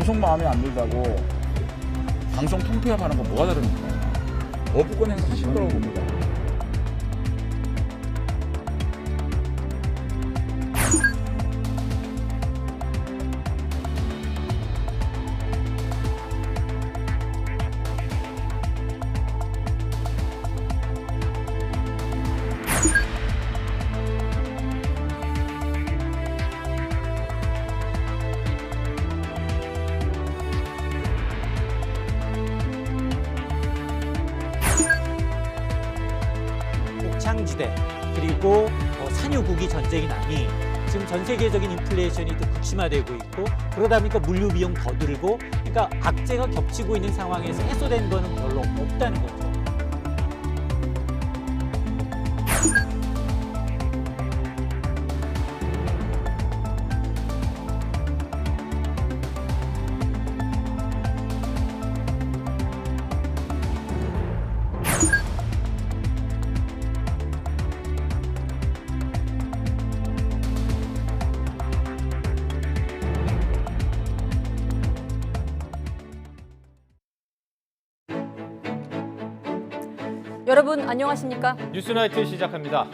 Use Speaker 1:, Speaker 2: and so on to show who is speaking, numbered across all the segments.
Speaker 1: 방송 마음에 안 들다고 방송 통폐합하는 건 뭐가 다릅니까? 거부권 행사하실 거라고 봅니다.
Speaker 2: 창지대 그리고 산유국이 전쟁이 나니 지금 전 세계적인 인플레이션이 또 극심화되고 있고 그러다 보니까 물류 비용 더 들고 그러니까 악재가 겹치고 있는 상황에서 해소된 거는 별로 없다는 거죠.
Speaker 3: 여러분 안녕하십니까?
Speaker 4: 뉴스나이트 시작합니다.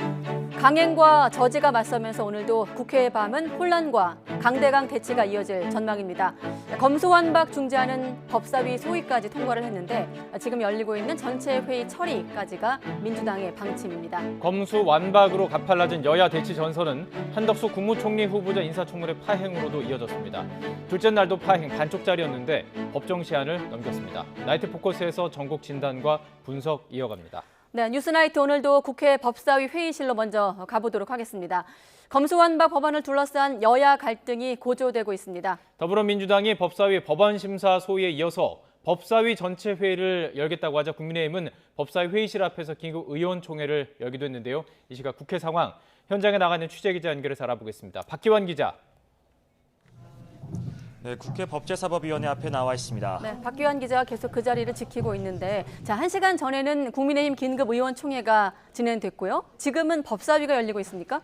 Speaker 3: 강행과 저지가 맞서면서 오늘도 국회의 밤은 혼란과 강대강 대치가 이어질 전망입니다. 검수완박 중지하는 법사위 소위까지 통과를 했는데 지금 열리고 있는 전체 회의 처리까지가 민주당의 방침입니다.
Speaker 4: 검수완박으로 가팔라진 여야 대치 전선은 한덕수 국무총리 후보자 인사청문회 파행으로도 이어졌습니다. 둘째 날도 파행 반쪽짜리였는데 법정 시한을 넘겼습니다. 나이트 포커스에서 전국 진단과 분석 이어갑니다.
Speaker 3: 네, 뉴스나이트 오늘도 국회 법사위 회의실로 먼저 가보도록 하겠습니다. 검수완박 법안을 둘러싼 여야 갈등이 고조되고 있습니다.
Speaker 4: 더불어민주당이 법사위 법안심사 소위에 이어서 법사위 전체 회의를 열겠다고 하자 국민의힘은 법사위 회의실 앞에서 긴급 의원총회를 열기도 했는데요. 이 시각 국회 상황, 현장에 나가 있는 취재기자 연결해서 알아보겠습니다. 박기환 기자.
Speaker 5: 네, 국회 법제사법위원회 앞에 나와 있습니다.
Speaker 3: 네, 박기환 기자가 계속 그 자리를 지키고 있는데 1시간 전에는 국민의힘 긴급 의원총회가 진행됐고요. 지금은 법사위가 열리고 있습니까?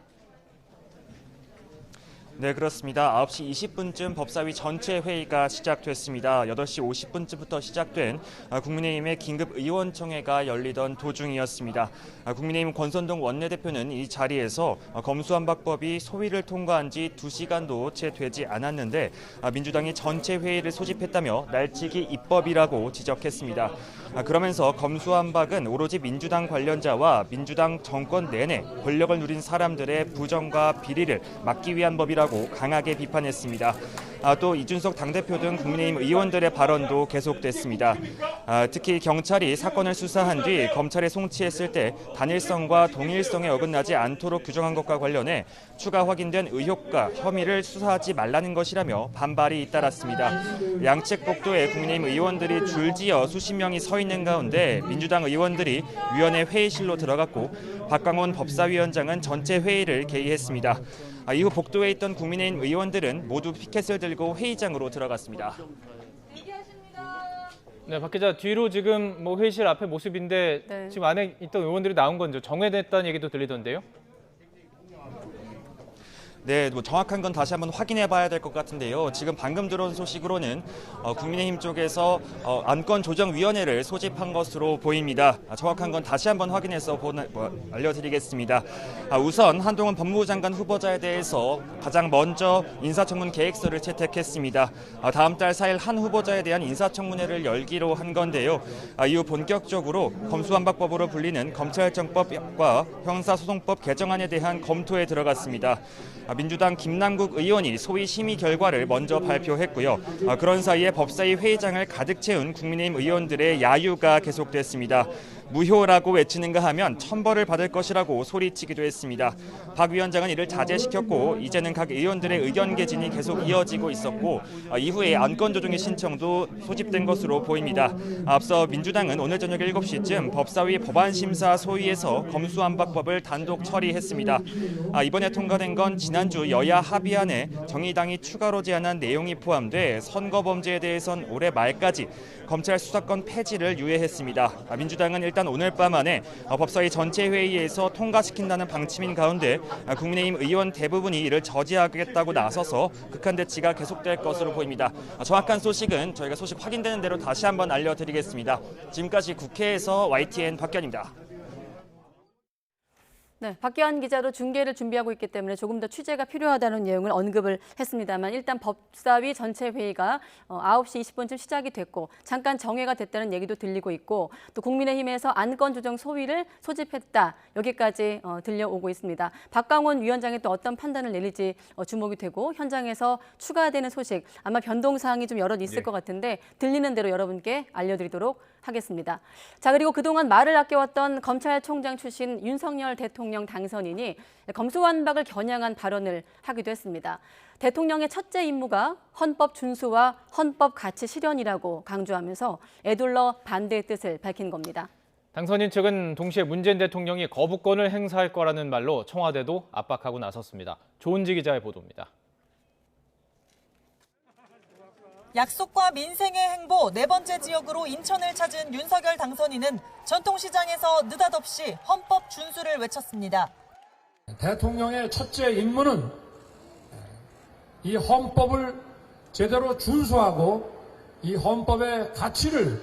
Speaker 5: 네, 그렇습니다. 9시 20분쯤 법사위 전체 회의가 시작됐습니다. 8시 50분쯤부터 시작된 국민의힘의 긴급 의원총회가 열리던 도중이었습니다. 국민의힘 권선동 원내대표는 이 자리에서 검수완박법이 소위를 통과한 지 2시간도 채 되지 않았는데 민주당이 전체 회의를 소집했다며 날치기 입법이라고 지적했습니다. 그러면서 검수완박은 오로지 민주당 관련자와 민주당 정권 내내 권력을 누린 사람들의 부정과 비리를 막기 위한 법이라고 강하게 비판했습니다. 또 이준석 당대표 등 국민의힘 의원들의 발언도 계속됐습니다. 특히 경찰이 사건을 수사한 뒤 검찰에 송치했을 때 단일성과 동일성에 어긋나지 않도록 규정한 것과 관련해 추가 확인된 의혹과 혐의를 수사하지 말라는 것이라며 반발이 잇따랐습니다. 양측 복도에 국민의힘 의원들이 줄지어 수십 명이 서 있는 가운데 민주당 의원들이 위원회 회의실로 들어갔고 박광원 법사위원장은 전체 회의를 개의했습니다. 이후 복도에 있던 국민의힘 의원들은 모두 피켓을 들고 회의장으로 들어갔습니다.
Speaker 4: 네, 박 기자, 뒤로 지금 회의실 앞에 모습인데
Speaker 3: 네.
Speaker 4: 지금 안에 있던 의원들이 나온 건죠. 정회됐다는 얘기도 들리던데요.
Speaker 5: 네, 정확한 건 다시 한번 확인해 봐야 될 것 같은데요. 지금 방금 들어온 소식으로는 국민의힘 쪽에서 안건조정위원회를 소집한 것으로 보입니다. 정확한 건 다시 한번 확인해서 알려드리겠습니다. 우선 한동훈 법무부 장관 후보자에 대해서 가장 먼저 인사청문 계획서를 채택했습니다. 다음 달 4일 한 후보자에 대한 인사청문회를 열기로 한 건데요. 이후 본격적으로 검수완박법으로 불리는 검찰청법과 형사소송법 개정안에 대한 검토에 들어갔습니다. 민주당 김남국 의원이 소위 심의 결과를 먼저 발표했고요. 그런 사이에 법사위 회의장을 가득 채운 국민의힘 의원들의 야유가 계속됐습니다. 무효라고 외치는가 하면 천벌을 받을 것이라고 소리치기도 했습니다. 박 위원장은 이를 자제시켰고 이제는 각 의원들의 의견 개진이 계속 이어지고 있었고 이후에 안건조정의 신청도 소집된 것으로 보입니다. 앞서 민주당은 오늘 저녁 7시쯤 법사위 법안심사 소위에서 검수완박법을 단독 처리했습니다. 이번에 통과된 건 지난주 여야 합의안에 정의당이 추가로 제안한 내용이 포함돼 선거범죄에 대해선 올해 말까지 검찰 수사권 폐지를 유예했습니다. 민주당은 일단 오늘 밤 안에 법사위 전체 회의에서 통과시킨다는 방침인 가운데 국민의힘 의원 대부분이 이를 저지하겠다고 나서서 극한 대치가 계속될 것으로 보입니다. 정확한 소식은 저희가 소식 확인되는 대로 다시 한번 알려드리겠습니다. 지금까지 국회에서 YTN 박견입니다.
Speaker 3: 네, 박기환 기자도 중계를 준비하고 있기 때문에 조금 더 취재가 필요하다는 내용을 언급을 했습니다만 일단 법사위 전체 회의가 9시 20분쯤 시작이 됐고 잠깐 정회가 됐다는 얘기도 들리고 있고 또 국민의힘에서 안건 조정 소위를 소집했다. 여기까지 들려오고 있습니다. 박광원 위원장이 또 어떤 판단을 내릴지 주목이 되고 현장에서 추가되는 소식 아마 변동사항이 좀 여럿 있을 것 같은데 들리는 대로 여러분께 알려드리도록 하겠습니다. 자, 그리고 그동안 말을 아껴왔던 검찰총장 출신 윤석열 대통령 당선인이 검수완박을 겨냥한 발언을 하기도 했습니다. 대통령의 첫째 임무가 헌법 준수와 헌법 가치 실현이라고 강조하면서 에둘러 반대의 뜻을 밝힌 겁니다.
Speaker 4: 당선인 측은 동시에 문재인 대통령이 거부권을 행사할 거라는 말로 청와대도 압박하고 나섰습니다. 조은지 기자의 보도입니다.
Speaker 6: 약속과 민생의 행보 네 번째 지역으로 인천을 찾은 윤석열 당선인은 전통시장에서 느닷없이 헌법 준수를 외쳤습니다.
Speaker 7: 대통령의 첫째 임무는 이 헌법을 제대로 준수하고 이 헌법의 가치를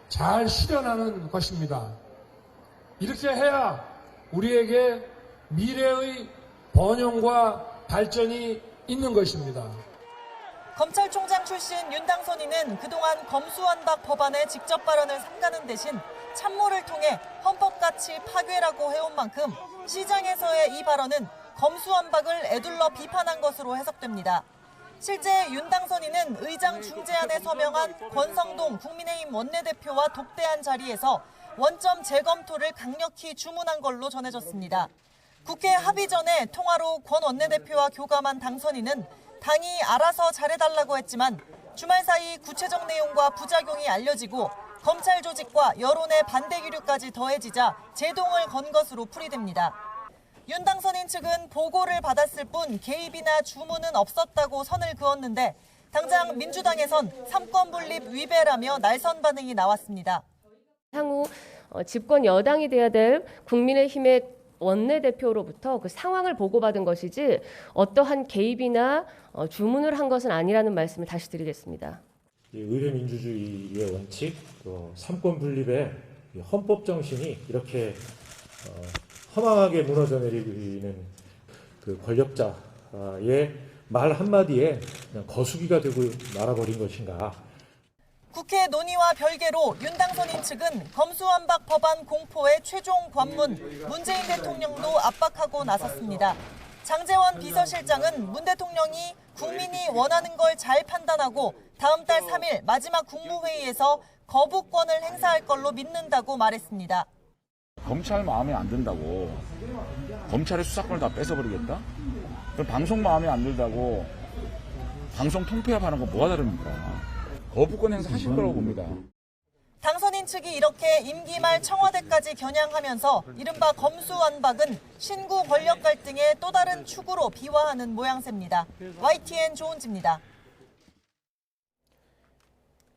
Speaker 7: 잘 실현하는 것입니다. 이렇게 해야 우리에게 미래의 번영과 발전이 있는 것입니다.
Speaker 6: 검찰총장 출신 윤 당선인은 그동안 검수완박 법안에 직접 발언을 삼가는 대신 참모를 통해 헌법 가치 파괴라고 해온 만큼 시장에서의 이 발언은 검수완박을 에둘러 비판한 것으로 해석됩니다. 실제 윤 당선인은 의장 중재안에 서명한 권성동 국민의힘 원내대표와 독대한 자리에서 원점 재검토를 강력히 주문한 걸로 전해졌습니다. 국회 합의 전에 통화로 권 원내대표와 교감한 당선인은 당이 알아서 잘해달라고 했지만 주말 사이 구체적 내용과 부작용이 알려지고 검찰 조직과 여론의 반대 기류까지 더해지자 제동을 건 것으로 풀이됩니다. 윤 당선인 측은 보고를 받았을 뿐 개입이나 주문은 없었다고 선을 그었는데 당장 민주당에선 삼권 분립 위배라며 날선 반응이 나왔습니다.
Speaker 8: 향후 집권 여당이 돼야 될 국민의힘의 원내대표로부터 그 상황을 보고받은 것이지 어떠한 개입이나 주문을 한 것은 아니라는 말씀을 다시 드리겠습니다.
Speaker 9: 의회민주주의의 원칙, 또 삼권 분립의 헌법 정신이 이렇게 허망하게 무너져 내리는 그 권력자의 말 한마디에 그냥 거수기가 되고 말아버린 것인가.
Speaker 6: 국회 논의와 별개로 윤 당선인 측은 검수완박 법안 공포의 최종 관문 문재인 대통령도 압박하고 나섰습니다. 장제원 비서실장은 문 대통령이 국민이 원하는 걸 잘 판단하고 다음 달 3일 마지막 국무회의에서 거부권을 행사할 걸로 믿는다고 말했습니다.
Speaker 1: 검찰 마음에 안 든다고 검찰의 수사권을 다 뺏어버리겠다? 그럼 방송 마음에 안 들다고 방송 통폐합하는 거 뭐가 다릅니까? 거부권 행사 하실 거라고 봅니다.
Speaker 6: 당선인 측이 이렇게 임기 말 청와대까지 겨냥하면서 이른바 검수완박은 신구 권력 갈등의 또 다른 축으로 비화하는 모양새입니다. YTN 조은지입니다.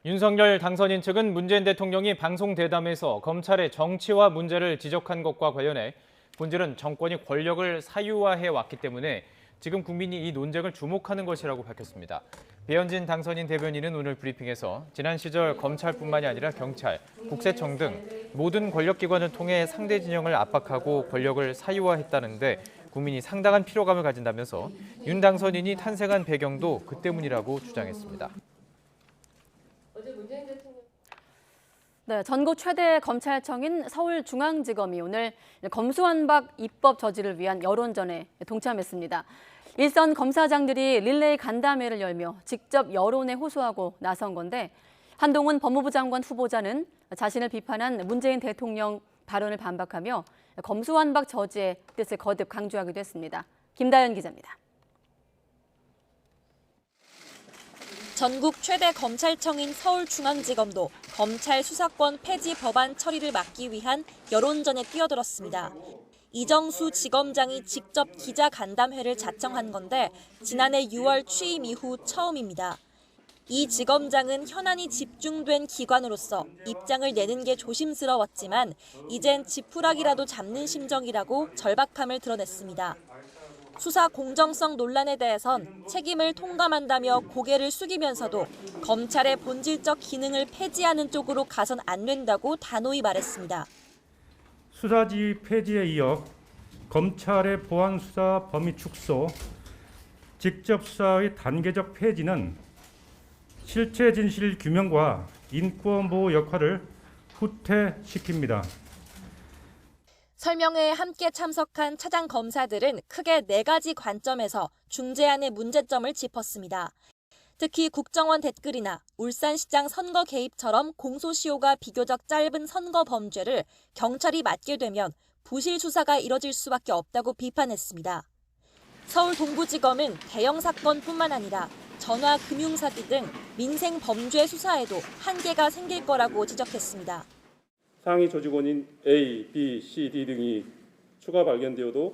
Speaker 4: 윤석열 당선인 측은 문재인 대통령이 방송 대담에서 검찰의 정치화 문제를 지적한 것과 관련해 본질은 정권이 권력을 사유화해 왔기 때문에 지금 국민이 이 논쟁을 주목하는 것이라고 밝혔습니다. 배현진 당선인 대변인은 오늘 브리핑에서 지난 시절 검찰뿐만이 아니라 경찰, 국세청 등 모든 권력기관을 통해 상대 진영을 압박하고 권력을 사유화했다는데 국민이 상당한 피로감을 가진다면서 윤 당선인이 탄생한 배경도 그 때문이라고 주장했습니다.
Speaker 3: 네, 전국 최대 검찰청인 서울중앙지검이 오늘 검수완박 입법 저지를 위한 여론전에 동참했습니다. 일선 검사장들이 릴레이 간담회를 열며 직접 여론에 호소하고 나선 건데 한동훈 법무부 장관 후보자는 자신을 비판한 문재인 대통령 발언을 반박하며 검수완박 저지의 뜻을 거듭 강조하기도 했습니다. 김다연 기자입니다.
Speaker 10: 전국 최대 검찰청인 서울중앙지검도 검찰 수사권 폐지 법안 처리를 막기 위한 여론전에 뛰어들었습니다. 이정수 지검장이 직접 기자 간담회를 자청한 건데 지난해 6월 취임 이후 처음입니다. 이 지검장은 현안이 집중된 기관으로서 입장을 내는 게 조심스러웠지만 이젠 지푸라기라도 잡는 심정이라고 절박함을 드러냈습니다. 수사 공정성 논란에 대해선 책임을 통감한다며 고개를 숙이면서도 검찰의 본질적 기능을 폐지하는 쪽으로 가선 안 된다고 단호히 말했습니다.
Speaker 11: 수사지 폐지에 이어 검찰의 보안 수사 범위 축소, 직접 수사의 단계적 폐지는 실체 진실 규명과 인권 보호 역할을 후퇴시킵니다.
Speaker 10: 설명회에 함께 참석한 차장 검사들은 크게 4가지 관점에서 중재안의 문제점을 짚었습니다. 특히 국정원 댓글이나 울산시장 선거 개입처럼 공소시효가 비교적 짧은 선거 범죄를 경찰이 맡게 되면 부실 수사가 이뤄질 수밖에 없다고 비판했습니다. 서울 동부지검은 대형 사건뿐만 아니라 전화 금융사기 등 민생 범죄 수사에도 한계가 생길 거라고 지적했습니다.
Speaker 12: 상위 조직원인 A, B, C, D 등이 추가 발견되어도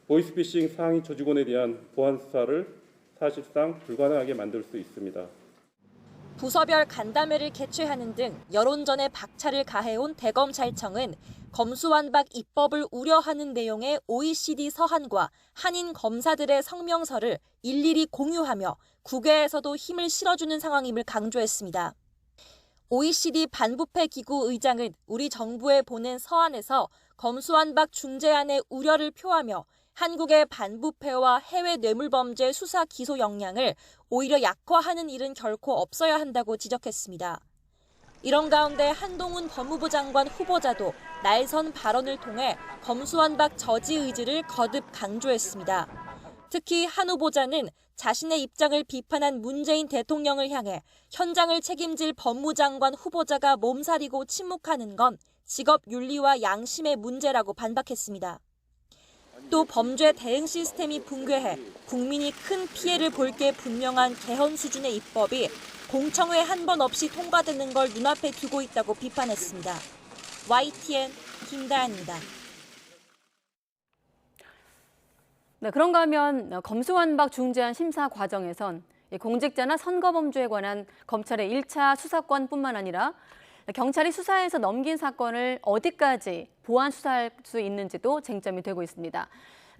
Speaker 12: 보이스피싱 상위 조직원에 대한 보안 수사를 사실상 불가능하게 만들 수 있습니다.
Speaker 10: 부서별 간담회를 개최하는 등 여론전에 박차를 가해온 대검찰청은 검수완박 입법을 우려하는 내용의 OECD 서한과 한인 검사들의 성명서를 일일이 공유하며 국외에서도 힘을 실어주는 상황임을 강조했습니다. OECD 반부패 기구 의장은 우리 정부에 보낸 서한에서 검수완박 중재안의 우려를 표하며 한국의 반부패와 해외 뇌물범죄 수사 기소 역량을 오히려 약화하는 일은 결코 없어야 한다고 지적했습니다. 이런 가운데 한동훈 법무부 장관 후보자도 날선 발언을 통해 검수완박 저지 의지를 거듭 강조했습니다. 특히 한 후보자는 자신의 입장을 비판한 문재인 대통령을 향해 현장을 책임질 법무장관 후보자가 몸살이고 침묵하는 건 직업 윤리와 양심의 문제라고 반박했습니다. 또 범죄 대응 시스템이 붕괴해 국민이 큰 피해를 볼 게 분명한 개헌 수준의 입법이 공청회 한 번 없이 통과되는 걸 눈앞에 두고 있다고 비판했습니다. YTN 김다현입니다.
Speaker 3: 네, 그런가 하면 검수완박 중재안 심사 과정에선 공직자나 선거범죄에 관한 검찰의 1차 수사권뿐만 아니라 경찰이 수사해서 넘긴 사건을 어디까지 보완 수사할 수 있는지도 쟁점이 되고 있습니다.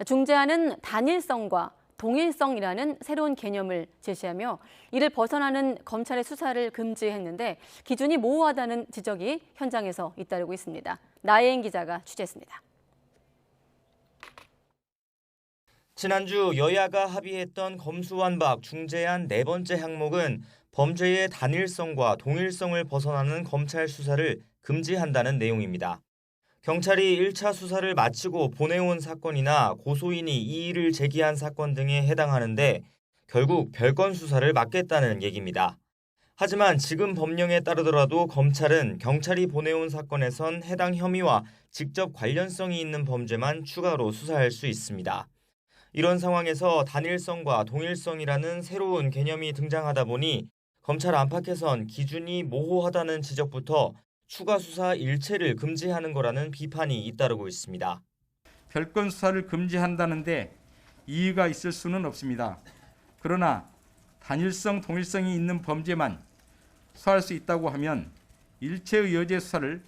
Speaker 3: 중재안은 단일성과 동일성이라는 새로운 개념을 제시하며 이를 벗어나는 검찰의 수사를 금지했는데 기준이 모호하다는 지적이 현장에서 잇따르고 있습니다. 나혜인 기자가 취재했습니다.
Speaker 5: 지난주 여야가 합의했던 검수완박 중재안 4번째 항목은 범죄의 단일성과 동일성을 벗어나는 검찰 수사를 금지한다는 내용입니다. 경찰이 1차 수사를 마치고 보내온 사건이나 고소인이 이의를 제기한 사건 등에 해당하는데 결국 별건 수사를 맡겠다는 얘기입니다. 하지만 지금 법령에 따르더라도 검찰은 경찰이 보내온 사건에선 해당 혐의와 직접 관련성이 있는 범죄만 추가로 수사할 수 있습니다. 이런 상황에서 단일성과 동일성이라는 새로운 개념이 등장하다 보니 검찰 안팎에선 기준이 모호하다는 지적부터 추가 수사 일체를 금지하는 거라는 비판이 잇따르고 있습니다.
Speaker 13: 별건 수사를 금지한다는데 이의가 있을 수는 없습니다. 그러나 단일성, 동일성이 있는 범죄만 수사할 수 있다고 하면 일체의 여죄 수사를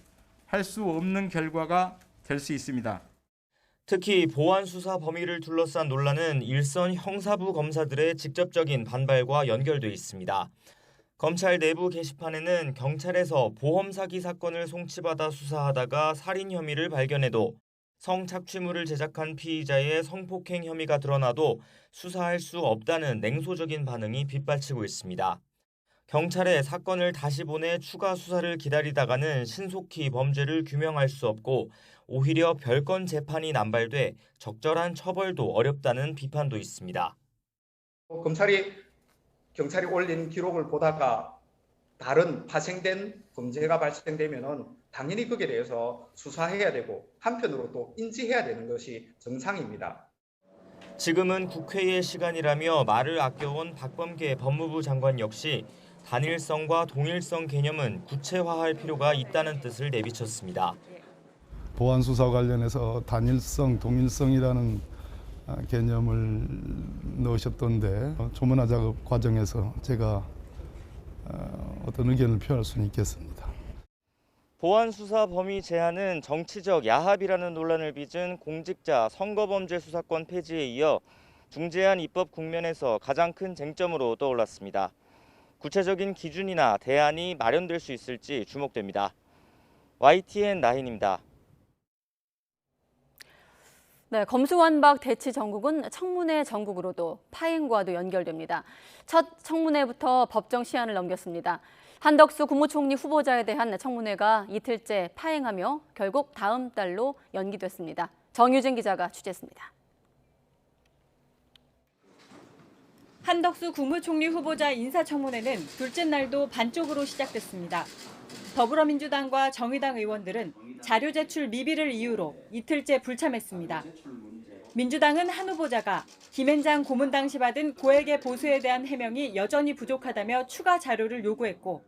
Speaker 13: 할 수 없는 결과가 될 수 있습니다.
Speaker 5: 특히 보안 수사 범위를 둘러싼 논란은 일선 형사부 검사들의 직접적인 반발과 연결돼 있습니다. 검찰 내부 게시판에는 경찰에서 보험 사기 사건을 송치받아 수사하다가 살인 혐의를 발견해도 성착취물을 제작한 피의자의 성폭행 혐의가 드러나도 수사할 수 없다는 냉소적인 반응이 빗발치고 있습니다. 경찰에 사건을 다시 보내 추가 수사를 기다리다가는 신속히 범죄를 규명할 수 없고 오히려 별건 재판이 남발돼 적절한 처벌도 어렵다는 비판도 있습니다.
Speaker 14: 경찰이 올린 기록을 보다가 다른 파생된 범죄가 발생되면은 당연히 거기에 대해서 수사해야 되고 한편으로 또 인지해야 되는 것이 정상입니다.
Speaker 5: 지금은 국회의 시간이라며 말을 아껴온 박범계 법무부 장관 역시 단일성과 동일성 개념은 구체화할 필요가 있다는 뜻을 내비쳤습니다.
Speaker 15: 보안 수사 관련해서 단일성, 동일성이라는 개념을 넣으셨던데 조문화 작업 과정에서 제가 어떤 의견을 표할 수는 있겠습니다.
Speaker 5: 보안 수사 범위 제한은 정치적 야합이라는 논란을 빚은 공직자 선거범죄 수사권 폐지에 이어 중재안 입법 국면에서 가장 큰 쟁점으로 떠올랐습니다. 구체적인 기준이나 대안이 마련될 수 있을지 주목됩니다. YTN 나인입니다.
Speaker 3: 네, 검수완박 대치 전국은 청문회 전국으로도 파행과도 연결됩니다. 첫 청문회부터 법정 시한을 넘겼습니다. 한덕수 국무총리 후보자에 대한 청문회가 이틀째 파행하며 결국 다음 달로 연기됐습니다. 정유진 기자가 취재했습니다.
Speaker 16: 한덕수 국무총리 후보자 인사청문회는 둘째 날도 반쪽으로 시작됐습니다. 더불어민주당과 정의당 의원들은 자료 제출 미비를 이유로 이틀째 불참했습니다. 민주당은 한 후보자가 김앤장 고문 당시 받은 고액의 보수에 대한 해명이 여전히 부족하다며 추가 자료를 요구했고,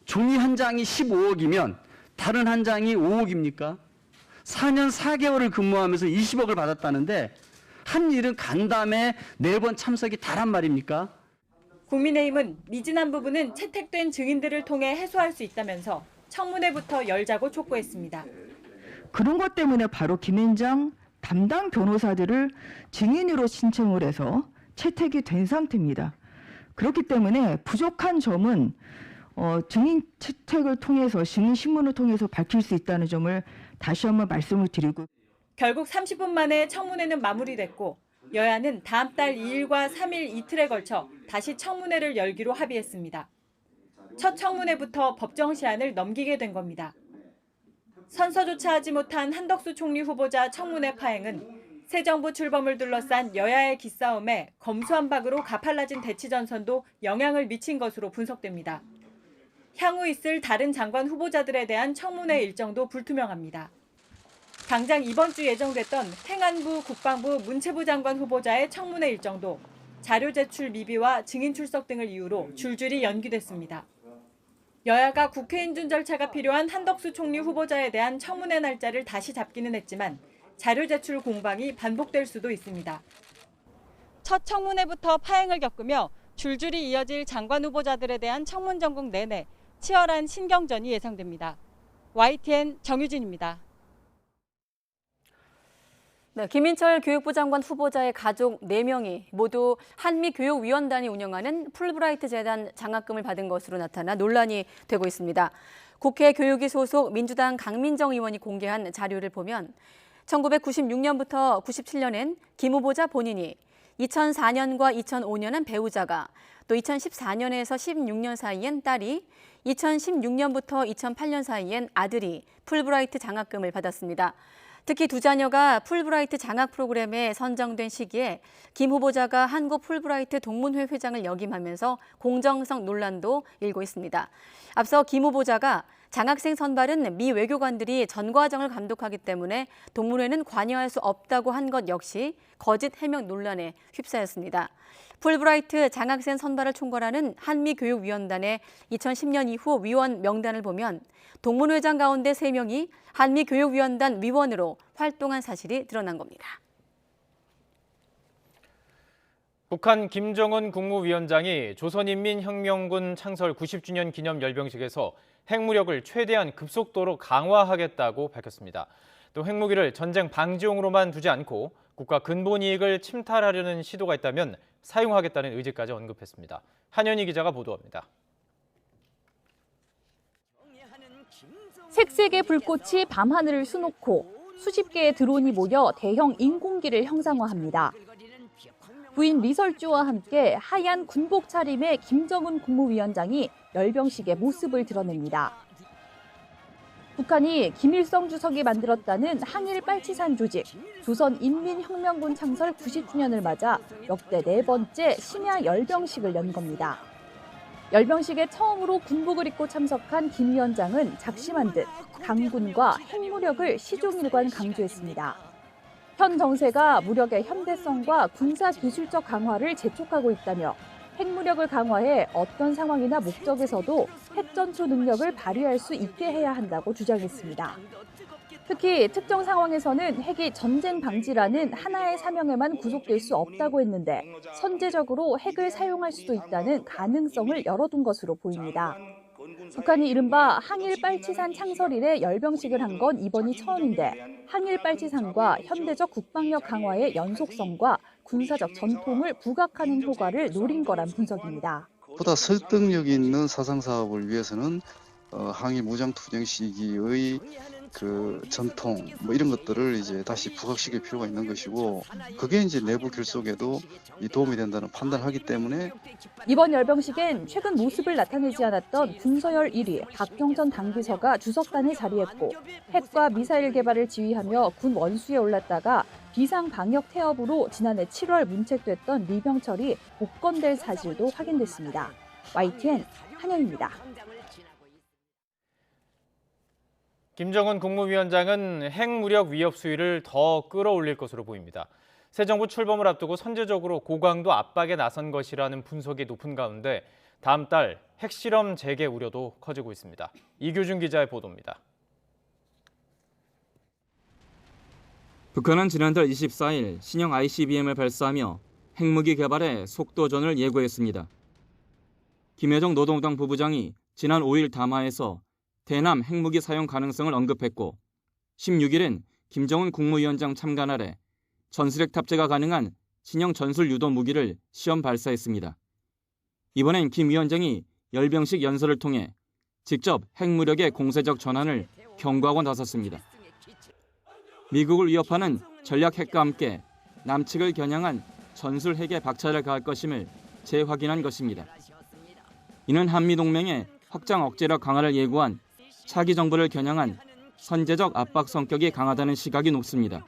Speaker 17: 종이 한 장이 15억이면 다른 한 장이 5억입니까? 4년 4개월을 근무하면서 20억을 받았다는데 한 일은 간담회 4번 참석이 다란 말입니까?
Speaker 16: 국민의힘은 미진한 부분은 채택된 증인들을 통해 해소할 수 있다면서 청문회부터 열자고 촉구했습니다.
Speaker 18: 그런 것 때문에 바로 김앤장 담당 변호사들을 증인으로 신청을 해서 채택이 된 상태입니다. 그렇기 때문에 부족한 점은 증인 채택을 통해서 증인신문을 통해서 밝힐 수 있다는 점을 다시 한번 말씀을 드리고,
Speaker 16: 결국 30분 만에 청문회는 마무리됐고 여야는 다음 달 2일과 3일 이틀에 걸쳐 다시 청문회를 열기로 합의했습니다. 첫 청문회부터 법정 시한을 넘기게 된 겁니다. 선서조차 하지 못한 한덕수 총리 후보자 청문회 파행은 새 정부 출범을 둘러싼 여야의 기싸움에 검수완박으로 가팔라진 대치 전선도 영향을 미친 것으로 분석됩니다. 향후 있을 다른 장관 후보자들에 대한 청문회 일정도 불투명합니다. 당장 이번 주 예정됐던 행안부, 국방부, 문체부 장관 후보자의 청문회 일정도 자료 제출 미비와 증인 출석 등을 이유로 줄줄이 연기됐습니다. 여야가 국회 인준 절차가 필요한 한덕수 총리 후보자에 대한 청문회 날짜를 다시 잡기는 했지만 자료 제출 공방이 반복될 수도 있습니다. 첫 청문회부터 파행을 겪으며 줄줄이 이어질 장관 후보자들에 대한 청문 전국 내내 치열한 신경전이 예상됩니다. YTN 정유진입니다.
Speaker 3: 네, 김인철 교육부 장관 후보자의 가족 4명이 모두 한미교육위원단이 운영하는 풀브라이트 재단 장학금을 받은 것으로 나타나 논란이 되고 있습니다. 국회 교육위 소속 민주당 강민정 의원이 공개한 자료를 보면 1996년부터 97년엔 김 후보자 본인이 2004년과 2005년은 배우자가, 또 2014년에서 16년 사이엔 딸이, 2016년부터 2008년 사이엔 아들이 풀브라이트 장학금을 받았습니다. 특히 두 자녀가 풀브라이트 장학 프로그램에 선정된 시기에 김 후보자가 한국 풀브라이트 동문회 회장을 역임하면서 공정성 논란도 일고 있습니다. 앞서 김 후보자가 장학생 선발은 미 외교관들이 전 과정을 감독하기 때문에 동문회는 관여할 수 없다고 한 것 역시 거짓 해명 논란에 휩싸였습니다. 풀브라이트 장학생 선발을 총괄하는 한미교육위원단의 2010년 이후 위원 명단을 보면 동문회장 가운데 3명이 한미교육위원단 위원으로 활동한 사실이 드러난 겁니다.
Speaker 4: 북한 김정은 국무위원장이 조선인민혁명군 창설 90주년 기념 열병식에서 핵무력을 최대한 급속도로 강화하겠다고 밝혔습니다. 또 핵무기를 전쟁 방지용으로만 두지 않고 국가 근본 이익을 침탈하려는 시도가 있다면 사용하겠다는 의지까지 언급했습니다. 한현희 기자가 보도합니다.
Speaker 19: 색색의 불꽃이 밤하늘을 수놓고 수십 개의 드론이 모여 대형 인공기를 형상화합니다. 부인 리설주와 함께 하얀 군복 차림의 김정은 국무위원장이 열병식의 모습을 드러냅니다. 북한이 김일성 주석이 만들었다는 항일 빨치산 조직, 조선인민혁명군 창설 90주년을 맞아 역대 4번째 심야 열병식을 연 겁니다. 열병식에 처음으로 군복을 입고 참석한 김 위원장은 작심한 듯 강군과 핵무력을 시종일관 강조했습니다. 현 정세가 무력의 현대성과 군사기술적 강화를 재촉하고 있다며 핵무력을 강화해 어떤 상황이나 목적에서도 핵전초 능력을 발휘할 수 있게 해야 한다고 주장했습니다. 특히 특정 상황에서는 핵이 전쟁 방지라는 하나의 사명에만 구속될 수 없다고 했는데 선제적으로 핵을 사용할 수도 있다는 가능성을 열어둔 것으로 보입니다. 북한이 이른바 항일 빨치산 창설 이래 열병식을 한 건 이번이 처음인데 항일 빨치산과 현대적 국방력 강화의 연속성과 군사적 전통을 부각하는 효과를 노린 거란 분석입니다.
Speaker 20: 보다 설득력 있는 사상 사업을 위해서는 항일 무장투쟁 시기의 그 전통 이런 것들을 이제 다시 부각시킬 필요가 있는 것이고 그게 이제 내부 결속에도 도움이 된다는 판단을 하기 때문에
Speaker 19: 이번 열병식엔 최근 모습을 나타내지 않았던 군서열 1위 박경천 당비서가 주석단에 자리했고 핵과 미사일 개발을 지휘하며 군 원수에 올랐다가 비상 방역 태업으로 지난해 7월 문책됐던 리병철이 복권될 사실도 확인됐습니다. YTN 한영입니다.
Speaker 4: 김정은 국무위원장은 핵무력 위협 수위를 더 끌어올릴 것으로 보입니다. 새 정부 출범을 앞두고 선제적으로 고강도 압박에 나선 것이라는 분석이 높은 가운데 다음 달 핵실험 재개 우려도 커지고 있습니다. 이규준 기자의 보도입니다.
Speaker 21: 북한은 지난달 24일 신형 ICBM을 발사하며 핵무기 개발에 속도전을 예고했습니다. 김여정 노동당 부부장이 지난 5일 담화에서 대남 핵무기 사용 가능성을 언급했고 16일엔 김정은 국무위원장 참관 아래 전술핵 탑재가 가능한 신형 전술 유도 무기를 시험 발사했습니다. 이번엔 김 위원장이 열병식 연설을 통해 직접 핵무력의 공세적 전환을 경고하고 나섰습니다. 미국을 위협하는 전략 핵과 함께 남측을 겨냥한 전술 핵에 박차를 가할 것임을 재확인한 것입니다. 이는 한미동맹의 확장 억제력 강화를 예고한 차기 정부를 겨냥한 선제적 압박 성격이 강하다는 시각이 높습니다.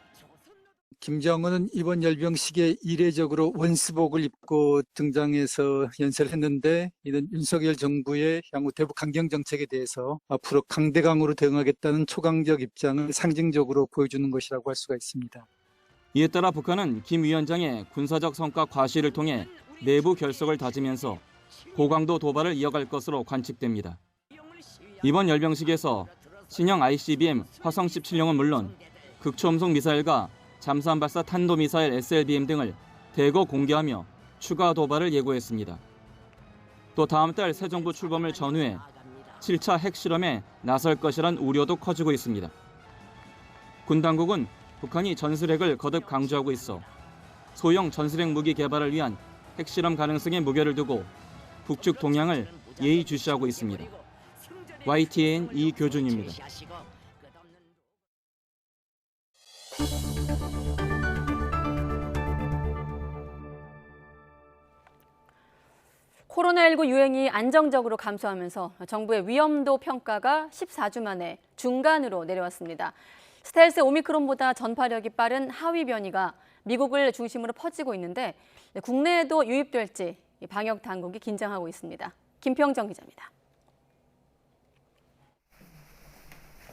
Speaker 22: 김정은은 이번 열병식에 이례적으로 원수복을 입고 등장해서 연설을 했는데 이는 윤석열 정부의 향후 대북 강경 정책에 대해서 앞으로 강대강으로 대응하겠다는 초강적 입장을 상징적으로 보여주는 것이라고 할 수가 있습니다.
Speaker 21: 이에 따라 북한은 김 위원장의 군사적 성과 과시를 통해 내부 결속을 다지면서 고강도 도발을 이어갈 것으로 관측됩니다. 이번 열병식에서 신형 ICBM 화성 17형은 물론 극초음속 미사일과 잠수함 발사 탄도미사일 SLBM 등을 대거 공개하며 추가 도발을 예고했습니다. 또 다음 달 새 정부 출범을 전후해 7차 핵실험에 나설 것이란 우려도 커지고 있습니다. 군 당국은 북한이 전술핵을 거듭 강조하고 있어 소형 전술핵 무기 개발을 위한 핵실험 가능성에 무게를 두고 북측 동향을 예의주시하고 있습니다. YTN 이교준입니다.
Speaker 3: 코로나19 유행이 안정적으로 감소하면서 정부의 위험도 평가가 14주 만에 중간으로 내려왔습니다. 스텔스 오미크론보다 전파력이 빠른 하위 변이가 미국을 중심으로 퍼지고 있는데 국내에도 유입될지 방역 당국이 긴장하고 있습니다. 김평정 기자입니다.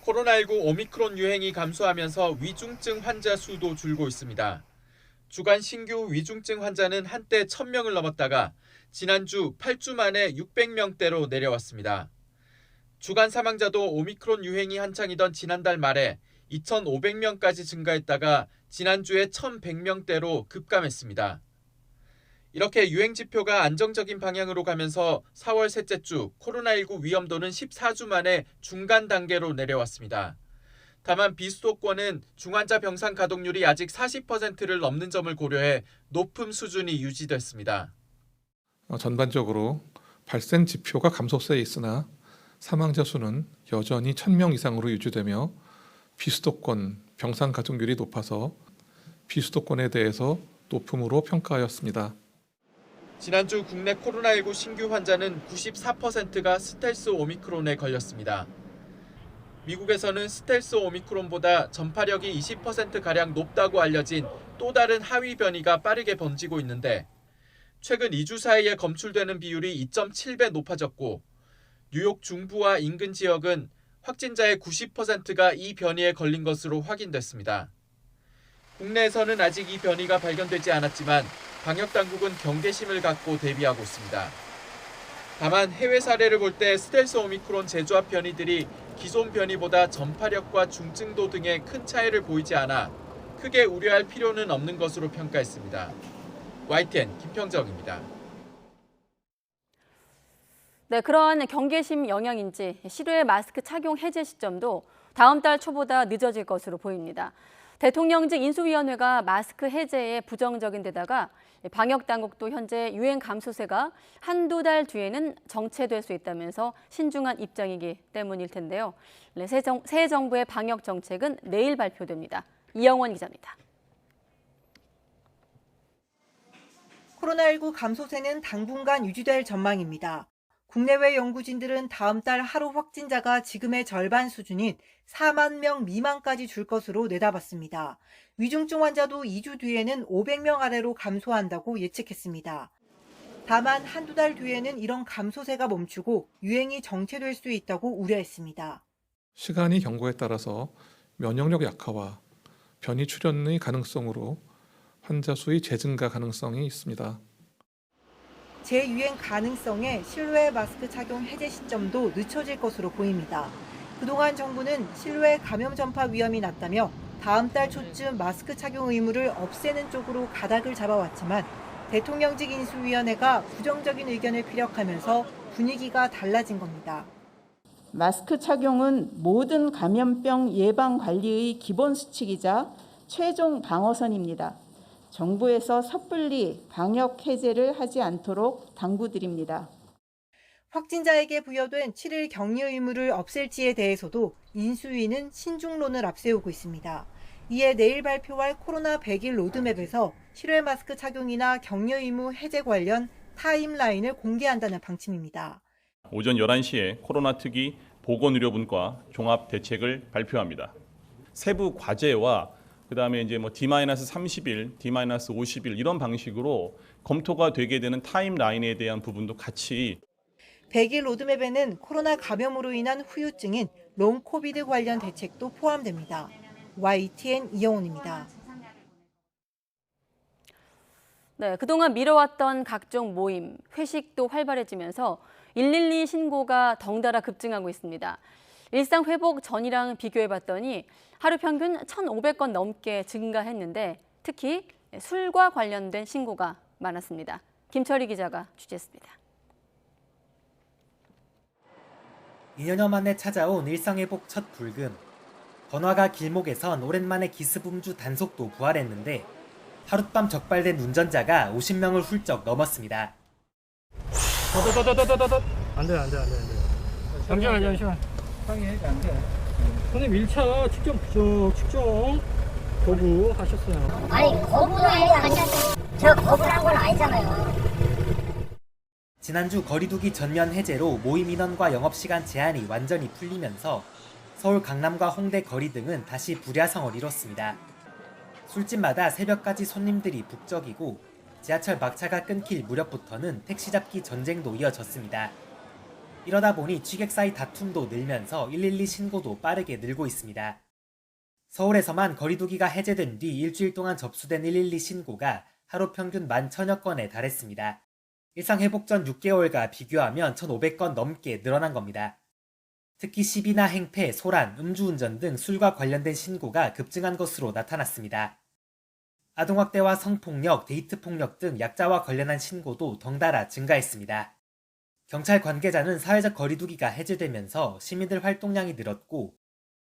Speaker 23: 코로나19 오미크론 유행이 감소하면서 위중증 환자 수도 줄고 있습니다. 주간 신규 위중증 환자는 한때 1,000명을 넘었다가 지난주 8주 만에 600명대로 내려왔습니다. 주간 사망자도 오미크론 유행이 한창이던 지난달 말에 2,500명까지 증가했다가 지난주에 1,100명대로 급감했습니다. 이렇게 유행 지표가 안정적인 방향으로 가면서 4월 셋째 주 코로나19 위험도는 14주 만에 중간 단계로 내려왔습니다. 다만 비수도권은 중환자 병상 가동률이 아직 40%를 넘는 점을 고려해 높음 수준이 유지됐습니다.
Speaker 24: 전반적으로 발생 지표가 감소세에 있으나 사망자 수는 여전히 1,000명 이상으로 유지되며 비수도권 병상 가동률이 높아서 비수도권에 대해서 높음으로 평가하였습니다.
Speaker 23: 지난주 국내 코로나19 신규 환자는 94%가 스텔스 오미크론에 걸렸습니다. 미국에서는 스텔스 오미크론보다 전파력이 20%가량 높다고 알려진 또 다른 하위 변이가 빠르게 번지고 있는데 최근 2주 사이에 검출되는 비율이 2.7배 높아졌고 뉴욕 중부와 인근 지역은 확진자의 90%가 이 변이에 걸린 것으로 확인됐습니다. 국내에서는 아직 이 변이가 발견되지 않았지만 방역당국은 경계심을 갖고 대비하고 있습니다. 다만 해외 사례를 볼 때 스텔스 오미크론 재조합 변이들이 기존 변이보다 전파력과 중증도 등의 큰 차이를 보이지 않아 크게 우려할 필요는 없는 것으로 평가했습니다. YTN 김평정입니다.
Speaker 3: 네, 그런 경계심 영향인지 실외 마스크 착용 해제 시점도 다음 달 초보다 늦어질 것으로 보입니다. 대통령직 인수위원회가 마스크 해제에 부정적인 데다가 방역당국도 현재 유행 감소세가 한두 달 뒤에는 정체될 수 있다면서 신중한 입장이기 때문일 텐데요. 네, 새 정부의 방역 정책은 내일 발표됩니다. 이영원 기자입니다.
Speaker 2: 코로나19 감소세는 당분간 유지될 전망입니다. 국내외 연구진들은 다음 달 하루 확진자가 지금의 절반 수준인 4만 명 미만까지 줄 것으로 내다봤습니다. 위중증 환자도 2주 뒤에는 500명 아래로 감소한다고 예측했습니다. 다만 한두 달 뒤에는 이런 감소세가 멈추고 유행이 정체될 수 있다고 우려했습니다.
Speaker 24: 시간이 경고에 따라서 면역력 약화와 변이 출현의 가능성으로 환자 수의 재증가 가능성이 있습니다.
Speaker 2: 재유행 가능성에 실외 마스크 착용 해제 시점도 늦춰질 것으로 보입니다. 그동안 정부는 실외 감염 전파 위험이 낮다며 다음 달 초쯤 마스크 착용 의무를 없애는 쪽으로 가닥을 잡아왔지만 대통령직 인수위원회가 부정적인 의견을 피력하면서 분위기가 달라진 겁니다.
Speaker 7: 마스크 착용은 모든 감염병 예방 관리의 기본 수칙이자 최종 방어선입니다. 정부에서 섣불리 방역 해제를 하지 않도록 당부드립니다.
Speaker 2: 확진자에게 부여된 7일 격리 의무를 없앨지에 대해서도 인수위는 신중론을 앞세우고 있습니다. 이에 내일 발표할 코로나 100일 로드맵에서 실외 마스크 착용이나 격리 의무 해제 관련 타임라인을 공개한다는 방침입니다.
Speaker 8: 오전 11시에 코로나 특위 보건의료분과 종합 대책을 발표합니다. 세부 과제와 그다음에 이제 D-30일, D-50일 이런 방식으로 검토가 되게 되는 타임라인에 대한 부분도 같이
Speaker 2: 100일 로드맵에는 코로나 감염으로 인한 후유증인 롱 코비드 관련 대책도 포함됩니다. YTN 이영훈입니다.
Speaker 3: 네, 그동안 미뤄왔던 각종 모임, 회식도 활발해지면서 112 신고가 덩달아 급증하고 있습니다. 일상 회복 전이랑 비교해봤더니 하루 평균 1,500건 넘게 증가했는데 특히 술과 관련된 신고가 많았습니다. 김철희 기자가 취재했습니다.
Speaker 9: 2년여 만에 찾아온 일상회복 첫 불금. 번화가 길목에선 오랜만에 기습음주 단속도 부활했는데 하룻밤 적발된 운전자가 50명을 훌쩍 넘었습니다.
Speaker 25: 안 돼. 잠시만. 상의해가 안 돼. 손님 1차 측정 거부하셨어요.
Speaker 26: 아니 거부를 하셨어요. 저 거부한 건 아니잖아요.
Speaker 9: 지난주 거리두기 전면 해제로 모임 인원과 영업시간 제한이 완전히 풀리면서 서울 강남과 홍대 거리 등은 다시 불야성을 이뤘습니다. 술집마다 새벽까지 손님들이 북적이고 지하철 막차가 끊길 무렵부터는 택시 잡기 전쟁도 이어졌습니다. 이러다 보니 취객 사이 다툼도 늘면서 112 신고도 빠르게 늘고 있습니다. 서울에서만 거리두기가 해제된 뒤 일주일 동안 접수된 112 신고가 하루 평균 11,000여 건에 달했습니다. 일상회복 전 6개월과 비교하면 1,500건 넘게 늘어난 겁니다. 특히 시비나 행패, 소란, 음주운전 등 술과 관련된 신고가 급증한 것으로 나타났습니다. 아동학대와 성폭력, 데이트폭력 등 약자와 관련한 신고도 덩달아 증가했습니다. 경찰 관계자는 사회적 거리두기가 해제되면서 시민들 활동량이 늘었고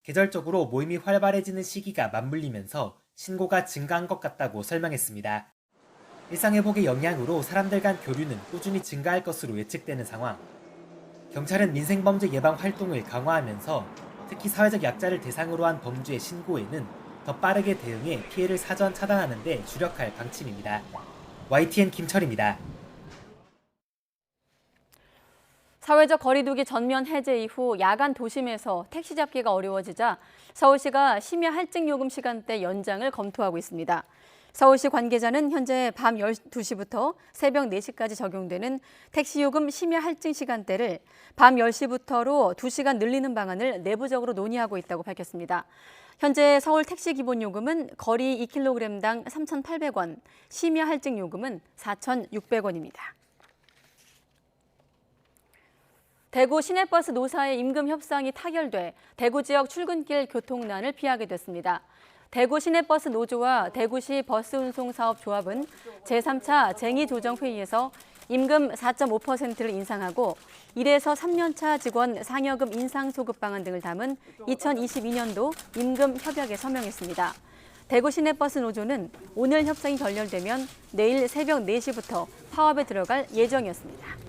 Speaker 9: 계절적으로 모임이 활발해지는 시기가 맞물리면서 신고가 증가한 것 같다고 설명했습니다. 일상회복의 영향으로 사람들 간 교류는 꾸준히 증가할 것으로 예측되는 상황. 경찰은 민생범죄 예방 활동을 강화하면서 특히 사회적 약자를 대상으로 한 범죄의 신고에는 더 빠르게 대응해 피해를 사전 차단하는 데 주력할 방침입니다. YTN 김철입니다.
Speaker 3: 사회적 거리두기 전면 해제 이후 야간 도심에서 택시 잡기가 어려워지자 서울시가 심야 할증 요금 시간대 연장을 검토하고 있습니다. 서울시 관계자는 현재 밤 12시부터 새벽 4시까지 적용되는 택시 요금 심야 할증 시간대를 밤 10시부터로 2시간 늘리는 방안을 내부적으로 논의하고 있다고 밝혔습니다. 현재 서울 택시 기본 요금은 거리 2kg당 3,800원, 심야 할증 요금은 4,600원입니다. 대구 시내버스 노사의 임금 협상이 타결돼 대구 지역 출근길 교통난을 피하게 됐습니다. 대구 시내버스 노조와 대구시 버스운송사업조합은 제3차 쟁의조정회의에서 임금 4.5%를 인상하고 1에서 3년차 직원 상여금 인상 소급 방안 등을 담은 2022년도 임금 협약에 서명했습니다. 대구 시내버스 노조는 오늘 협상이 결렬되면 내일 새벽 4시부터 파업에 들어갈 예정이었습니다.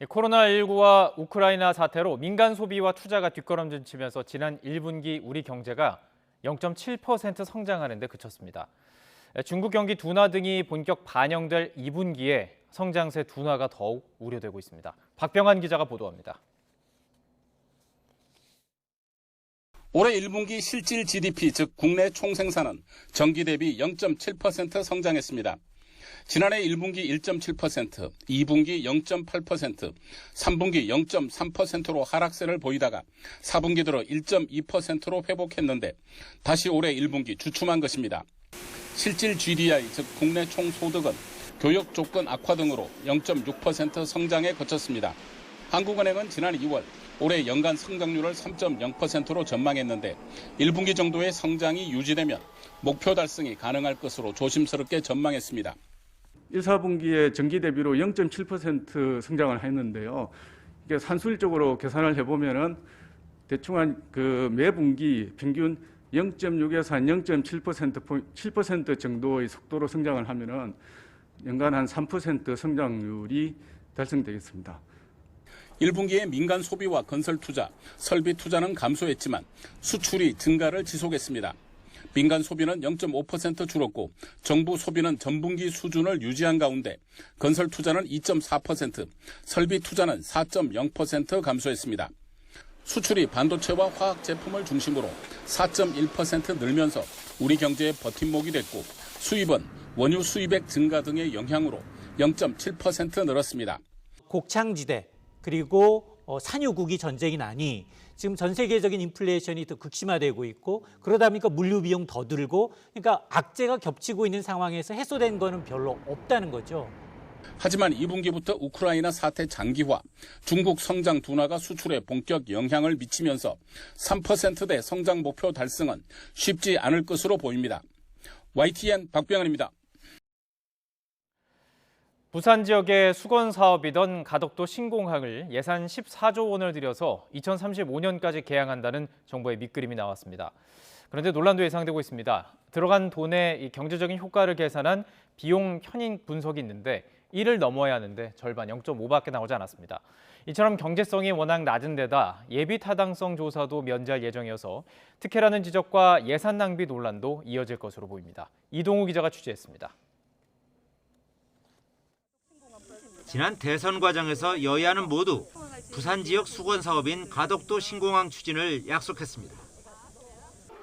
Speaker 4: 코로나19와 우크라이나 사태로 민간 소비와 투자가 뒷걸음질치면서 지난 1분기 우리 경제가 0.7% 성장하는 데 그쳤습니다. 중국 경기 둔화 등이 본격 반영될 2분기에 성장세 둔화가 더욱 우려되고 있습니다. 박병환 기자가 보도합니다.
Speaker 1: 올해 1분기 실질 GDP, 즉 국내 총생산은 전기 대비 0.7% 성장했습니다. 지난해 1분기 1.7%, 2분기 0.8%, 3분기 0.3%로 하락세를 보이다가 4분기 들어 1.2%로 회복했는데 다시 올해 1분기 주춤한 것입니다. 실질 GDI, 즉 국내 총소득은 교역 조건 악화 등으로 0.6% 성장에 그쳤습니다. 한국은행은 지난 2월 올해 연간 성장률을 3.0%로 전망했는데 1분기 정도의 성장이 유지되면 목표 달성이 가능할 것으로 조심스럽게 전망했습니다.
Speaker 6: 1, 4분기에 전기 대비로 0.7% 성장을 했는데요. 이게 산술적으로 계산을 해보면은 대충 한 매 분기 평균 0.6에서 한 7% 정도의 속도로 성장을 하면은 연간 한 3% 성장률이 달성되겠습니다.
Speaker 1: 1분기에 민간 소비와 건설 투자, 설비 투자는 감소했지만 수출이 증가를 지속했습니다. 민간 소비는 0.5% 줄었고 정부 소비는 전분기 수준을 유지한 가운데 건설 투자는 2.4%, 설비 투자는 4.0% 감소했습니다. 수출이 반도체와 화학 제품을 중심으로 4.1% 늘면서 우리 경제의 버팀목이 됐고 수입은 원유 수입액 증가 등의 영향으로 0.7% 늘었습니다.
Speaker 10: 곡창지대 그리고 산유국이 전쟁이 나니 지금 전 세계적인 인플레이션이 더 극심화되고 있고 그러다 보니까 물류 비용 더 들고 그러니까 악재가 겹치고 있는 상황에서 해소된 거는 별로 없다는 거죠.
Speaker 1: 하지만 2분기부터 우크라이나 사태 장기화, 중국 성장 둔화가 수출에 본격 영향을 미치면서 3%대 성장 목표 달성은 쉽지 않을 것으로 보입니다. YTN 박병환입니다.
Speaker 4: 부산 지역의 수건 사업이던 가덕도 신공항을 예산 14조 원을 들여서 2035년까지 개항한다는 정부의 밑그림이 나왔습니다. 그런데 논란도 예상되고 있습니다. 들어간 돈의 경제적인 효과를 계산한 비용 현인 분석이 있는데 1을 넘어야 하는데 절반 0.5밖에 나오지 않았습니다. 이처럼 경제성이 워낙 낮은 데다 예비 타당성 조사도 면제할 예정이어서 특혜라는 지적과 예산 낭비 논란도 이어질 것으로 보입니다. 이동우 기자가 취재했습니다.
Speaker 11: 지난 대선 과정에서 여야는 모두 부산 지역 수건 사업인 가덕도 신공항 추진을 약속했습니다.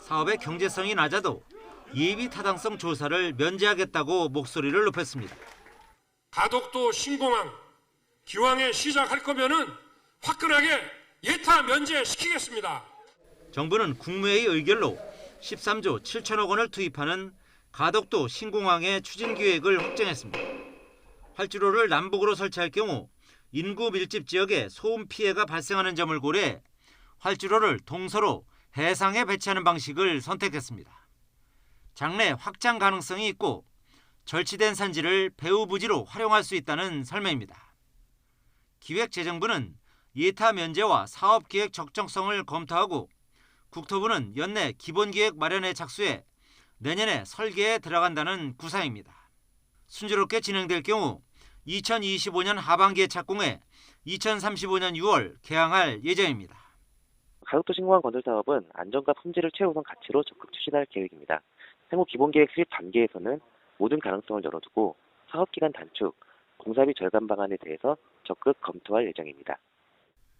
Speaker 11: 사업의 경제성이 낮아도 예비 타당성 조사를 면제하겠다고 목소리를 높였습니다.
Speaker 12: 가덕도 신공항 기왕에 시작할 거면은 화끈하게 예타 면제시키겠습니다.
Speaker 11: 정부는 국무회의 의결로 13조 7천억 원을 투입하는 가덕도 신공항의 추진 계획을 확정했습니다. 활주로를 남북으로 설치할 경우 인구 밀집 지역에 소음 피해가 발생하는 점을 고려해 활주로를 동서로 해상에 배치하는 방식을 선택했습니다. 장래 확장 가능성이 있고 절치된 산지를 배후 부지로 활용할 수 있다는 설명입니다. 기획재정부는 예타 면제와 사업기획 적정성을 검토하고 국토부는 연내 기본계획 마련에 착수해 내년에 설계에 들어간다는 구상입니다. 순조롭게 진행될 경우 2025년 하반기에 착공해 2035년 6월 개항할 예정입니다.
Speaker 13: 가덕도 신공항 건설 사업은 안전과 품질을 최우선 가치로 적극 추진할 계획입니다. 향후 기본계획 수립 단계에서는 모든 가능성을 열어두고 사업기간 단축, 공사비 절감 방안에 대해서 적극 검토할 예정입니다.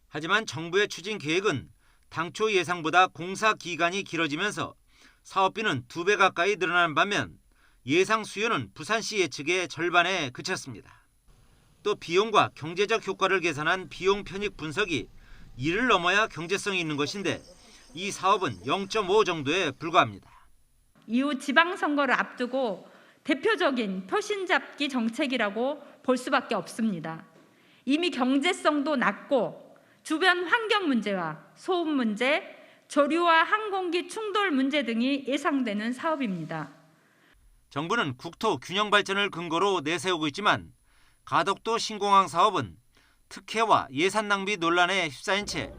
Speaker 11: 하지만 정부의 추진 계획은 당초 예상보다 공사 기간이 길어지면서 사업비는 2배 가까이 늘어난 반면 예상 수요는 부산시 예측의 절반에 그쳤습니다. 또 비용과 경제적 효과를 계산한 비용 편익 분석이 1을 넘어야 경제성이 있는 것인데 이 사업은 0.5 정도에 불과합니다.
Speaker 27: 이후 지방선거를 앞두고 대표적인 표신잡기 정책이라고 볼 수밖에 없습니다. 이미 경제성도 낮고 주변 환경 문제와 소음 문제, 조류와 항공기 충돌 문제 등이 예상되는 사업입니다.
Speaker 11: 정부는 국토 균형 발전을 근거로 내세우고 있지만 가덕도 신공항 사업은 특혜와 예산 낭비 논란에 휩싸인 채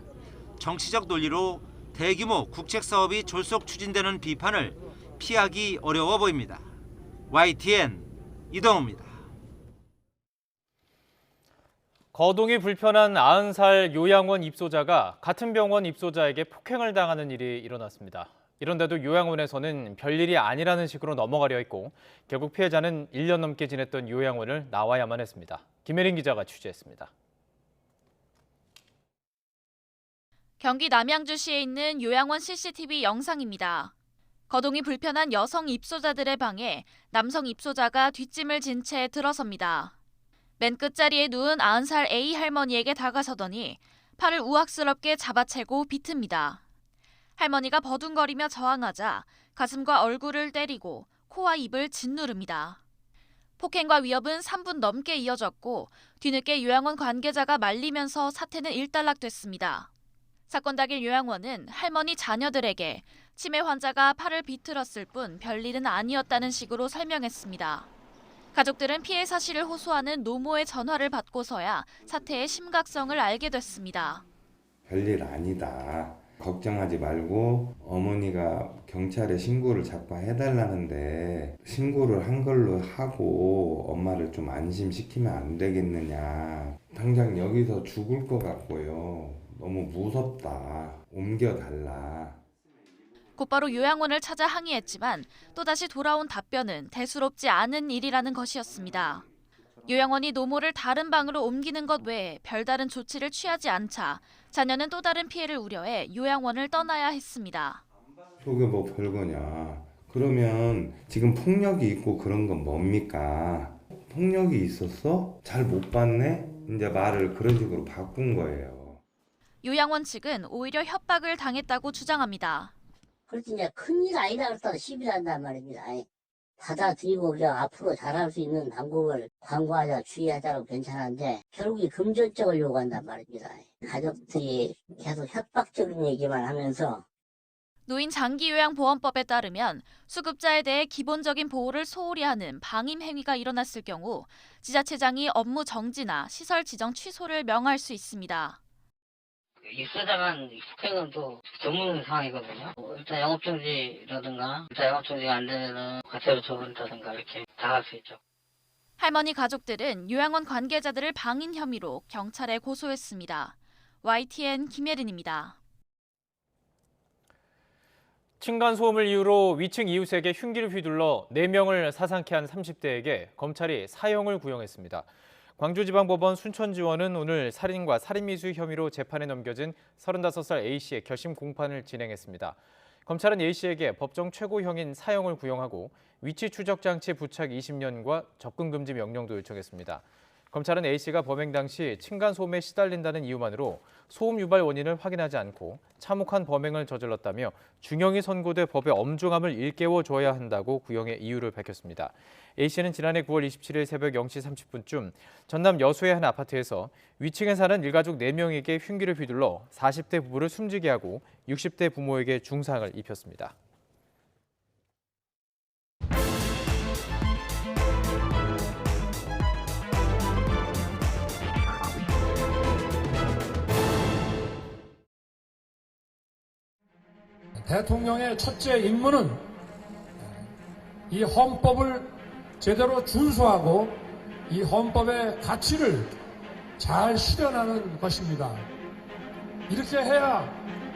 Speaker 11: 정치적 논리로 대규모 국책 사업이 졸속 추진되는 비판을 피하기 어려워 보입니다. YTN 이동호입니다.
Speaker 4: 거동이 불편한 90살 요양원 입소자가 같은 병원 입소자에게 폭행을 당하는 일이 일어났습니다. 이런데도 요양원에서는 별일이 아니라는 식으로 넘어가려 했고 결국 피해자는 1년 넘게 지냈던 요양원을 나와야만 했습니다. 김혜린 기자가 취재했습니다.
Speaker 5: 경기 남양주시에 있는 요양원 CCTV 영상입니다. 거동이 불편한 여성 입소자들의 방에 남성 입소자가 뒷짐을 진 채 들어섭니다. 맨 끝자리에 누운 90살 A 할머니에게 다가서더니 팔을 우악스럽게 잡아채고 비틉니다. 할머니가 버둥거리며 저항하자 가슴과 얼굴을 때리고 코와 입을 짓누릅니다. 폭행과 위협은 3분 넘게 이어졌고 뒤늦게 요양원 관계자가 말리면서 사태는 일단락됐습니다. 사건 당일 요양원은 할머니 자녀들에게 치매 환자가 팔을 비틀었을 뿐 별일은 아니었다는 식으로 설명했습니다. 가족들은 피해 사실을 호소하는 노모의 전화를 받고서야 사태의 심각성을 알게 됐습니다.
Speaker 14: 별일 아니다. 걱정하지 말고 어머니가 경찰에 신고를 자꾸 해달라는데 신고를 한 걸로 하고 엄마를 좀 안심시키면 안 되겠느냐. 당장 여기서 죽을 것 같고요. 너무 무섭다. 옮겨달라.
Speaker 5: 곧바로 요양원을 찾아 항의했지만 또다시 돌아온 답변은 대수롭지 않은 일이라는 것이었습니다. 요양원이 노모를 다른 방으로 옮기는 것 외에 별다른 조치를 취하지 않자 자녀는 또 다른 피해를 우려해 요양원을 떠나야 했습니다.
Speaker 14: 저게 뭐 별거냐. 그러면 지금 폭력이 있고 그런 건 뭡니까? 폭력이 있었어? 잘 못 봤네? 이제 말을 그런 식으로 바꾼 거예요.
Speaker 5: 요양원 측은 오히려 협박을 당했다고 주장합니다.
Speaker 26: 그렇지 이제 큰일 아니다 그래서 시비를 한단 말입니다. 받아들이고 우리가 앞으로 잘할 수 있는 방법을 광고하자 주의하자고 괜찮은데 결국에 금전적을 요구한단 말입니다. 가족들이 계속 협박적인 얘기만 하면서
Speaker 5: 노인 장기요양보험법에 따르면 수급자에 대해 기본적인 보호를 소홀히 하는 방임 행위가 일어났을 경우 지자체장이 업무 정지나 시설 지정 취소를 명할 수 있습니다.
Speaker 26: 입소자간 폭행은 또 전문 상황이거든요. 일단 영업정지라든가 일단 영업정지가 안 되면 과태료 처분다든가 이렇게 당할 수 있죠.
Speaker 5: 할머니 가족들은 요양원 관계자들을 방임 혐의로 경찰에 고소했습니다. YTN 김예린입니다.
Speaker 4: 층간소음을 이유로 위층 이웃에게 흉기를 휘둘러 4명을 사상케 한 30대에게 검찰이 사형을 구형했습니다. 광주지방법원 순천지원은 오늘 살인과 살인미수 혐의로 재판에 넘겨진 35살 A씨의 결심 공판을 진행했습니다. 검찰은 A씨에게 법정 최고형인 사형을 구형하고 위치 추적 장치 부착 20년과 접근 금지 명령도 요청했습니다. 검찰은 A씨가 범행 당시 층간소음에 시달린다는 이유만으로 소음 유발 원인을 확인하지 않고 참혹한 범행을 저질렀다며 중형이 선고돼 법의 엄중함을 일깨워줘야 한다고 구형의 이유를 밝혔습니다. A씨는 지난해 9월 27일 새벽 0시 30분쯤 전남 여수의 한 아파트에서 위층에 사는 일가족 4명에게 흉기를 휘둘러 40대 부부를 숨지게 하고 60대 부모에게 중상을 입혔습니다.
Speaker 12: 대통령의 첫째 임무는 이 헌법을 제대로 준수하고 이 헌법의 가치를 잘 실현하는 것입니다. 이렇게 해야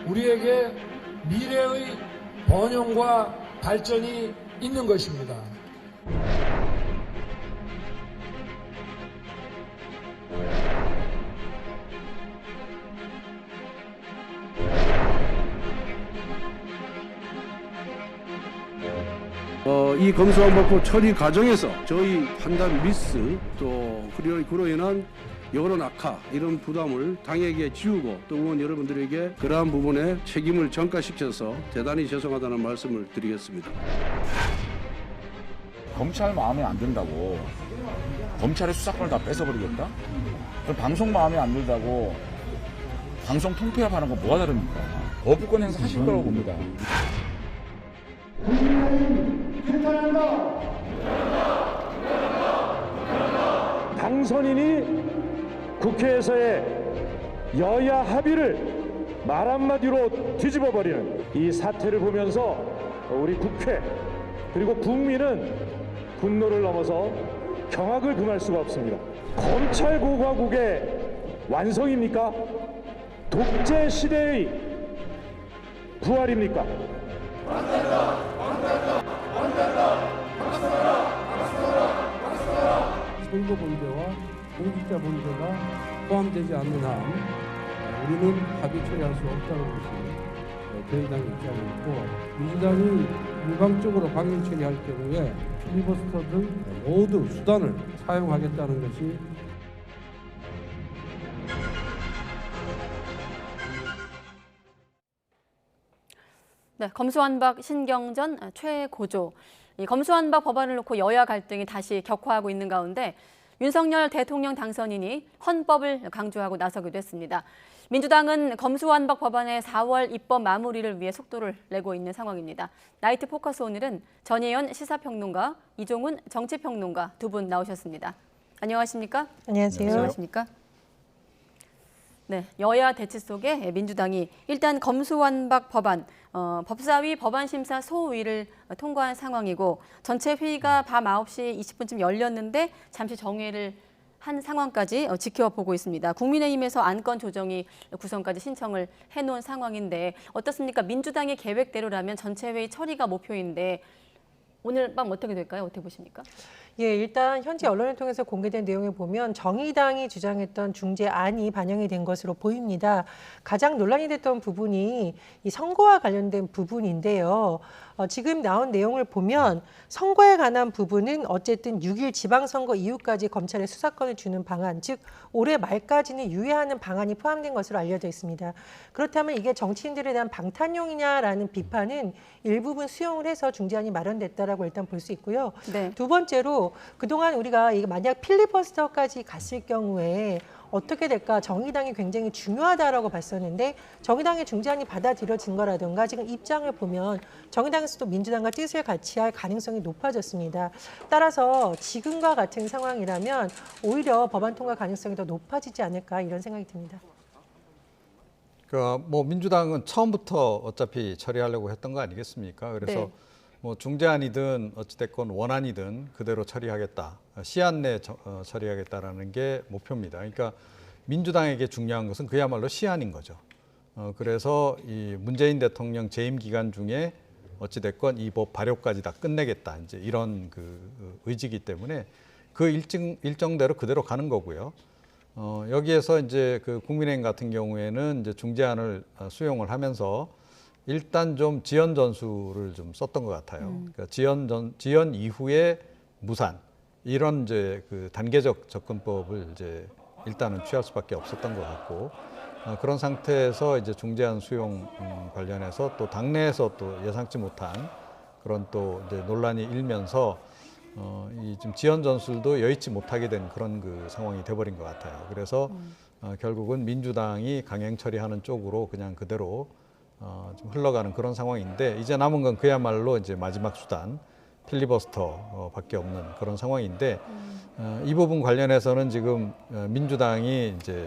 Speaker 12: 우리에게 미래의 번영과 발전이 있는 것입니다.
Speaker 15: 이 검수완박법 처리 과정에서 저희 판단 미스 또 그로 인한 여론 악화 이런 부담을 당에게 지우고 또 의원 여러분들에게 그러한 부분에 책임을 전가시켜서 대단히 죄송하다는 말씀을 드리겠습니다.
Speaker 16: 검찰 마음에 안 든다고 검찰의 수사권을 다 뺏어버리겠다? 그럼 방송 마음에 안 든다고 방송 통폐합하는 건 뭐가 다릅니까? 거부권 행사하실 거라고 봅니다.
Speaker 17: 당선인이 국회에서의 여야 합의를 말 한마디로 뒤집어버리는 이 사태를 보면서 우리 국회 그리고 국민은 분노를 넘어서 경악을 금할 수가 없습니다. 검찰 고과국의 완성입니까? 독재 시대의 부활입니까?
Speaker 15: 선거 본대와 공직자 본대가 포함되지 않는 한 우리는 합의 처리할 수 없다는 것이 저희당의 입장이고, 민주당이 일방적으로 강행 처리할 경우에 필리버스터 등 모든 수단을 사용하겠다는 것이
Speaker 3: 네, 검수완박 신경전 최고조. 이 검수완박 법안을 놓고 여야 갈등이 다시 격화하고 있는 가운데 윤석열 대통령 당선인이 헌법을 강조하고 나서기도 했습니다. 민주당은 검수완박 법안의 4월 입법 마무리를 위해 속도를 내고 있는 상황입니다. 나이트 포커스 오늘은 전혜연 시사평론가, 이종훈 정치평론가 두 분 나오셨습니다. 안녕하십니까?
Speaker 2: 안녕하세요.
Speaker 3: 안녕하십니까? 네, 여야 대치 속에 민주당이 일단 검수완박 법안, 법사위 법안심사 소위를 통과한 상황이고 전체 회의가 밤 9시 20분쯤 열렸는데 잠시 정회를 한 상황까지 지켜보고 있습니다. 국민의힘에서 안건 조정이 구성까지 신청을 해놓은 상황인데 어떻습니까? 민주당의 계획대로라면 전체 회의 처리가 목표인데 오늘 밤 어떻게 될까요? 어떻게 보십니까?
Speaker 2: 예, 일단 현지 언론을 통해서 공개된 내용을 보면 정의당이 주장했던 중재안이 반영이 된 것으로 보입니다. 가장 논란이 됐던 부분이 이 선거와 관련된 부분인데요. 지금 나온 내용을 보면 선거에 관한 부분은 어쨌든 6일 지방선거 이후까지 검찰에 수사권을 주는 방안, 즉 올해 말까지는 유예하는 방안이 포함된 것으로 알려져 있습니다. 그렇다면 이게 정치인들에 대한 방탄용이냐라는 비판은 일부분 수용을 해서 중재안이 마련됐다라고 일단 볼 수 있고요.
Speaker 3: 네.
Speaker 2: 두 번째로 그동안 우리가 이게 만약 필리버스터까지 갔을 경우에 어떻게 될까 정의당이 굉장히 중요하다라고 봤었는데 정의당의 중재안이 받아들여진 거라든가 지금 입장을 보면 정의당에서도 민주당과 뜻을 같이 할 가능성이 높아졌습니다. 따라서 지금과 같은 상황이라면 오히려 법안 통과 가능성이 더 높아지지 않을까 이런 생각이 듭니다.
Speaker 18: 뭐 민주당은 처음부터 어차피 처리하려고 했던 거 아니겠습니까? 그래서
Speaker 3: 네.
Speaker 18: 뭐 중재안이든 어찌됐건 원안이든 그대로 처리하겠다. 시한 내 처리하겠다라는 게 목표입니다. 그러니까 민주당에게 중요한 것은 그야말로 시한인 거죠. 그래서 이 문재인 대통령 재임 기간 중에 어찌됐건 이 법 발효까지 다 끝내겠다. 이제 이런 그 의지이기 때문에 그 일정대로 그대로 가는 거고요. 여기에서 이제 그 국민의힘 같은 경우에는 이제 중재안을 수용을 하면서 일단 좀 지연 전술을 좀 썼던 것 같아요. 그러니까 지연 이후에 무산 이런 이제 그 단계적 접근법을 이제 일단은 취할 수밖에 없었던 것 같고 그런 상태에서 이제 중재안 수용 관련해서 또 당내에서 또 예상치 못한 그런 또 이제 논란이 일면서 이 지금 지연 전술도 여의치 못하게 된 그런 그 상황이 돼버린 것 같아요. 그래서 결국은 민주당이 강행 처리하는 쪽으로 그냥 그대로 좀 흘러가는 그런 상황인데 이제 남은 건 그야말로 이제 마지막 수단 필리버스터밖에 없는 그런 상황인데 이 부분 관련해서는 지금 민주당이 이제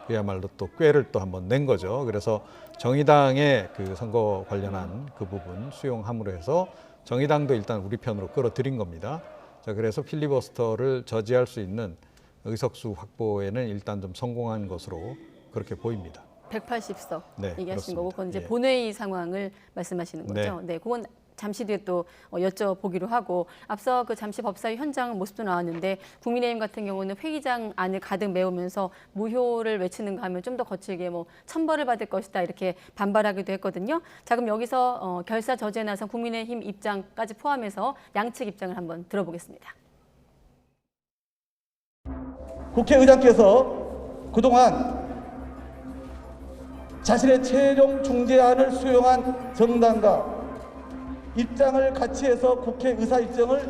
Speaker 18: 그야말로 또 꾀를 또 한번 낸 거죠. 그래서 정의당의 그 선거 관련한 그 부분 수용함으로 해서 정의당도 일단 우리 편으로 끌어들인 겁니다. 자, 그래서 필리버스터를 저지할 수 있는 의석수 확보에는 일단 좀 성공한 것으로 그렇게 보입니다.
Speaker 3: 180석
Speaker 18: 네,
Speaker 3: 얘기하신
Speaker 18: 그렇습니다.
Speaker 3: 거고 그건 이제
Speaker 18: 예.
Speaker 3: 본회의 상황을 말씀하시는 거죠. 네, 그건 잠시 뒤에 또 여쭤보기로 하고 앞서 그 잠시 법사위 현장 모습도 나왔는데 국민의힘 같은 경우는 회의장 안을 가득 메우면서 무효를 외치는가 하면 좀 더 거칠게 뭐 천벌을 받을 것이다 이렇게 반발하기도 했거든요. 자, 그럼 여기서 결사 저지에 나선 국민의힘 입장까지 포함해서 양측 입장을 한번 들어보겠습니다.
Speaker 19: 국회의장께서 그동안 자신의 최종 중재안을 수용한 정당과
Speaker 7: 입장을 같이 해서 국회 의사 일정을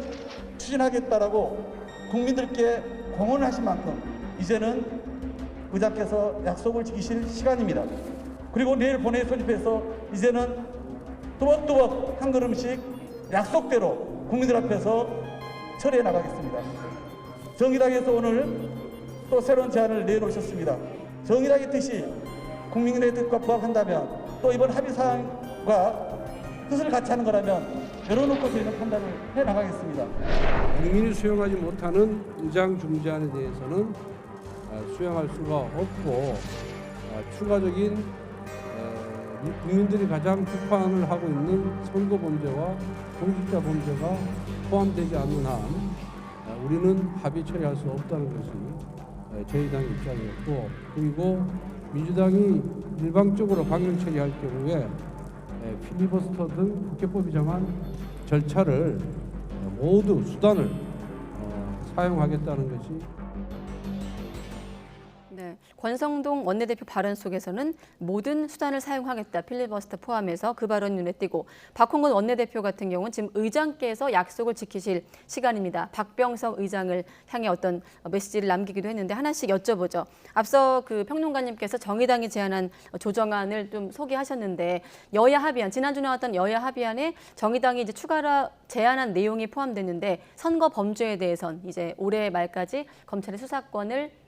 Speaker 7: 추진하겠다라고 국민들께 공언하신 만큼 이제는 의장께서 약속을 지키실 시간입니다. 그리고 내일 본회의 소집해서 이제는 뚜벅뚜벅 한 걸음씩 약속대로 국민들 앞에서 처리해 나가겠습니다. 정의당에서 오늘 또 새로운 제안을 내놓으셨습니다. 정의당의 뜻이 국민의 뜻과 부합한다면 또 이번 합의사항과 뜻을 같이 하는 거라면 열어놓고서 이런 판단을 해 나가겠습니다.
Speaker 15: 국민이 수용하지 못하는 의장 중재안에 대해서는 수용할 수가 없고 추가적인 국민들이 가장 비판을 하고 있는 선거 범죄와 공직자 범죄가 포함되지 않는 한 우리는 합의 처리할 수 없다는 것이 저희 당의 입장이었고, 그리고 민주당이 일방적으로 강행 처리할 경우에 필리버스터 등 국회법이 정한 절차를 모두 수단을 사용하겠다는 것이.
Speaker 3: 네, 권성동 원내대표 발언 속에서는 모든 수단을 사용하겠다, 필리버스터 포함해서 그 발언이 눈에 띄고, 박홍근 원내대표 같은 경우는 지금 의장께서 약속을 지키실 시간입니다. 박병석 의장을 향해 어떤 메시지를 남기기도 했는데 하나씩 여쭤보죠. 앞서 그 평론가님께서 정의당이 제안한 조정안을 좀 소개하셨는데, 여야 합의안, 지난주 나왔던 여야 합의안에 정의당이 이제 추가로 제안한 내용이 포함됐는데, 선거 범죄에 대해선 이제 올해 말까지 검찰의 수사권을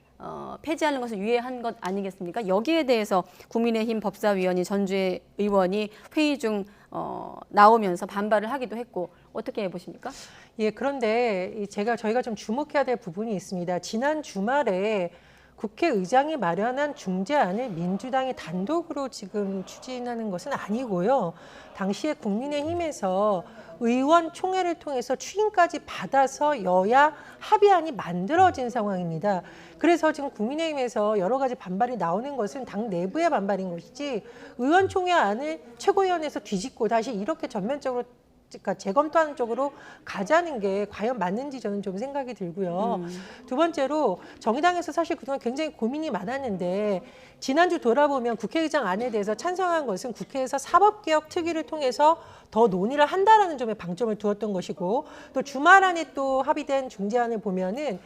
Speaker 3: 폐지하는 것을 유예한 것 아니겠습니까? 여기에 대해서 국민의힘 법사위원이 전주의 의원이 회의 중 나오면서 반발을 하기도 했고, 어떻게 보십니까?
Speaker 2: 예, 그런데 저희가 좀 주목해야 될 부분이 있습니다. 지난 주말에 국회의장이 마련한 중재안을 민주당이 단독으로 지금 추진하는 것은 아니고요. 당시에 국민의힘에서 의원총회를 통해서 추인까지 받아서 여야 합의안이 만들어진 상황입니다. 그래서 지금 국민의힘에서 여러 가지 반발이 나오는 것은 당 내부의 반발인 것이지, 의원총회 안을 최고위원회에서 뒤집고 다시 이렇게 전면적으로, 그러니까 재검토하는 쪽으로 가자는 게 과연 맞는지 저는 좀 생각이 들고요. 두 번째로 정의당에서 사실 그동안 굉장히 고민이 많았는데, 지난주 돌아보면 국회의장 안에 대해서 찬성한 것은 국회에서 사법개혁 특위를 통해서 더 논의를 한다라는 점에 방점을 두었던 것이고, 또 주말 안에 또 합의된 중재안을 보면은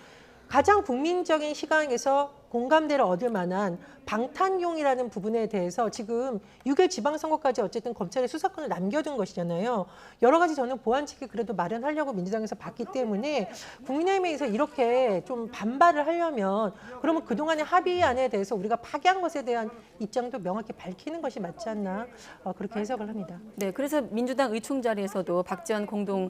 Speaker 2: 가장 국민적인 시각에서 공감대를 얻을 만한 방탄용이라는 부분에 대해서 지금 6일 지방선거까지 어쨌든 검찰의 수사권을 남겨둔 것이잖아요. 여러 가지 저는 보완책을 그래도 마련하려고 민주당에서 봤기 때문에, 국민의힘에서 이렇게 좀 반발을 하려면 그러면 그동안의 합의안에 대해서 우리가 파기한 것에 대한 입장도 명확히 밝히는 것이 맞지 않나, 그렇게 해석을 합니다.
Speaker 3: 네, 그래서 민주당 의총 자리에서도 박지원 공동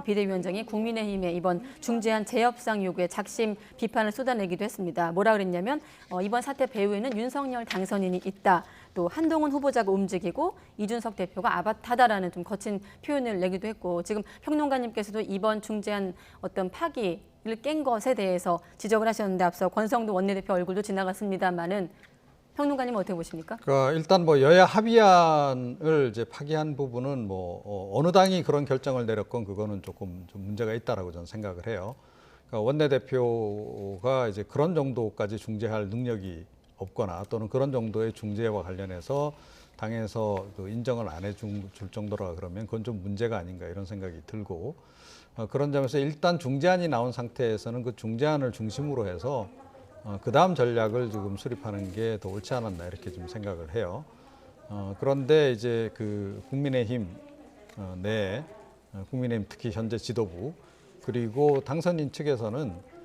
Speaker 3: 비대위원장이 국민의힘의 이번 중재안 재협상 요구에 작심 비판을 쏟아내기도 했습니다. 뭐라 그랬냐면, 이번 사태 배후에는 윤석열 당선인이 있다. 또 한동훈 후보자가 움직이고 이준석 대표가 아바타다라는 좀 거친 표현을 내기도 했고, 지금 평론가님께서도 이번 중재안 어떤 파기를 깬 것에 대해서 지적을 하셨는데, 앞서 권성동 원내대표 얼굴도 지나갔습니다만은 평론가님 어떻게 보십니까?
Speaker 18: 일단 뭐 여야 합의안을 이제 파기한 부분은 뭐 어느 당이 그런 결정을 내렸건 그거는 조금 좀 문제가 있다라고 저는 생각을 해요. 그러니까 원내대표가 이제 그런 정도까지 중재할 능력이 없거나 또는 그런 정도의 중재와 관련해서 당에서 그 인정을 안 해줄 정도라 그러면 그건 좀 문제가 아닌가 이런 생각이 들고, 그런 점에서 일단 중재안이 나온 상태에서는 그 중재안을 중심으로 해서 그 다음 전략을 지금 수립하는 게 더 옳지 않았나 이렇게 좀 생각을 해요. 그런데 이제 그 국민의힘 내 국민의힘 특히 현재 지도부 그리고 당선인 측에서는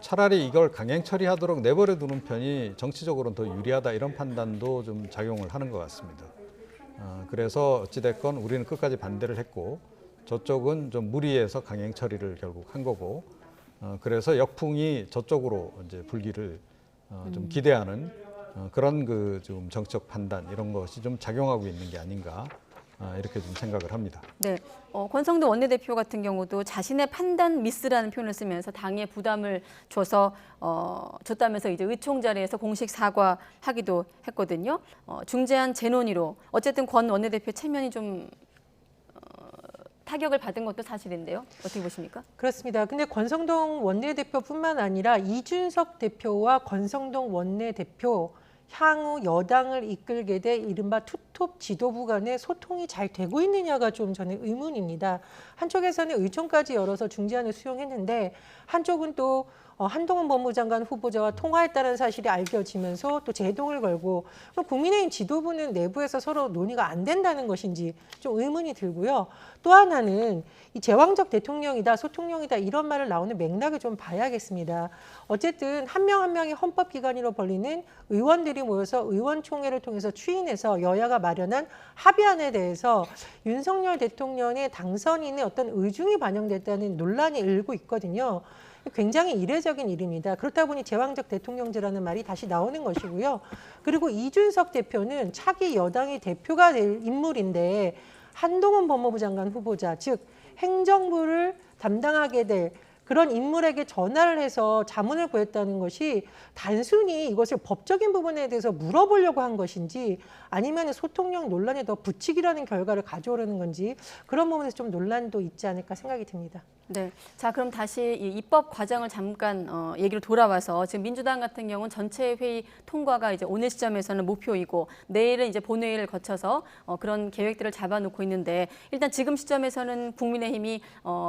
Speaker 18: 차라리 이걸 강행 처리하도록 내버려 두는 편이 정치적으로는 더 유리하다 이런 판단도 좀 작용을 하는 것 같습니다. 그래서 어찌됐건 우리는 끝까지 반대를 했고 저쪽은 좀 무리해서 강행 처리를 결국 한 거고, 그래서 역풍이 저쪽으로 이제 불기를 좀 기대하는 그런 그 좀 정치적 판단 이런 것이 좀 작용하고 있는 게 아닌가. 이렇게 좀 생각을 합니다.
Speaker 3: 네, 권성동 원내대표 같은 경우도 자신의 판단 미스라는 표현을 쓰면서 당에 부담을 줬다면서 이제 의총 자리에서 공식 사과하기도 했거든요. 중재안 재논의로 어쨌든 권 원내대표 체면이 좀 타격을 받은 것도 사실인데요. 어떻게 보십니까?
Speaker 2: 그렇습니다. 근데 권성동 원내대표뿐만 아니라 이준석 대표와 권성동 원내대표
Speaker 8: 향후 여당을 이끌게 될 이른바 투톱 지도부 간의 소통이 잘 되고 있느냐가 좀 저는 의문입니다. 한쪽에서는 의총까지 열어서 중재안을 수용했는데 한쪽은 또 한동훈 법무장관 후보자와 통화했다는 사실이 알려지면서 또 제동을 걸고 국민의힘 지도부는 내부에서 서로 논의가 안 된다는 것인지 좀 의문이 들고요. 또 하나는 이 제왕적 대통령이다, 소통령이다 이런 말을 나오는 맥락을 좀 봐야겠습니다. 어쨌든 한 명 한 명이 헌법기관으로 벌리는 의원들이 모여서 의원총회를 통해서 추인해서 여야가 마련한 합의안에 대해서 윤석열 대통령의 당선인의 어떤 의중이 반영됐다는 논란이 일고 있거든요. 굉장히 이례적인 일입니다. 그렇다 보니 제왕적 대통령제라는 말이 다시 나오는 것이고요. 그리고 이준석 대표는 차기 여당의 대표가 될 인물인데 한동훈 법무부 장관 후보자, 즉 행정부를 담당하게 될 그런 인물에게 전화를 해서 자문을 구했다는 것이 단순히 이것을 법적인 부분에 대해서 물어보려고 한 것인지 아니면 소통령 논란에 더 붙이기라는 결과를 가져오려는 건지 그런 부분에서 좀 논란도 있지 않을까 생각이 듭니다.
Speaker 3: 네, 자 그럼 다시 이 입법 과정을 잠깐 얘기로 돌아와서 지금 민주당 같은 경우는 전체 회의 통과가 이제 오늘 시점에서는 목표이고 내일은 이제 본회의를 거쳐서 그런 계획들을 잡아놓고 있는데 일단 지금 시점에서는 국민의힘이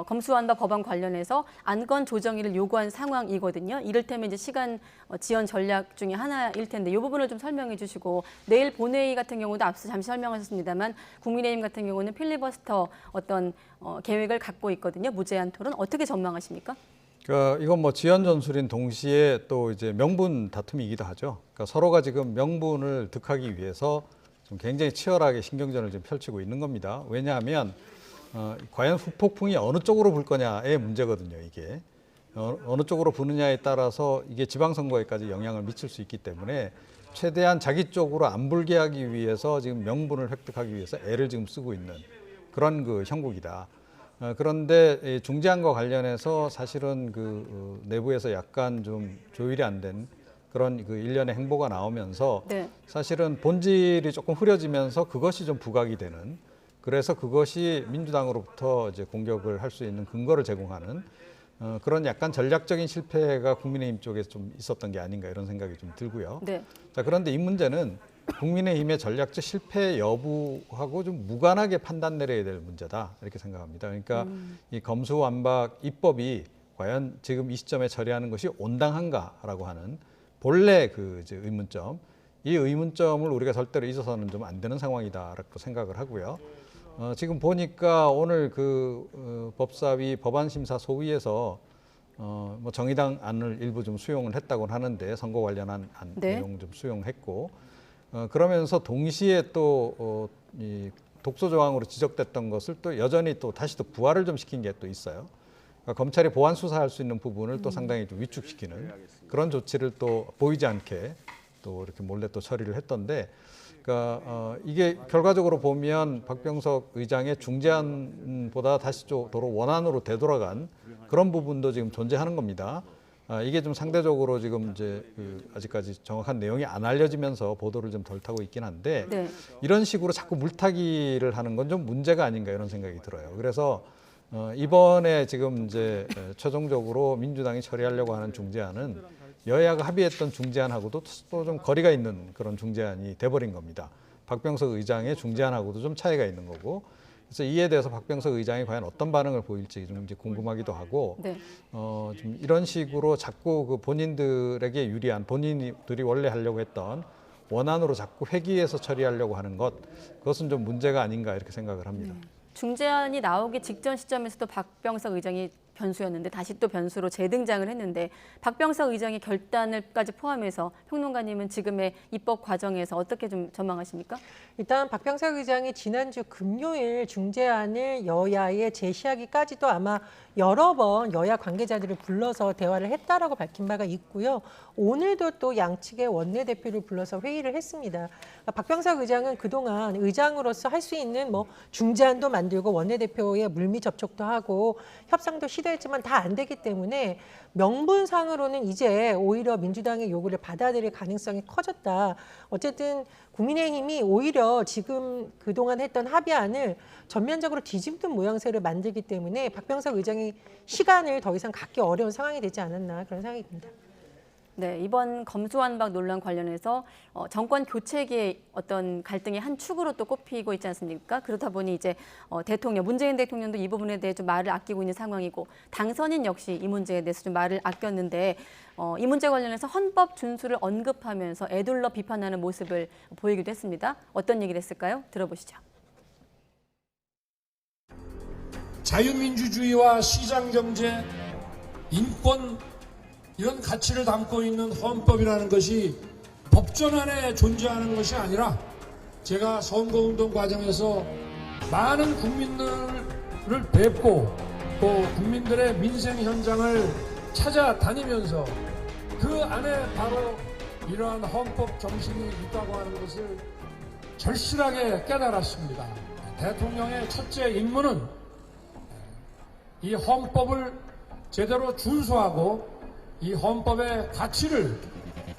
Speaker 3: 검수완박 법안 관련해서 안건 조정위를 요구한 상황이거든요. 이를테면 이제 시간 지연 전략 중에 하나일 텐데 이 부분을 좀 설명해 주시고 내일 본회의 같은 경우도 앞서 잠시 설명하셨습니다만 국민의힘 같은 경우는 필리버스터 어떤 계획을 갖고 있거든요. 무제한 토론 어떻게 전망하십니까?
Speaker 18: 그러니까 이건 뭐 지연 전술인 동시에 또 이제 명분 다툼이기도 하죠. 그러니까 서로가 지금 명분을 득하기 위해서 좀 굉장히 치열하게 신경전을 좀 펼치고 있는 겁니다. 왜냐하면 과연 후폭풍이 어느 쪽으로 불 거냐의 문제거든요. 이게 어느 쪽으로 부느냐에 따라서 이게 지방선거에까지 영향을 미칠 수 있기 때문에 최대한 자기 쪽으로 안 불게 하기 위해서 지금 명분을 획득하기 위해서 애를 지금 쓰고 있는 그런 그 형국이다. 그런데 중재안과 관련해서 사실은 그 내부에서 약간 좀 조율이 안 된 그런 그 일련의 행보가 나오면서
Speaker 3: 네.
Speaker 18: 사실은 본질이 조금 흐려지면서 그것이 좀 부각이 되는 그래서 그것이 민주당으로부터 이제 공격을 할 수 있는 근거를 제공하는 그런 약간 전략적인 실패가 국민의힘 쪽에 좀 있었던 게 아닌가 이런 생각이 좀 들고요.
Speaker 3: 네.
Speaker 18: 자, 그런데 이 문제는 국민의힘의 전략적 실패 여부하고 좀 무관하게 판단 내려야 될 문제다 이렇게 생각합니다. 그러니까 이 검수완박 입법이 과연 지금 이 시점에 처리하는 것이 온당한가라고 하는 본래 그 이제 의문점, 이 의문점을 우리가 절대로 잊어서는 좀 안 되는 상황이다라고 생각을 하고요. 지금 보니까 오늘 그 법사위 법안심사 소위에서 뭐 정의당 안을 일부 좀 수용을 했다고는 하는데 선거 관련한 안
Speaker 3: 네.
Speaker 18: 내용 좀 수용했고 그러면서 동시에 또 이 독소 조항으로 지적됐던 것을 또 여전히 또 다시 또 부활을 좀 시킨 게 또 있어요. 그러니까 검찰이 보완 수사할 수 있는 부분을 또 상당히 좀 위축시키는 그런 조치를 또 보이지 않게 또 이렇게 몰래 또 처리를 했던데. 그러니까 이게 결과적으로 보면 박병석 의장의 중재안보다 다시 도로 원안으로 되돌아간 그런 부분도 지금 존재하는 겁니다. 이게 좀 상대적으로 지금 이제 아직까지 정확한 내용이 안 알려지면서 보도를 좀 덜 타고 있긴 한데
Speaker 3: 네.
Speaker 18: 이런 식으로 자꾸 물타기를 하는 건 좀 문제가 아닌가 이런 생각이 들어요. 그래서 이번에 지금 이제 최종적으로 민주당이 처리하려고 하는 중재안은 여야가 합의했던 중재안하고도 또 좀 거리가 있는 그런 중재안이 돼버린 겁니다. 박병석 의장의 중재안하고도 좀 차이가 있는 거고 그래서 이에 대해서 박병석 의장이 과연 어떤 반응을 보일지 좀 이제 궁금하기도 하고
Speaker 3: 네.
Speaker 18: 좀 이런 식으로 자꾸 그 본인들에게 유리한 본인들이 원래 하려고 했던 원안으로 자꾸 회귀해서 처리하려고 하는 것 그것은 좀 문제가 아닌가 이렇게 생각을 합니다.
Speaker 3: 중재안이 나오기 직전 시점에서도 박병석 의장이 변수였는데 다시 또 변수로 재등장을 했는데 박병석 의장의 결단을까지 포함해서 평론가님은 지금의 입법 과정에서 어떻게 좀 전망하십니까?
Speaker 8: 일단 박병석 의장이 지난주 금요일 중재안을 여야에 제시하기까지도 아마 여러 번 여야 관계자들을 불러서 대화를 했다라고 밝힌 바가 있고요. 오늘도 또 양측의 원내대표를 불러서 회의를 했습니다. 박병석 의장은 그동안 의장으로서 할 수 있는 뭐 중재안도 만들고 원내대표의 물밑 접촉도 하고 협상도 시도했지만 다 안 되기 때문에 명분상으로는 이제 오히려 민주당의 요구를 받아들일 가능성이 커졌다. 어쨌든 국민의힘이 오히려 지금 그동안 했던 합의안을 전면적으로 뒤집는 모양새를 만들기 때문에 박병석 의장이 시간을 더 이상 갖기 어려운 상황이 되지 않았나 그런 생각이 듭니다.
Speaker 3: 네, 이번 검수완박 논란 관련해서 정권 교체기의 어떤 갈등의 한 축으로 또 꼽히고 있지 않습니까? 그렇다 보니 이제 문재인 대통령도 이 부분에 대해 좀 말을 아끼고 있는 상황이고 당선인 역시 이 문제에 대해서 좀 말을 아꼈는데 이 문제 관련해서 헌법 준수를 언급하면서 에둘러 비판하는 모습을 보이기도 했습니다. 어떤 얘기를 했을까요? 들어보시죠.
Speaker 12: 자유민주주의와 시장경제, 인권 이런 가치를 담고 있는 헌법이라는 것이 법전 안에 존재하는 것이 아니라 제가 선거운동 과정에서 많은 국민들을 뵙고 또 국민들의 민생 현장을 찾아다니면서 그 안에 바로 이러한 헌법 정신이 있다고 하는 것을 절실하게 깨달았습니다. 대통령의 첫째 임무는 이 헌법을 제대로 준수하고 이 헌법의 가치를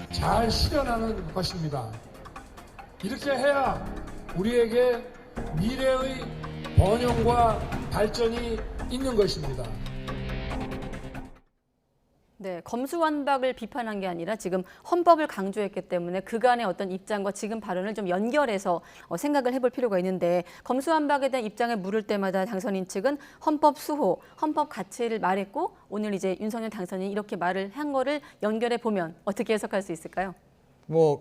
Speaker 12: 잘 실현하는 것입니다. 이렇게 해야 우리에게 미래의 번영과 발전이 있는 것입니다.
Speaker 3: 네, 검수완박을 비판한 게 아니라 지금 헌법을 강조했기 때문에 그간의 어떤 입장과 지금 발언을 좀 연결해서 생각을 해볼 필요가 있는데 검수완박에 대한 입장을 물을 때마다 당선인 측은 헌법 수호, 헌법 가치를 말했고 오늘 이제 윤석열 당선인이 이렇게 말을 한 거를 연결해 보면 어떻게 해석할 수 있을까요?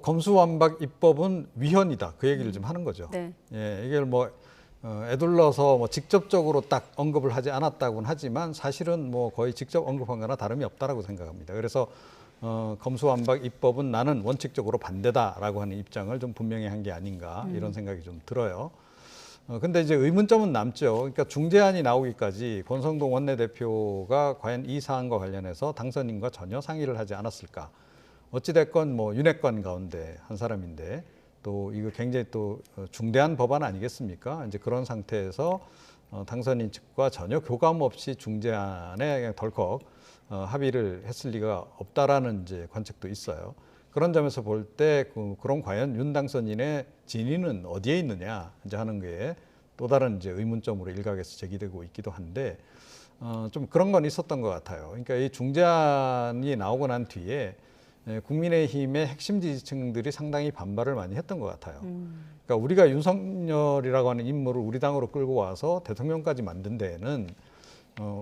Speaker 18: 검수완박 입법은 위헌이다. 그 얘기를 좀 하는 거죠.
Speaker 3: 네.
Speaker 18: 예, 이걸 에둘러서 직접적으로 딱 언급을 하지 않았다고는 하지만 사실은 거의 직접 언급한 거나 다름이 없다라고 생각합니다. 그래서 검수완박 입법은 나는 원칙적으로 반대다라고 하는 입장을 좀 분명히 한 게 아닌가 이런 생각이 좀 들어요. 근데 이제 의문점은 남죠. 그러니까 중재안이 나오기까지 권성동 원내대표가 과연 이 사안과 관련해서 당선인과 전혀 상의를 하지 않았을까. 어찌됐건 윤핵관 가운데 한 사람인데 또 이거 굉장히 또 중대한 법안 아니겠습니까? 이제 그런 상태에서 당선인 측과 전혀 교감 없이 중재안에 그냥 덜컥 합의를 했을 리가 없다라는 이제 관측도 있어요. 그런 점에서 볼 때 그럼 과연 윤 당선인의 진위는 어디에 있느냐 이제 하는 게 또 다른 이제 의문점으로 일각에서 제기되고 있기도 한데 좀 그런 건 있었던 것 같아요. 그러니까 이 중재안이 나오고 난 뒤에 국민의힘의 핵심 지지층들이 상당히 반발을 많이 했던 것 같아요. 그러니까 우리가 윤석열이라고 하는 인물을 우리 당으로 끌고 와서 대통령까지 만든 데에는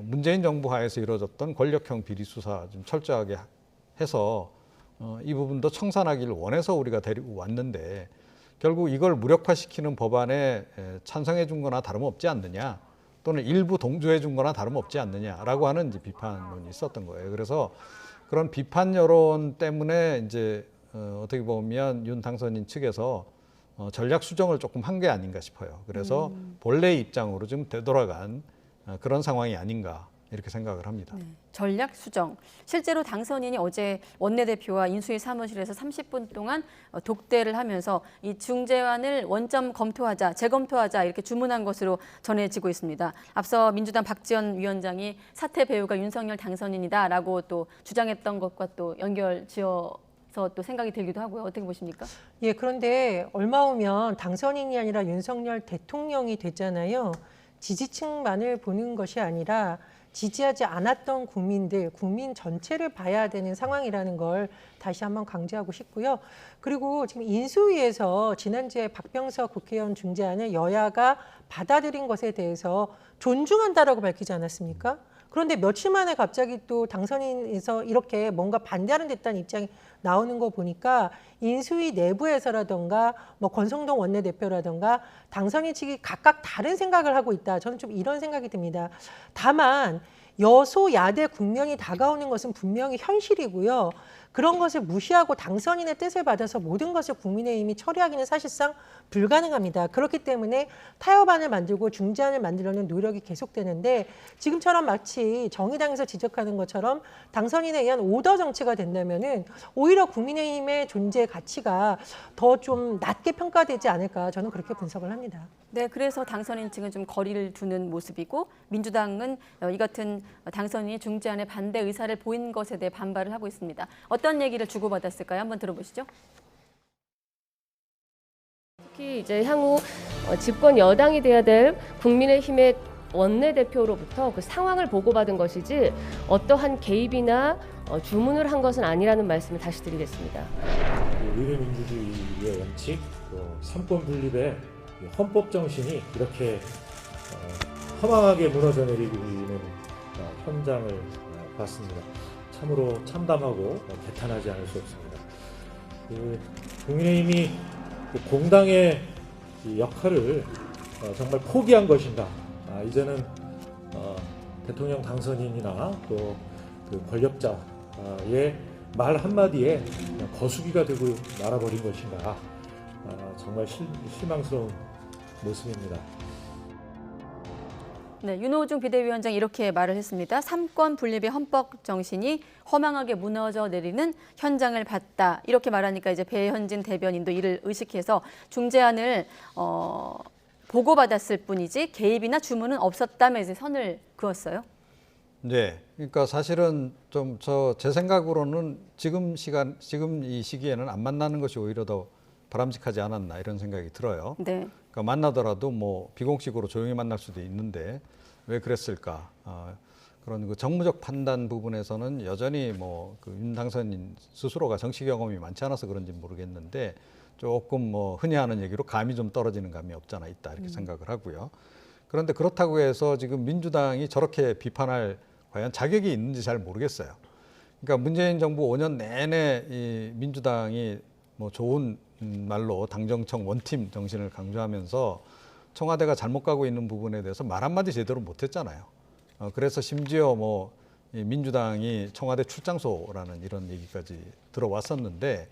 Speaker 18: 문재인 정부 하에서 이루어졌던 권력형 비리 수사 좀 철저하게 해서 이 부분도 청산하기를 원해서 우리가 데리고 왔는데 결국 이걸 무력화시키는 법안에 찬성해 준 거나 다름없지 않느냐 또는 일부 동조해 준 거나 다름없지 않느냐라고 하는 이제 비판론이 있었던 거예요. 그래서 그런 비판 여론 때문에 이제 어떻게 보면 윤 당선인 측에서 전략 수정을 조금 한 게 아닌가 싶어요. 그래서 본래의 입장으로 좀 되돌아간 그런 상황이 아닌가 이렇게 생각을 합니다.
Speaker 3: 네, 전략 수정. 실제로 당선인이 어제 원내대표와 인수위 사무실에서 30분 동안 독대를 하면서 이 중재안을 원점 검토하자, 재검토하자 이렇게 주문한 것으로 전해지고 있습니다. 앞서 민주당 박지원 위원장이 사퇴 배우가 윤석열 당선인이다라고 또 주장했던 것과 또 연결 지어서 또 생각이 들기도 하고요. 어떻게 보십니까?
Speaker 8: 예, 그런데 얼마 후면 당선인이 아니라 윤석열 대통령이 됐잖아요. 지지층만을 보는 것이 아니라 지지하지 않았던 국민들, 국민 전체를 봐야 되는 상황이라는 걸 다시 한번 강조하고 싶고요. 그리고 지금 인수위에서 지난주에 박병석 국회의원 중재안을 여야가 받아들인 것에 대해서 존중한다라고 밝히지 않았습니까? 그런데 며칠 만에 갑자기 또 당선인에서 이렇게 뭔가 반대하는 듯한 입장이 나오는 거 보니까 인수위 내부에서라던가 권성동 원내대표라던가 당선인 측이 각각 다른 생각을 하고 있다. 저는 좀 이런 생각이 듭니다. 다만 여소야대 국면이 다가오는 것은 분명히 현실이고요. 그런 것을 무시하고 당선인의 뜻을 받아서 모든 것을 국민의힘이 처리하기는 사실상 불가능합니다. 그렇기 때문에 타협안을 만들고 중재안을 만들려는 노력이 계속되는데 지금처럼 마치 정의당에서 지적하는 것처럼 당선인에 의한 오더 정치가 된다면은 오히려 국민의힘의 존재 가치가 더 좀 낮게 평가되지 않을까 저는 그렇게 분석을 합니다.
Speaker 3: 네, 그래서 당선인 측은 좀 거리를 두는 모습이고 민주당은 이 같은 당선인이 중재안에 반대 의사를 보인 것에 대해 반발을 하고 있습니다. 어떤 얘기를 주고받았을까요? 한번 들어보시죠.
Speaker 19: 특히 이제 향후 집권 여당이 돼야 될 국민의힘의 원내대표로부터 그 상황을 보고받은 것이지 어떠한 개입이나 주문을 한 것은 아니라는 말씀을 다시 드리겠습니다.
Speaker 17: 의회민주주의의 원칙, 삼권 분립의 헌법 정신이 이렇게 허망하게 무너져 내리는 현장을 봤습니다. 참으로 참담하고 개탄하지 않을 수 없습니다. 국민의힘이 공당의 역할을 정말 포기한 것인가? 이제는 대통령 당선인이나 또 그 권력자의 말 한마디에 거수기가 되고 말아버린 것인가? 정말 실망스러운 모습입니다.
Speaker 3: 네, 윤호중 비대위원장이 이렇게 말을 했습니다. 삼권 분립의 헌법 정신이 허망하게 무너져 내리는 현장을 봤다. 이렇게 말하니까 이제 배현진 대변인도 이를 의식해서 중재안을 보고받았을 뿐이지 개입이나 주문은 없었다며 이제 선을 그었어요.
Speaker 18: 네, 그러니까 사실은 좀 제 생각으로는 지금 이 시기에는 안 만나는 것이 오히려 더 바람직하지 않았나 이런 생각이 들어요.
Speaker 3: 네.
Speaker 18: 그러니까 만나더라도 뭐 비공식으로 조용히 만날 수도 있는데 왜 그랬을까? 그런 그 정무적 판단 부분에서는 여전히 뭐 그 윤 당선인 스스로가 정치 경험이 많지 않아서 그런지 모르겠는데 조금 뭐 흔히 하는 얘기로 감이 좀 떨어지는 감이 없잖아 있다 이렇게 생각을 하고요. 그런데 그렇다고 해서 지금 민주당이 저렇게 비판할 과연 자격이 있는지 잘 모르겠어요. 그러니까 문재인 정부 5년 내내 이 민주당이 뭐 좋은 말로 당정청 원팀 정신을 강조하면서 청와대가 잘못 가고 있는 부분에 대해서 말 한마디 제대로 못했잖아요. 그래서 심지어 뭐 민주당이 청와대 출장소라는 이런 얘기까지 들어왔었는데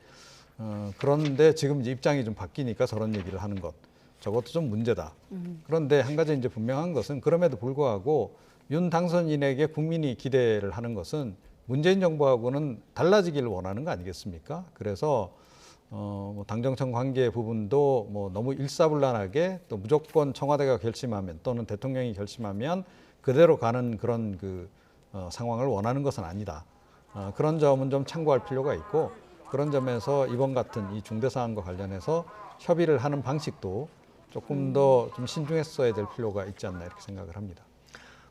Speaker 18: 그런데 지금 이제 입장이 좀 바뀌니까 저런 얘기를 하는 것 저것도 좀 문제다. 그런데 한 가지 이제 분명한 것은 그럼에도 불구하고 윤 당선인에게 국민이 기대를 하는 것은 문재인 정부하고는 달라지기를 원하는 거 아니겠습니까? 그래서 뭐 당정청 관계 부분도 뭐 너무 일사불란하게 또 무조건 청와대가 결심하면 또는 대통령이 결심하면 그대로 가는 그런 상황을 원하는 것은 아니다. 그런 점은 좀 참고할 필요가 있고 그런 점에서 이번 같은 이 중대 사안과 관련해서 협의를 하는 방식도 조금 더 좀 신중했어야 될 필요가 있지 않나 이렇게 생각을 합니다.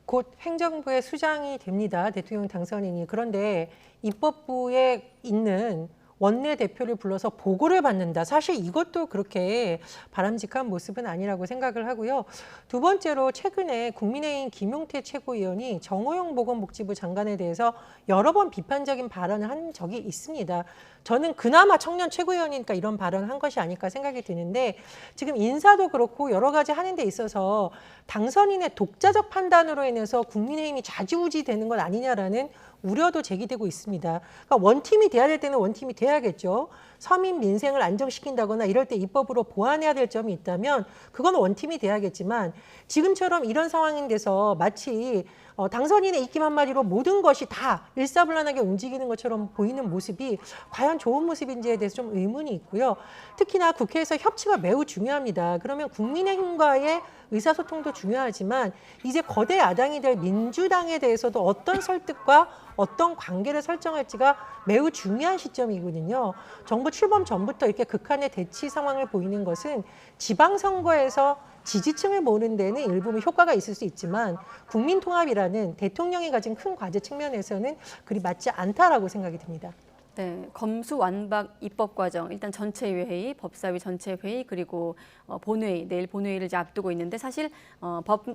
Speaker 8: 곧 행정부의 수장이 됩니다. 대통령 당선인이. 그런데 입법부에 있는 원내대표를 불러서 보고를 받는다. 사실 이것도 그렇게 바람직한 모습은 아니라고 생각을 하고요. 두 번째로 최근에 국민의힘 김용태 최고위원이 정호영 보건복지부 장관에 대해서 여러 번 비판적인 발언을 한 적이 있습니다. 저는 그나마 청년 최고위원이니까 이런 발언을 한 것이 아닐까 생각이 드는데 지금 인사도 그렇고 여러 가지 하는 데 있어서 당선인의 독자적 판단으로 인해서 국민의힘이 좌지우지 되는 건 아니냐라는 우려도 제기되고 있습니다. 그러니까 원팀이 돼야 될 때는 원팀이 돼야겠죠. 서민 민생을 안정시킨다거나 이럴 때 입법으로 보완해야 될 점이 있다면 그건 원팀이 돼야겠지만 지금처럼 이런 상황인 데서 마치 당선인의 입김 한마디로 모든 것이 다 일사불란하게 움직이는 것처럼 보이는 모습이 과연 좋은 모습인지에 대해서 좀 의문이 있고요. 특히나 국회에서 협치가 매우 중요합니다. 그러면 국민의힘과의 의사소통도 중요하지만 이제 거대 야당이 될 민주당에 대해서도 어떤 설득과 어떤 관계를 설정할지가 매우 중요한 시점이거든요. 정부 출범 전부터 이렇게 극한의 대치 상황을 보이는 것은 지방선거에서 지지층을 모으는 데는 일부 효과가 있을 수 있지만 국민통합이라는 대통령이 가진 큰 과제 측면에서는 그리 맞지 않다라고 생각이 듭니다.
Speaker 3: 네, 검수완박 입법 과정 일단 전체회의, 법사위 전체회의 그리고 본회의 내일 본회의를 이제 앞두고 있는데 사실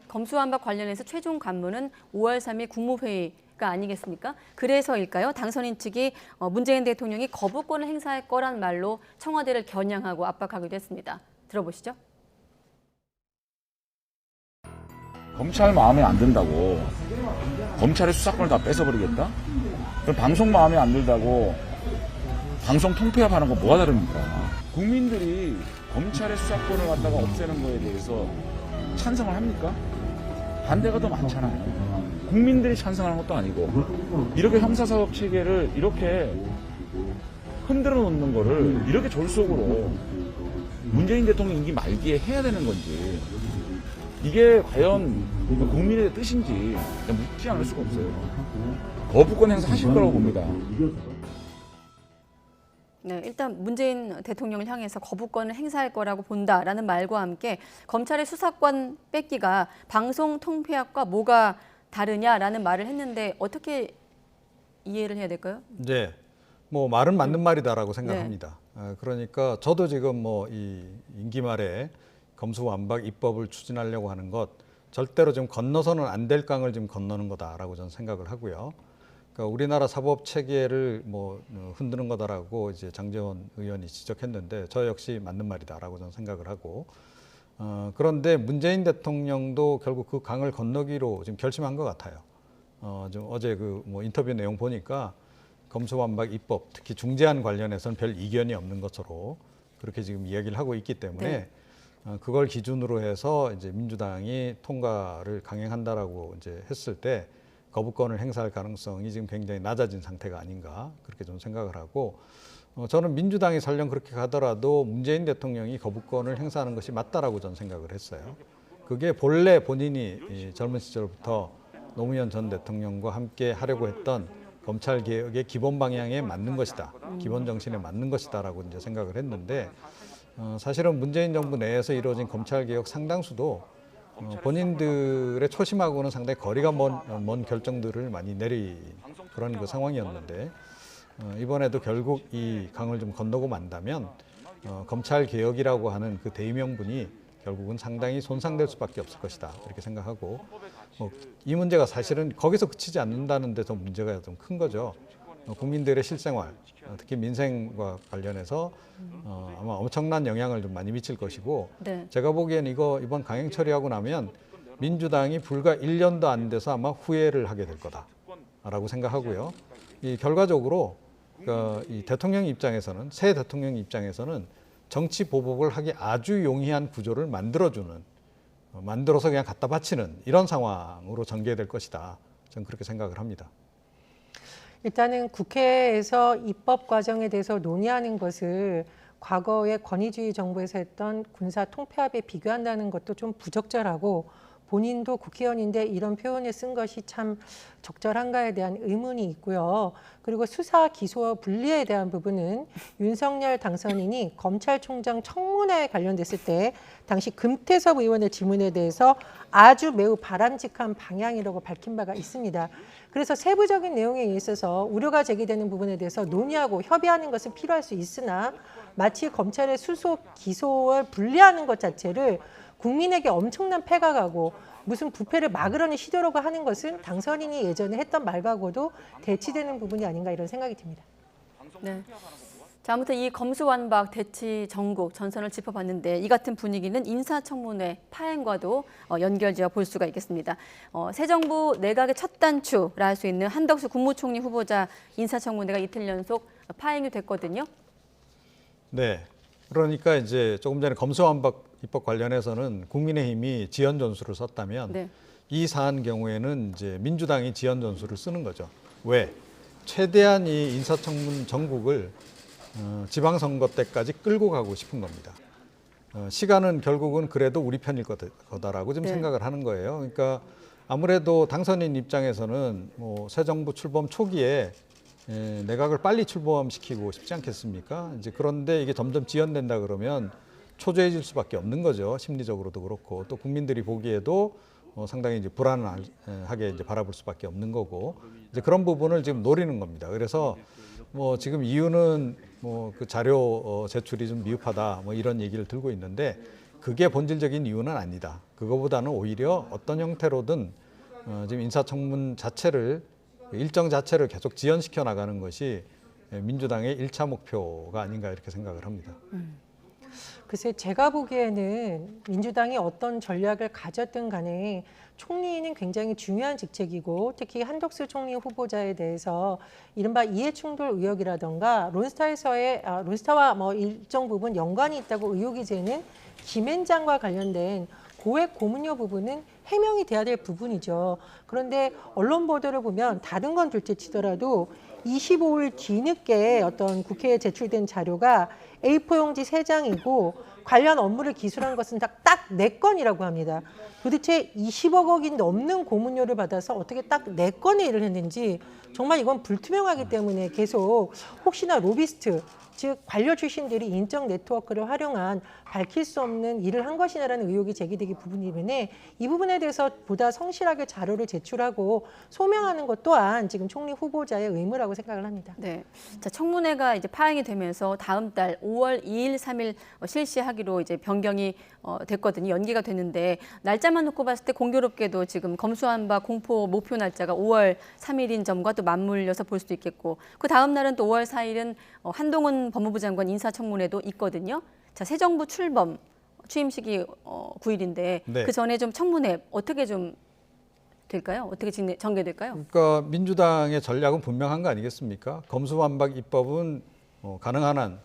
Speaker 3: 검수완박 관련해서 최종 관문은 5월 3일 국무회의가 아니겠습니까? 그래서일까요? 당선인 측이 문재인 대통령이 거부권을 행사할 거란 말로 청와대를 겨냥하고 압박하기도 했습니다. 들어보시죠.
Speaker 16: 검찰 마음에 안 든다고 검찰의 수사권을 다 뺏어버리겠다? 그럼 방송 마음에 안 들다고 방송 통폐합하는 거 뭐가 다릅니까? 국민들이 검찰의 수사권을 갖다가 없애는 거에 대해서 찬성을 합니까? 반대가 더 많잖아요. 국민들이 찬성하는 것도 아니고 이렇게 형사사법 체계를 이렇게 흔들어 놓는 거를 이렇게 졸속으로 문재인 대통령 임기 말기에 해야 되는 건지 이게 과연 국민의 뜻인지 묻지 않을 수가 없어요. 거부권 행사하실 거라고 봅니다.
Speaker 3: 네, 일단 문재인 대통령을 향해서 거부권을 행사할 거라고 본다라는 말과 함께 검찰의 수사권 뺏기가 방송 통폐합과 뭐가 다르냐라는 말을 했는데 어떻게 이해를 해야 될까요?
Speaker 18: 네, 뭐 말은 맞는 말이다라고 생각합니다. 그러니까 저도 지금 뭐 이 임기 말에 검수완박 입법을 추진하려고 하는 것 절대로 좀 건너서는 안 될 강을 지금 건너는 거다라고 저는 생각을 하고요. 그러니까 우리나라 사법 체계를 뭐 흔드는 거다라고 이제 장제원 의원이 지적했는데 저 역시 맞는 말이다라고 저는 생각을 하고 그런데 문재인 대통령도 결국 그 강을 건너기로 지금 결심한 것 같아요. 좀 어제 그 뭐 인터뷰 내용 보니까 검수완박 입법 특히 중재안 관련해서는 별 이견이 없는 것으로 그렇게 지금 이야기를 하고 있기 때문에 그걸 기준으로 해서 이제 민주당이 통과를 강행한다라고 이제 했을 때 거부권을 행사할 가능성이 지금 굉장히 낮아진 상태가 아닌가 그렇게 좀 생각을 하고 저는 민주당이 설령 그렇게 가더라도 문재인 대통령이 거부권을 행사하는 것이 맞다라고 저는 생각을 했어요. 그게 본래 본인이 젊은 시절부터 노무현 전 대통령과 함께 하려고 했던 검찰 개혁의 기본 방향에 맞는 것이다, 기본 정신에 맞는 것이다라고 이제 생각을 했는데 사실은 문재인 정부 내에서 이루어진 검찰 개혁 상당수도 본인들의 초심하고는 상당히 거리가 먼 결정들을 많이 내린 그런 그 상황이었는데 이번에도 결국 이 강을 좀 건너고 만다면 검찰 개혁이라고 하는 그 대의명분이 결국은 상당히 손상될 수밖에 없을 것이다 이렇게 생각하고 이 문제가 사실은 거기서 그치지 않는다는 데서 문제가 좀 큰 거죠. 국민들의 실생활, 특히 민생과 관련해서 아마 엄청난 영향을 좀 많이 미칠 것이고 제가 보기엔 이번 강행 처리하고 나면 민주당이 불과 1년도 안 돼서 아마 후회를 하게 될 거다라고 생각하고요. 이 결과적으로 이 대통령 입장에서는 새 대통령 입장에서는 정치 보복을 하기 아주 용이한 구조를 만들어서 그냥 갖다 바치는 이런 상황으로 전개될 것이다. 저는 그렇게 생각을 합니다.
Speaker 8: 일단은 국회에서 입법 과정에 대해서 논의하는 것을 과거의 권위주의 정부에서 했던 군사 통폐합에 비교한다는 것도 좀 부적절하고 본인도 국회의원인데 이런 표현을 쓴 것이 참 적절한가에 대한 의문이 있고요. 그리고 수사 기소 분리에 대한 부분은 윤석열 당선인이 검찰총장 청문회에 관련됐을 때 당시 금태섭 의원의 질문에 대해서 아주 매우 바람직한 방향이라고 밝힌 바가 있습니다. 그래서 세부적인 내용에 있어서 우려가 제기되는 부분에 대해서 논의하고 협의하는 것은 필요할 수 있으나 마치 검찰의 수소 기소를 분리하는 것 자체를 국민에게 엄청난 폐가 가고 무슨 부패를 막으려는 시도라고 하는 것은 당선인이 예전에 했던 말과도 대치되는 부분이 아닌가 이런 생각이 듭니다.
Speaker 3: 네. 자, 아무튼 이 검수완박 대치 전국 전선을 짚어봤는데 이 같은 분위기는 인사청문회 파행과도 연결지어 볼 수가 있겠습니다. 새 정부 내각의 첫 단추라 할 수 있는 한덕수 국무총리 후보자 인사청문회가 이틀 연속 파행이 됐거든요.
Speaker 18: 네. 그러니까 이제 조금 전에 검수완박 입법 관련해서는 국민의힘이 지연 전술을 썼다면 이 사안 경우에는 이제 민주당이 지연 전술을 쓰는 거죠. 왜? 최대한 이 인사청문 전국을 지방선거 때까지 끌고 가고 싶은 겁니다. 시간은 결국은 그래도 우리 편일 거다라고 좀 생각을 하는 거예요. 그러니까 아무래도 당선인 입장에서는 뭐 새 정부 출범 초기에 내각을 빨리 출범시키고 싶지 않겠습니까? 이제 그런데 이게 점점 지연된다 그러면 초조해질 수밖에 없는 거죠. 심리적으로도 그렇고 또 국민들이 보기에도 상당히 이제 불안하게 이제 바라볼 수밖에 없는 거고 이제 그런 부분을 지금 노리는 겁니다. 그래서 뭐 지금 이유는 뭐 그 자료 제출이 좀 미흡하다 뭐 이런 얘기를 들고 있는데 그게 본질적인 이유는 아니다. 그거보다는 오히려 어떤 형태로든 지금 인사청문 자체를 일정 자체를 계속 지연시켜 나가는 것이 민주당의 1차 목표가 아닌가 이렇게 생각을 합니다.
Speaker 8: 글쎄 제가 보기에는 민주당이 어떤 전략을 가졌든 간에 총리는 굉장히 중요한 직책이고 특히 한덕수 총리 후보자에 대해서 이른바 이해충돌 의혹이라던가 론스타와 뭐 일정 부분 연관이 있다고 의혹이 되는 김앤장과 관련된 고액 고문료 부분은 해명이 돼야 될 부분이죠. 그런데 언론 보도를 보면 다른 건 둘째 치더라도 25일 뒤늦게 어떤 국회에 제출된 자료가 A4 용지 3장이고 관련 업무를 기술한 것은 딱 4건이라고 합니다. 도대체 20억 원이 넘는 고문료를 받아서 어떻게 딱 4건의 일을 했는지 정말 이건 불투명하기 때문에 계속 혹시나 로비스트, 즉 관료 출신들이 인적 네트워크를 활용한 밝힐 수 없는 일을 한 것이냐라는 의혹이 제기되기 부분이기에 이 부분에 대해서 보다 성실하게 자료를 제출하고 소명하는 것 또한 지금 총리 후보자의 의무라고 생각을 합니다.
Speaker 3: 네, 자, 청문회가 이제 파행이 되면서 다음 달 5월 2일, 3일 실시하기로 이제 변경이 됐거든요. 연기가 됐는데 날짜만 놓고 봤을 때 공교롭게도 지금 검수완박 공포 목표 날짜가 5월 3일인 점과 또 맞물려서 볼 수도 있겠고 그 다음 날은 또 5월 4일은 한동훈 법무부 장관 인사청문회도 있거든요. 자, 새 정부 출범 취임식이 9일인데
Speaker 18: 네.
Speaker 3: 그 전에 좀 청문회 어떻게 좀 될까요? 어떻게 전개될까요?
Speaker 18: 그러니까 민주당의 전략은 분명한 거 아니겠습니까? 검수완박 입법은 가능한 한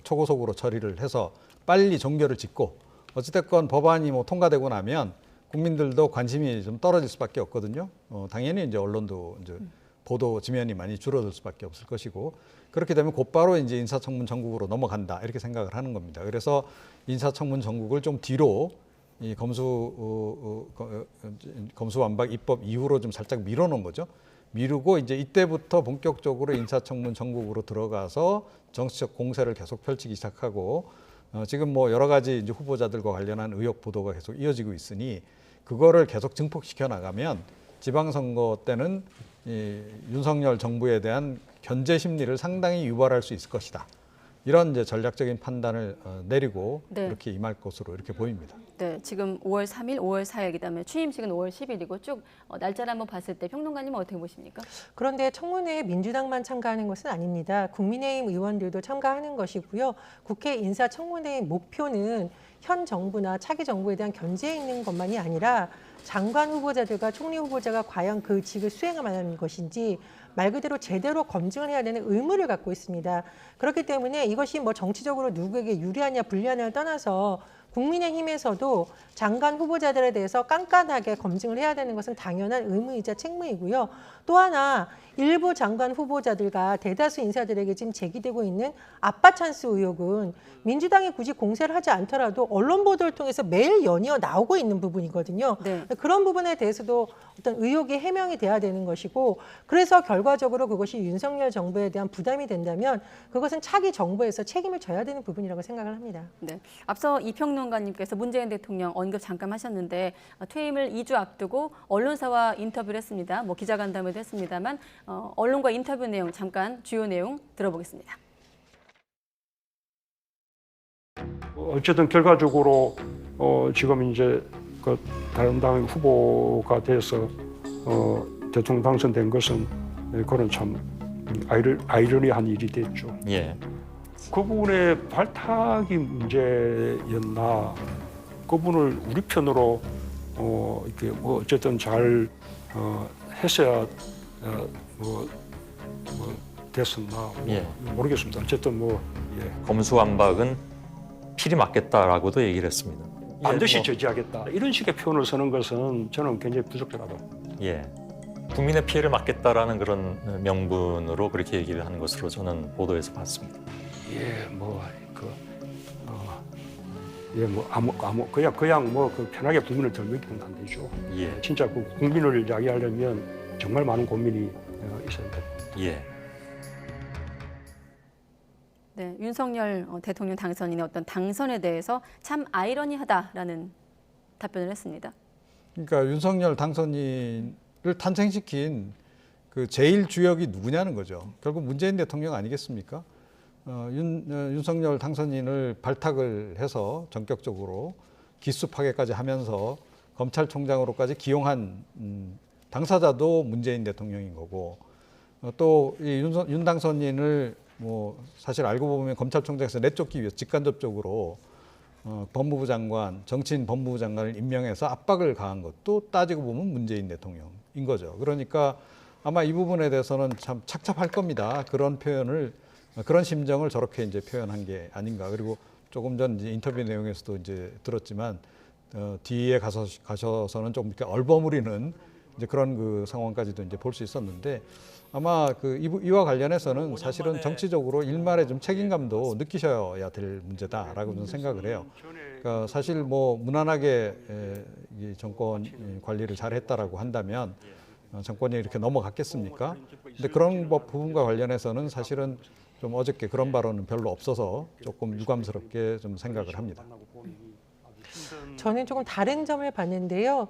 Speaker 18: 초고속으로 처리를 해서 빨리 종결을 짓고 어찌됐건 법안이 통과되고 나면 국민들도 관심이 좀 떨어질 수밖에 없거든요. 당연히 이제 언론도 이제 보도 지면이 많이 줄어들 수밖에 없을 것이고 그렇게 되면 곧바로 이제 인사청문 전국으로 넘어간다 이렇게 생각을 하는 겁니다. 그래서 인사청문 전국을 좀 뒤로 이 검수완박 입법 이후로 좀 살짝 밀어놓은 거죠. 미루고 이제 이때부터 본격적으로 인사청문 전국으로 들어가서 정치적 공세를 계속 펼치기 시작하고 지금 뭐 여러 가지 이제 후보자들과 관련한 의혹 보도가 계속 이어지고 있으니 그거를 계속 증폭시켜 나가면 지방선거 때는 이 윤석열 정부에 대한 견제 심리를 상당히 유발할 수 있을 것이다. 이런 이제 전략적인 판단을 내리고
Speaker 3: 네.
Speaker 18: 이렇게 임할 것으로 이렇게 보입니다.
Speaker 3: 네, 지금 5월 3일, 5월 4일 그다음에 취임식은 5월 10일이고 쭉 날짜를 한번 봤을 때 평론가님은 어떻게 보십니까?
Speaker 8: 그런데 청문회에 민주당만 참가하는 것은 아닙니다. 국민의힘 의원들도 참가하는 것이고요. 국회 인사청문회의 목표는 현 정부나 차기 정부에 대한 견제에 있는 것만이 아니라 장관 후보자들과 총리 후보자가 과연 그 직을 수행하는 것인지 말 그대로 제대로 검증을 해야 되는 의무를 갖고 있습니다. 그렇기 때문에 이것이 뭐 정치적으로 누구에게 유리하냐 불리하냐를 떠나서 국민의힘에서도 장관 후보자들에 대해서 깐깐하게 검증을 해야 되는 것은 당연한 의무이자 책무이고요. 또 하나 일부 장관 후보자들과 대다수 인사들에게 지금 제기되고 있는 아빠 찬스 의혹은 민주당이 굳이 공세를 하지 않더라도 언론 보도를 통해서 매일 연이어 나오고 있는 부분이거든요.
Speaker 3: 네.
Speaker 8: 그런 부분에 대해서도 어떤 의혹이 해명이 돼야 되는 것이고 그래서 결과적으로 그것이 윤석열 정부에 대한 부담이 된다면 그것은 차기 정부에서 책임을 져야 되는 부분이라고 생각을 합니다.
Speaker 3: 네, 앞서 이평론가님께서 문재인 대통령 언급 잠깐 하셨는데 퇴임을 2주 앞두고 언론사와 인터뷰를 했습니다. 뭐 기자간담회도 했습니다만 언론과 인터뷰 내용 잠깐 주요 내용 들어보겠습니다.
Speaker 12: 어쨌든 결과적으로 지금 이제 그 다른 당 후보가 돼서 대통령 당선된 것은 그런 참 아이러니한 일이 됐죠.
Speaker 9: 예.
Speaker 12: 그분의 발탁이 문제였나? 그분을 우리 편으로 이렇게 뭐 어쨌든 잘 했어야 뭐 됐었나?
Speaker 9: 예.
Speaker 12: 모르겠습니다. 어쨌든 예.
Speaker 9: 검수완박은 필히 맞겠다라고도 얘기를 했습니다.
Speaker 12: 반드시 저지하겠다. 이런 식의 표현을 쓰는 것은 저는 굉장히 부적절하다고.
Speaker 9: 예. 국민의 피해를 막겠다라는 그런 명분으로 그렇게 얘기를 하는 것으로 저는 보도에서 봤습니다.
Speaker 12: 예, 그냥 편하게 국민을 덜먹이면 안 되죠.
Speaker 9: 예.
Speaker 12: 진짜 그 국민을 이야기하려면 정말 많은 고민이 있어야 돼요.
Speaker 9: 예.
Speaker 3: 네, 윤석열 대통령 당선인의 어떤 당선에 대해서 참 아이러니하다라는 답변을 했습니다.
Speaker 18: 그러니까 윤석열 당선인을 탄생시킨 그 제일 주역이 누구냐는 거죠. 결국 문재인 대통령 아니겠습니까? 윤석열 당선인을 발탁을 해서 전격적으로 기수 파괴까지 하면서 검찰총장으로까지 기용한 당사자도 문재인 대통령인 거고 또 이 윤 당선인을 뭐 사실 알고 보면 검찰총장에서 내쫓기 위해서 직간접적으로 법무부 장관, 정치인 법무부 장관을 임명해서 압박을 가한 것도 따지고 보면 문재인 대통령인 거죠. 그러니까 아마 이 부분에 대해서는 참 착잡할 겁니다. 그런 표현을, 그런 심정을 저렇게 이제 표현한 게 아닌가. 그리고 조금 전 이제 인터뷰 내용에서도 이제 들었지만 뒤에 가셔서는 좀 이렇게 얼버무리는 이제 그런 그 상황까지도 이제 볼 수 있었는데 아마 이와 관련해서는 사실은 정치적으로 일말의 좀 책임감도 느끼셔야 될 문제다라고 저는 생각을 해요. 그러니까 사실 뭐 무난하게 이 정권 관리를 잘했다라고 한다면 정권이 이렇게 넘어갔겠습니까? 근데 그런 부분과 관련해서는 사실은 좀 어저께 그런 발언은 별로 없어서 조금 유감스럽게 좀 생각을 합니다.
Speaker 8: 저는 조금 다른 점을 봤는데요.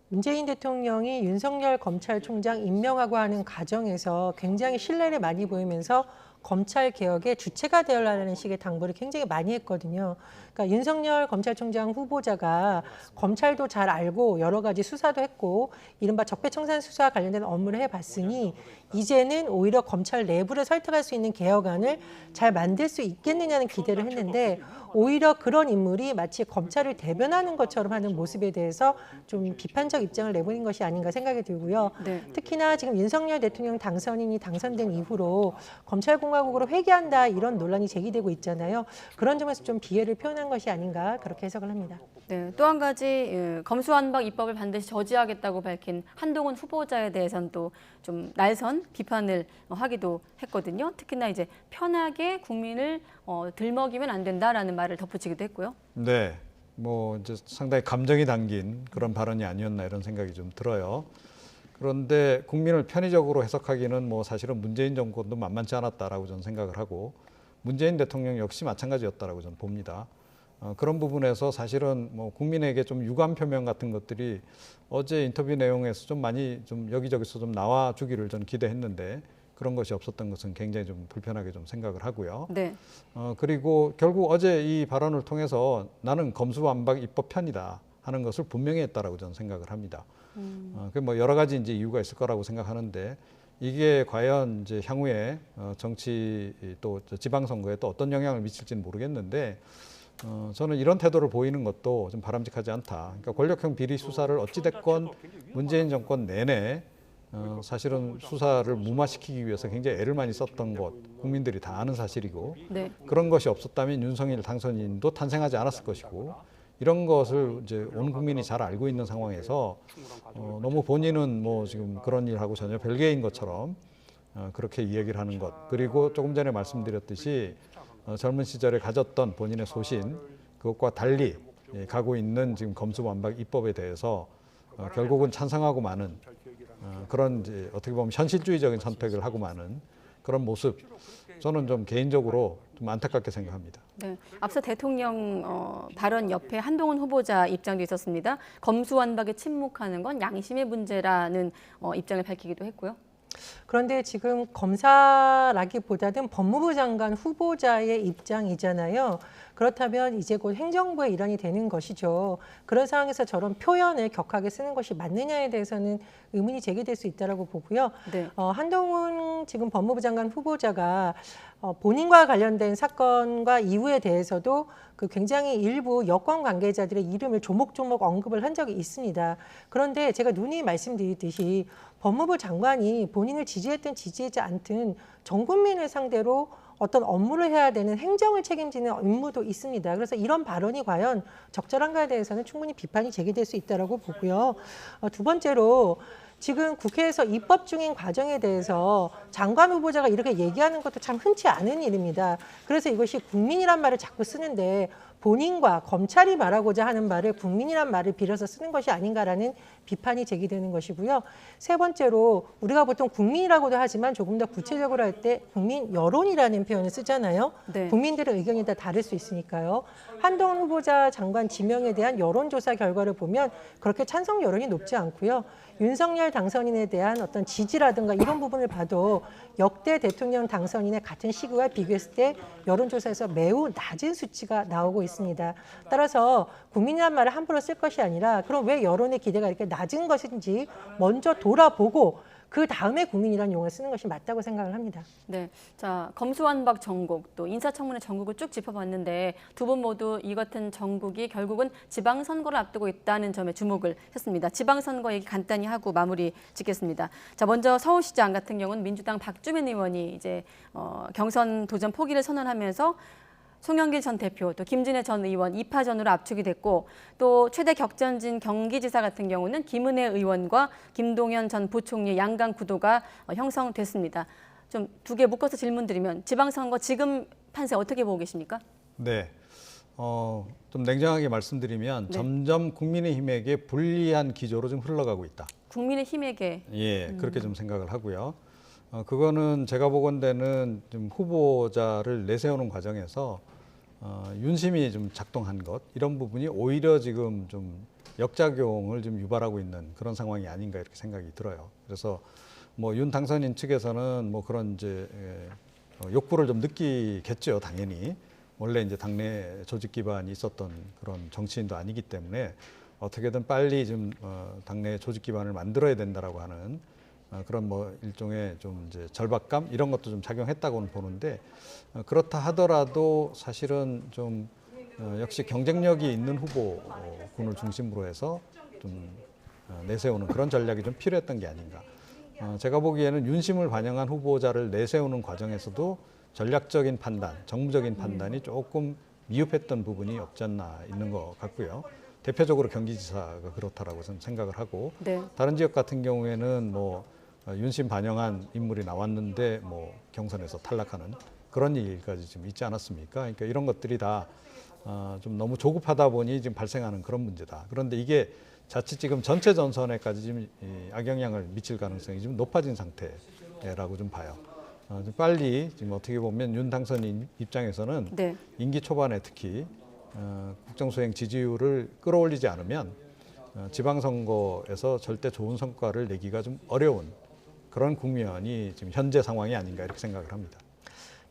Speaker 8: 문재인 대통령이 윤석열 검찰총장 임명하고 하는 과정에서 굉장히 신뢰를 많이 보이면서 검찰 개혁의 주체가 되어라는 식의 당부를 굉장히 많이 했거든요. 그러니까 윤석열 검찰총장 후보자가 검찰도 잘 알고 여러 가지 수사도 했고 이른바 적폐청산 수사와 관련된 업무를 해봤으니 이제는 오히려 검찰 내부를 설득할 수 있는 개혁안을 잘 만들 수 있겠느냐는 기대를 했는데 오히려 그런 인물이 마치 검찰을 대변하는 것처럼 하는 모습에 대해서 좀 비판적 입장을 내보인 것이 아닌가 생각이 들고요.
Speaker 3: 네.
Speaker 8: 특히나 지금 윤석열 대통령 당선인이 당선된 이후로 검찰공화국으로 회귀한다 이런 논란이 제기되고 있잖아요. 그런 점에서 좀 비애를 표현한 것이 아닌가 그렇게 해석을 합니다.
Speaker 3: 네, 또 한 가지 검수완박 입법을 반드시 저지하겠다고 밝힌 한동훈 후보자에 대해서는 또 좀 날선 비판을 하기도 했거든요. 특히나 이제 편하게 국민을 들먹이면 안 된다라는 말을 덧붙이기도 했고요.
Speaker 18: 네, 뭐 이제 상당히 감정이 담긴 그런 발언이 아니었나 이런 생각이 좀 들어요. 그런데 국민을 편의적으로 해석하기는 뭐 사실은 문재인 정권도 만만치 않았다라고 저는 생각을 하고 문재인 대통령 역시 마찬가지였다라고 저는 봅니다. 그런 부분에서 사실은 뭐 국민에게 좀 유감 표명 같은 것들이 어제 인터뷰 내용에서 좀 많이 좀 여기저기서 좀 나와주기를 저는 기대했는데 그런 것이 없었던 것은 굉장히 좀 불편하게 좀 생각을 하고요.
Speaker 3: 네.
Speaker 18: 그리고 결국 어제 이 발언을 통해서 나는 검수완박 입법 편이다 하는 것을 분명히 했다라고 저는 생각을 합니다. 그 뭐 여러 가지 이제 이유가 있을 거라고 생각하는데 이게 과연 이제 향후에 정치 또 지방선거에 또 어떤 영향을 미칠지는 모르겠는데 저는 이런 태도를 보이는 것도 좀 바람직하지 않다. 그러니까 권력형 비리 수사를 어찌됐건 문재인 정권 내내 사실은 수사를 무마시키기 위해서 굉장히 애를 많이 썼던 것 국민들이 다 아는 사실이고
Speaker 3: 네.
Speaker 18: 그런 것이 없었다면 윤석열 당선인도 탄생하지 않았을 것이고 이런 것을 이제 온 국민이 잘 알고 있는 상황에서 너무 본인은 뭐 지금 그런 일하고 전혀 별개인 것처럼 그렇게 이야기를 하는 것 그리고 조금 전에 말씀드렸듯이 젊은 시절에 가졌던 본인의 소신 그것과 달리 가고 있는 지금 검수완박 입법에 대해서 결국은 찬성하고 마는 그런 이제 어떻게 보면 현실주의적인 선택을 하고 마는 그런 모습 저는 좀 개인적으로 좀 안타깝게 생각합니다.
Speaker 3: 네, 앞서 대통령 발언 옆에 한동훈 후보자 입장도 있었습니다. 검수완박에 침묵하는 건 양심의 문제라는 입장을 밝히기도 했고요.
Speaker 8: 그런데 지금 검사라기보다는 법무부 장관 후보자의 입장이잖아요. 그렇다면 이제 곧 행정부의 일환이 되는 것이죠. 그런 상황에서 저런 표현을 격하게 쓰는 것이 맞느냐에 대해서는 의문이 제기될 수 있다고 보고요.
Speaker 3: 네.
Speaker 8: 한동훈 지금 법무부 장관 후보자가 본인과 관련된 사건과 이후에 대해서도 그 굉장히 일부 여권 관계자들의 이름을 조목조목 언급을 한 적이 있습니다. 그런데 제가 누누이 말씀드리듯이 법무부 장관이 본인을 지지했든 지지하지 않든 전 국민을 상대로 어떤 업무를 해야 되는 행정을 책임지는 임무도 있습니다. 그래서 이런 발언이 과연 적절한가에 대해서는 충분히 비판이 제기될 수 있다고 보고요. 두 번째로 지금 국회에서 입법 중인 과정에 대해서 장관 후보자가 이렇게 얘기하는 것도 참 흔치 않은 일입니다. 그래서 이것이 국민이란 말을 자꾸 쓰는데 본인과 검찰이 말하고자 하는 말을 국민이란 말을 빌어서 쓰는 것이 아닌가라는 비판이 제기되는 것이고요. 세 번째로 우리가 보통 국민이라고도 하지만 조금 더 구체적으로 할 때 국민 여론이라는 표현을 쓰잖아요.
Speaker 3: 네.
Speaker 8: 국민들의 의견이 다 다를 수 있으니까요. 한동훈 후보자 장관 지명에 대한 여론조사 결과를 보면 그렇게 찬성 여론이 높지 않고요. 윤석열 당선인에 대한 어떤 지지라든가 이런 부분을 봐도 역대 대통령 당선인의 같은 시기와 비교했을 때 여론조사에서 매우 낮은 수치가 나오고 있습니다. 따라서 국민이란 말을 함부로 쓸 것이 아니라 그럼 왜 여론의 기대가 이렇게 낮은 것인지 먼저 돌아보고 그 다음에 국민이라는 용어를 쓰는 것이 맞다고 생각을 합니다.
Speaker 3: 네, 자 검수완박 전국 또 인사청문회 전국을 쭉 짚어봤는데 두 분 모두 이 같은 전국이 결국은 지방선거를 앞두고 있다는 점에 주목을 했습니다. 지방선거 얘기 간단히 하고 마무리 짓겠습니다. 자, 먼저 서울시장 같은 경우는 민주당 박주민 의원이 이제 경선 도전 포기를 선언하면서 송영길 전 대표, 또 김진애 전 의원 2파전으로 압축이 됐고 또 최대 격전진 경기지사 같은 경우는 김은혜 의원과 김동연 전 부총리 양강 구도가 형성됐습니다. 좀 두 개 묶어서 질문드리면 지방선거 지금 판세 어떻게 보고 계십니까?
Speaker 18: 네. 좀 냉정하게 말씀드리면
Speaker 3: 네.
Speaker 18: 점점 국민의힘에게 불리한 기조로 좀 흘러가고 있다.
Speaker 3: 국민의힘에게.
Speaker 18: 예, 그렇게 좀 생각을 하고요. 그거는 제가 보건대는 좀 후보자를 내세우는 과정에서 윤심이 좀 작동한 것 이런 부분이 오히려 지금 좀 역작용을 좀 유발하고 있는 그런 상황이 아닌가 이렇게 생각이 들어요. 그래서 뭐 윤 당선인 측에서는 뭐 그런 이제 욕구를 좀 느끼겠죠, 당연히. 원래 이제 당내 조직 기반이 있었던 그런 정치인도 아니기 때문에 어떻게든 빨리 좀 당내 조직 기반을 만들어야 된다라고 하는 그런 뭐 일종의 좀 이제 절박감 이런 것도 좀 작용했다고는 보는데 그렇다 하더라도 사실은 좀 역시 경쟁력이 있는 후보군을 중심으로 해서 좀 내세우는 그런 전략이 좀 필요했던 게 아닌가. 제가 보기에는 윤심을 반영한 후보자를 내세우는 과정에서도 전략적인 판단, 정무적인 판단이 조금 미흡했던 부분이 없지 않나 있는 것 같고요. 대표적으로 경기지사가 그렇다라고 저는 생각을 하고
Speaker 3: 네.
Speaker 18: 다른 지역 같은 경우에는 뭐 윤심 반영한 인물이 나왔는데 뭐 경선에서 탈락하는 그런 일까지 좀 있지 않았습니까? 그러니까 이런 것들이 다 좀 너무 조급하다 보니 지금 발생하는 그런 문제다. 그런데 이게 자칫 지금 전체 전선에까지 지금 악영향을 미칠 가능성이 좀 높아진 상태라고 좀 봐요. 좀 빨리 지금 어떻게 보면 윤 당선인 입장에서는
Speaker 3: 네.
Speaker 18: 임기 초반에 특히 국정수행 지지율을 끌어올리지 않으면 지방선거에서 절대 좋은 성과를 내기가 좀 어려운 그런 국면이 지금 현재 상황이 아닌가 이렇게 생각을 합니다.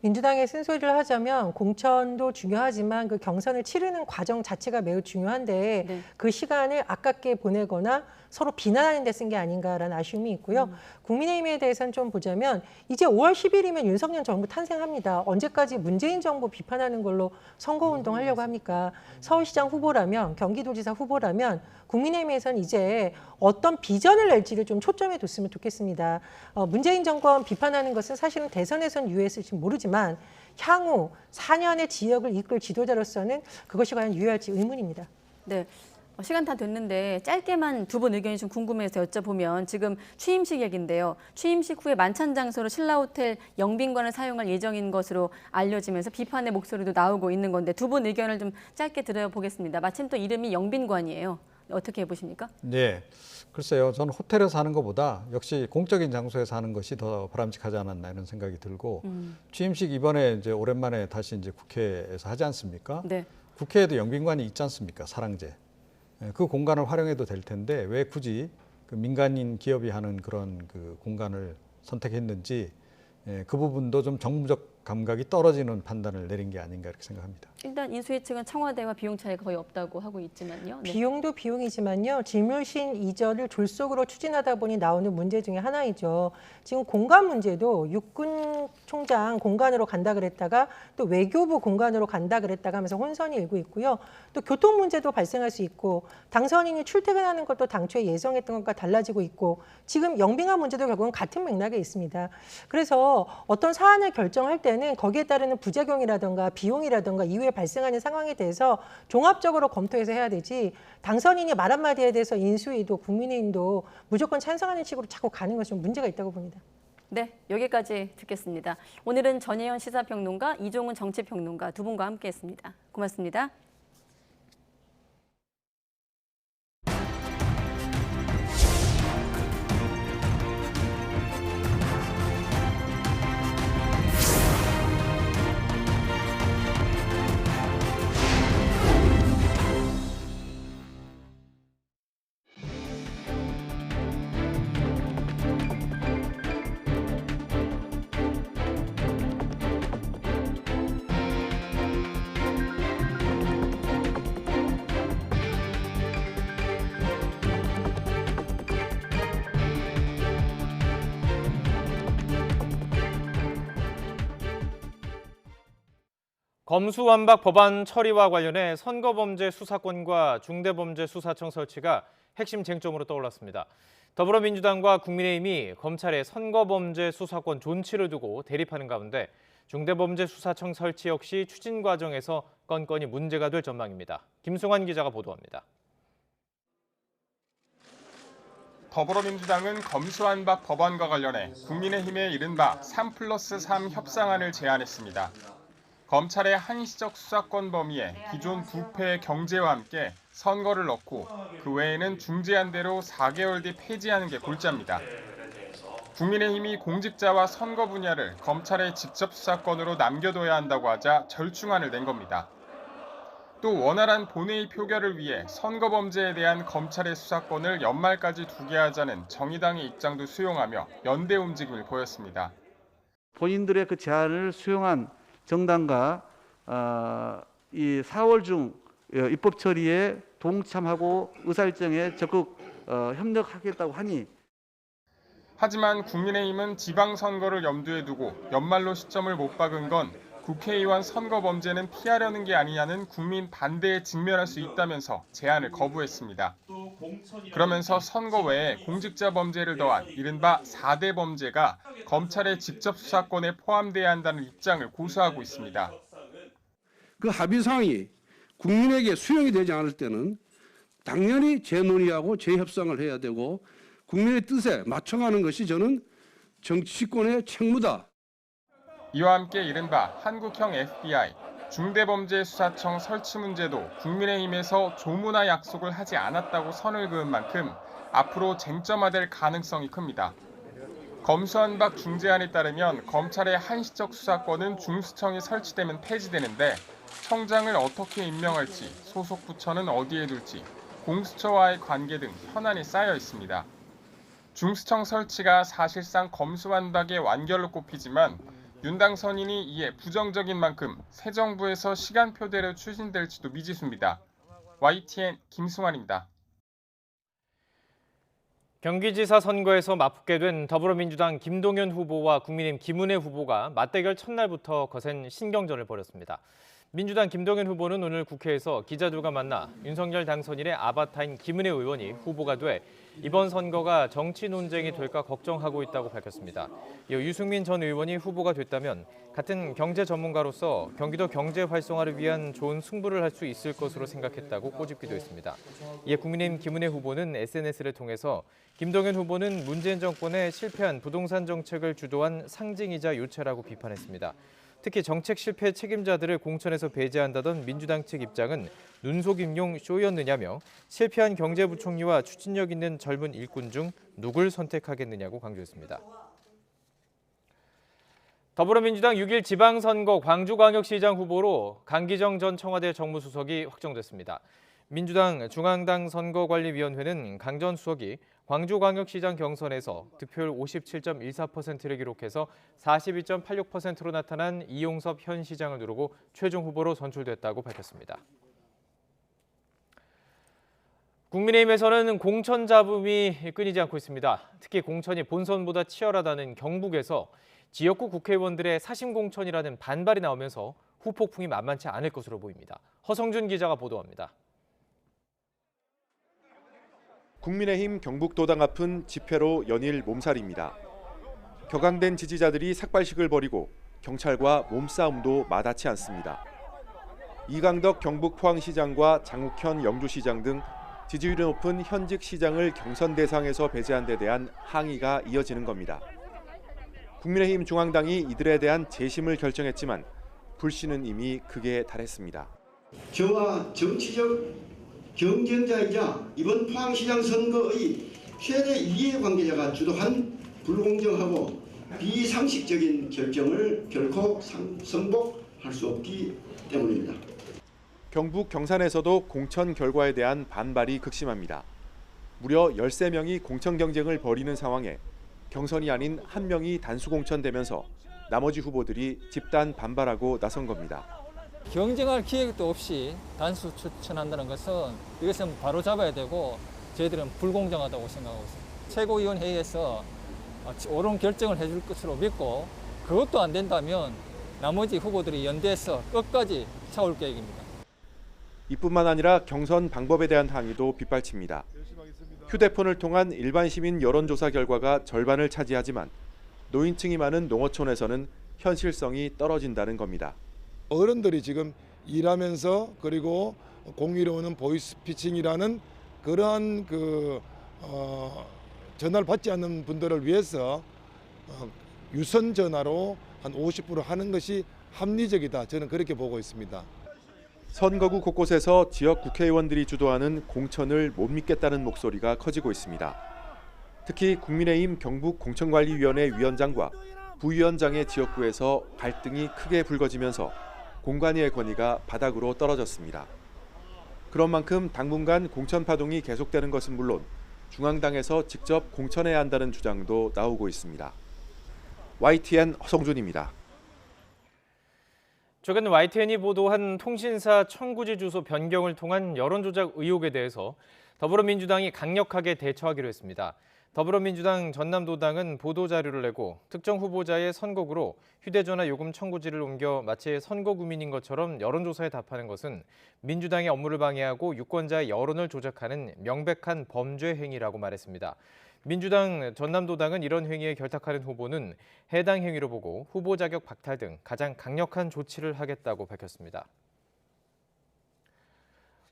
Speaker 8: 민주당의 쓴소리를 하자면 공천도 중요하지만 그 경선을 치르는 과정 자체가 매우 중요한데
Speaker 3: 네.
Speaker 8: 그 시간을 아깝게 보내거나 서로 비난하는 데 쓴 게 아닌가라는 아쉬움이 있고요. 국민의힘에 대해서는 좀 보자면 이제 5월 10일이면 윤석열 정부 탄생합니다. 언제까지 문재인 정부 비판하는 걸로 선거운동 하려고 합니까? 서울시장 후보라면 경기도지사 후보라면 국민의힘에서는 이제 어떤 비전을 낼지를 좀 초점에 뒀으면 좋겠습니다. 문재인 정권 비판하는 것은 사실은 대선에선 유효했을지 모르지만 향후 4년의 지역을 이끌 지도자로서는 그것이 과연 유효할지 의문입니다.
Speaker 3: 네. 시간 다 됐는데 짧게만 두 분 의견이 좀 궁금해서 여쭤보면 지금 취임식 얘기인데요. 취임식 후에 만찬 장소로 신라호텔 영빈관을 사용할 예정인 것으로 알려지면서 비판의 목소리도 나오고 있는 건데 두 분 의견을 좀 짧게 들어보겠습니다. 마침 또 이름이 영빈관이에요. 어떻게 보십니까?
Speaker 18: 네, 글쎄요. 저는 호텔에서 하는 것보다 역시 공적인 장소에서 하는 것이 더 바람직하지 않았나 이런 생각이 들고 취임식 이번에 이제 오랜만에 다시 이제 국회에서 하지 않습니까?
Speaker 3: 네.
Speaker 18: 국회에도 영빈관이 있지 않습니까? 사랑제. 그 공간을 활용해도 될 텐데 왜 굳이 그 민간인 기업이 하는 그런 그 공간을 선택했는지 그 부분도 좀 정무적 감각이 떨어지는 판단을 내린 게 아닌가 이렇게 생각합니다.
Speaker 3: 일단 인수위 측은 청와대와 비용 차이가 거의 없다고 하고 있지만요. 네.
Speaker 8: 비용도 비용이지만요. 질물신 이전을 졸속으로 추진하다 보니 나오는 문제 중에 하나이죠. 지금 공간 문제도 육군 총장 공간으로 간다 그랬다가 또 외교부 공간으로 간다 그랬다가 하면서 혼선이 일고 있고요. 또 교통 문제도 발생할 수 있고 당선인이 출퇴근하는 것도 당초에 예정했던 것과 달라지고 있고 지금 영빈관 문제도 결국은 같은 맥락에 있습니다. 그래서 어떤 사안을 결정할 때는 거기에 따르는 부작용이라든가 비용이라든가 이후에 발생하는 상황에 대해서 종합적으로 검토해서 해야 되지 당선인이 말 한마디에 대해서 인수위도 국민의힘도 무조건 찬성하는 식으로 자꾸 가는 것은 문제가 있다고 봅니다.
Speaker 3: 네, 여기까지 듣겠습니다. 오늘은 전혜연 시사평론가, 이종훈 정치평론가 두 분과 함께했습니다. 고맙습니다.
Speaker 4: 검수완박 법안 처리와 관련해 선거범죄 수사권과 중대범죄수사청 설치가 핵심 쟁점으로 떠올랐습니다. 더불어민주당과 국민의힘이 검찰의 선거범죄 수사권 존치를 두고 대립하는 가운데 중대범죄수사청 설치 역시 추진 과정에서 건건이 문제가 될 전망입니다. 김승환 기자가 보도합니다.
Speaker 6: 더불어민주당은 검수완박 법안과 관련해 국민의힘에 이른바 3+3 협상안을 제안했습니다. 검찰의 한시적 수사권 범위에 기존 부패의 경제와 함께 선거를 넣고 그 외에는 중재안 대로 4개월 뒤 폐지하는 게 골자입니다. 국민의힘이 공직자와 선거 분야를 검찰의 직접 수사권으로 남겨둬야 한다고 하자 절충안을 낸 겁니다. 또 원활한 본회의 표결을 위해 선거범죄에 대한 검찰의 수사권을 연말까지 두게 하자는 정의당의 입장도 수용하며 연대 움직임을 보였습니다.
Speaker 7: 본인들의 그 제안을 수용한 정당과 이 4월 중 입법 처리에 동참하고 의사일정에 적극 협력하겠다고 하니
Speaker 6: 하지만 국민의힘은 지방선거를 염두에 두고 연말로 시점을 못 박은 건 국회의원 선거 범죄는 피하려는 게 아니냐는 국민 반대에 직면할 수 있다면서 제안을 거부했습니다. 그러면서 선거 외에 공직자 범죄를 더한 이른바 4대 범죄가 검찰의 직접 수사권에 포함돼야 한다는 입장을 고수하고 있습니다.
Speaker 15: 그 합의 사항이 국민에게 수용이 되지 않을 때는 당연히 재논의하고 재협상을 해야 되고 국민의 뜻에 맞춰가는 것이 저는 정치권의 책무다.
Speaker 6: 이와 함께 이른바 한국형 FBI, 중대범죄수사청 설치 문제도 국민의힘에서 조문화 약속을 하지 않았다고 선을 그은 만큼 앞으로 쟁점화될 가능성이 큽니다. 검수완박 중재안에 따르면 검찰의 한시적 수사권은 중수청이 설치되면 폐지되는데 청장을 어떻게 임명할지, 소속 부처는 어디에 둘지, 공수처와의 관계 등 현안이 쌓여 있습니다. 중수청 설치가 사실상 검수완박의 완결로 꼽히지만 윤당 선인이 이에 부정적인 만큼 새 정부에서 시간표대로 추진될지도 미지수입니다. YTN 김승환입니다.
Speaker 4: 경기지사 선거에서 맞붙게 된 더불어민주당 김동연 후보와 국민의힘 김은혜 후보가 맞대결 첫날부터 거센 신경전을 벌였습니다. 민주당 김동연 후보는 오늘 국회에서 기자들과 만나 윤석열 당선인의 아바타인 김은혜 의원이 후보가 돼 이번 선거가 정치 논쟁이 될까 걱정하고 있다고 밝혔습니다. 이어 유승민 전 의원이 후보가 됐다면 같은 경제 전문가로서 경기도 경제 활성화를 위한 좋은 승부를 할 수 있을 것으로 생각했다고 꼬집기도 했습니다. 이에 국민의힘 김은혜 후보는 SNS를 통해서 김동연 후보는 문재인 정권의 실패한 부동산 정책을 주도한 상징이자 요체라고 비판했습니다. 특히 정책 실패 책임자들을 공천에서 배제한다던 민주당 측 입장은 눈속임용 쇼였느냐며 실패한 경제부총리와 추진력 있는 젊은 일꾼 중 누굴 선택하겠느냐고 강조했습니다. 더불어민주당 6일 지방선거 광주광역시장 후보로 강기정 전 청와대 정무수석이 확정됐습니다. 민주당 중앙당 선거관리위원회는 강 전 수석이 광주광역시장 경선에서 득표율 57.14%를 기록해서 42.86%로 나타난 이용섭 현 시장을 누르고 최종 후보로 선출됐다고 밝혔습니다. 국민의힘에서는 공천 잡음이 끊이지 않고 있습니다. 특히 공천이 본선보다 치열하다는 경북에서 지역구 국회의원들의 사심 공천이라는 반발이 나오면서 후폭풍이 만만치 않을 것으로 보입니다. 허성준 기자가 보도합니다.
Speaker 20: 국민의힘 경북도당 앞은 집회로 연일 몸살입니다. 격앙된 지지자들이 삭발식을 벌이고 경찰과 몸싸움도 마다치 않습니다. 이강덕 경북 포항시장과 장욱현 영주시장 등 지지율이 높은 현직 시장을 경선 대상에서 배제한 데 대한 항의가 이어지는 겁니다. 국민의힘 중앙당이 이들에 대한 재심을 결정했지만 불씨는 이미 극에 달했습니다.
Speaker 21: 저와 정치적 경쟁자이자 이번 포항시장 선거의 최대 이해관계자가 주도한 불공정하고 비상식적인 결정을 결코 승복할 수 없기 때문입니다.
Speaker 20: 경북 경산에서도 공천 결과에 대한 반발이 극심합니다. 무려 13명이 공천 경쟁을 벌이는 상황에 경선이 아닌 한 명이 단수 공천되면서 나머지 후보들이 집단 반발하고 나선 겁니다.
Speaker 22: 경쟁할 기획도 없이 단수 추천한다는 것은 이것은 바로 잡아야 되고 저희들은 불공정하다고 생각하고 있습니다. 최고위원회의에서 옳은 결정을 해줄 것으로 믿고 그것도 안 된다면 나머지 후보들이 연대해서 끝까지 싸울 계획입니다.
Speaker 20: 이뿐만 아니라 경선 방법에 대한 항의도 빗발칩니다. 휴대폰을 통한 일반 시민 여론조사 결과가 절반을 차지하지만 노인층이 많은 농어촌에서는 현실성이 떨어진다는 겁니다.
Speaker 1: 어른들이 지금 일하면서 그리고 공유로는 보이스피싱이라는 그러한 전화를 받지 않는 분들을 위해서 유선 전화로 한 50% 하는 것이 합리적이다. 저는 그렇게 보고 있습니다.
Speaker 20: 선거구 곳곳에서 지역 국회의원들이 주도하는 공천을 못 믿겠다는 목소리가 커지고 있습니다. 특히 국민의힘 경북 공천관리위원회 위원장과 부위원장의 지역구에서 갈등이 크게 불거지면서 공관위의 권위가 바닥으로 떨어졌습니다. 그런 만큼 당분간 공천 파동이 계속되는 것은 물론 중앙당에서 직접 공천해야 한다는 주장도 나오고 있습니다. YTN 허성준입니다.
Speaker 4: 최근 YTN이 보도한 통신사 청구지 주소 변경을 통한 여론조작 의혹에 대해서 더불어민주당이 강력하게 대처하기로 했습니다. 더불어민주당 전남도당은 보도자료를 내고 특정 후보자의 선거구로 휴대전화 요금 청구지를 옮겨 마치 선거구민인 것처럼 여론조사에 답하는 것은 민주당의 업무를 방해하고 유권자의 여론을 조작하는 명백한 범죄 행위라고 말했습니다. 민주당 전남도당은 이런 행위에 결탁하는 후보는 해당 행위로 보고 후보 자격 박탈 등 가장 강력한 조치를 하겠다고 밝혔습니다.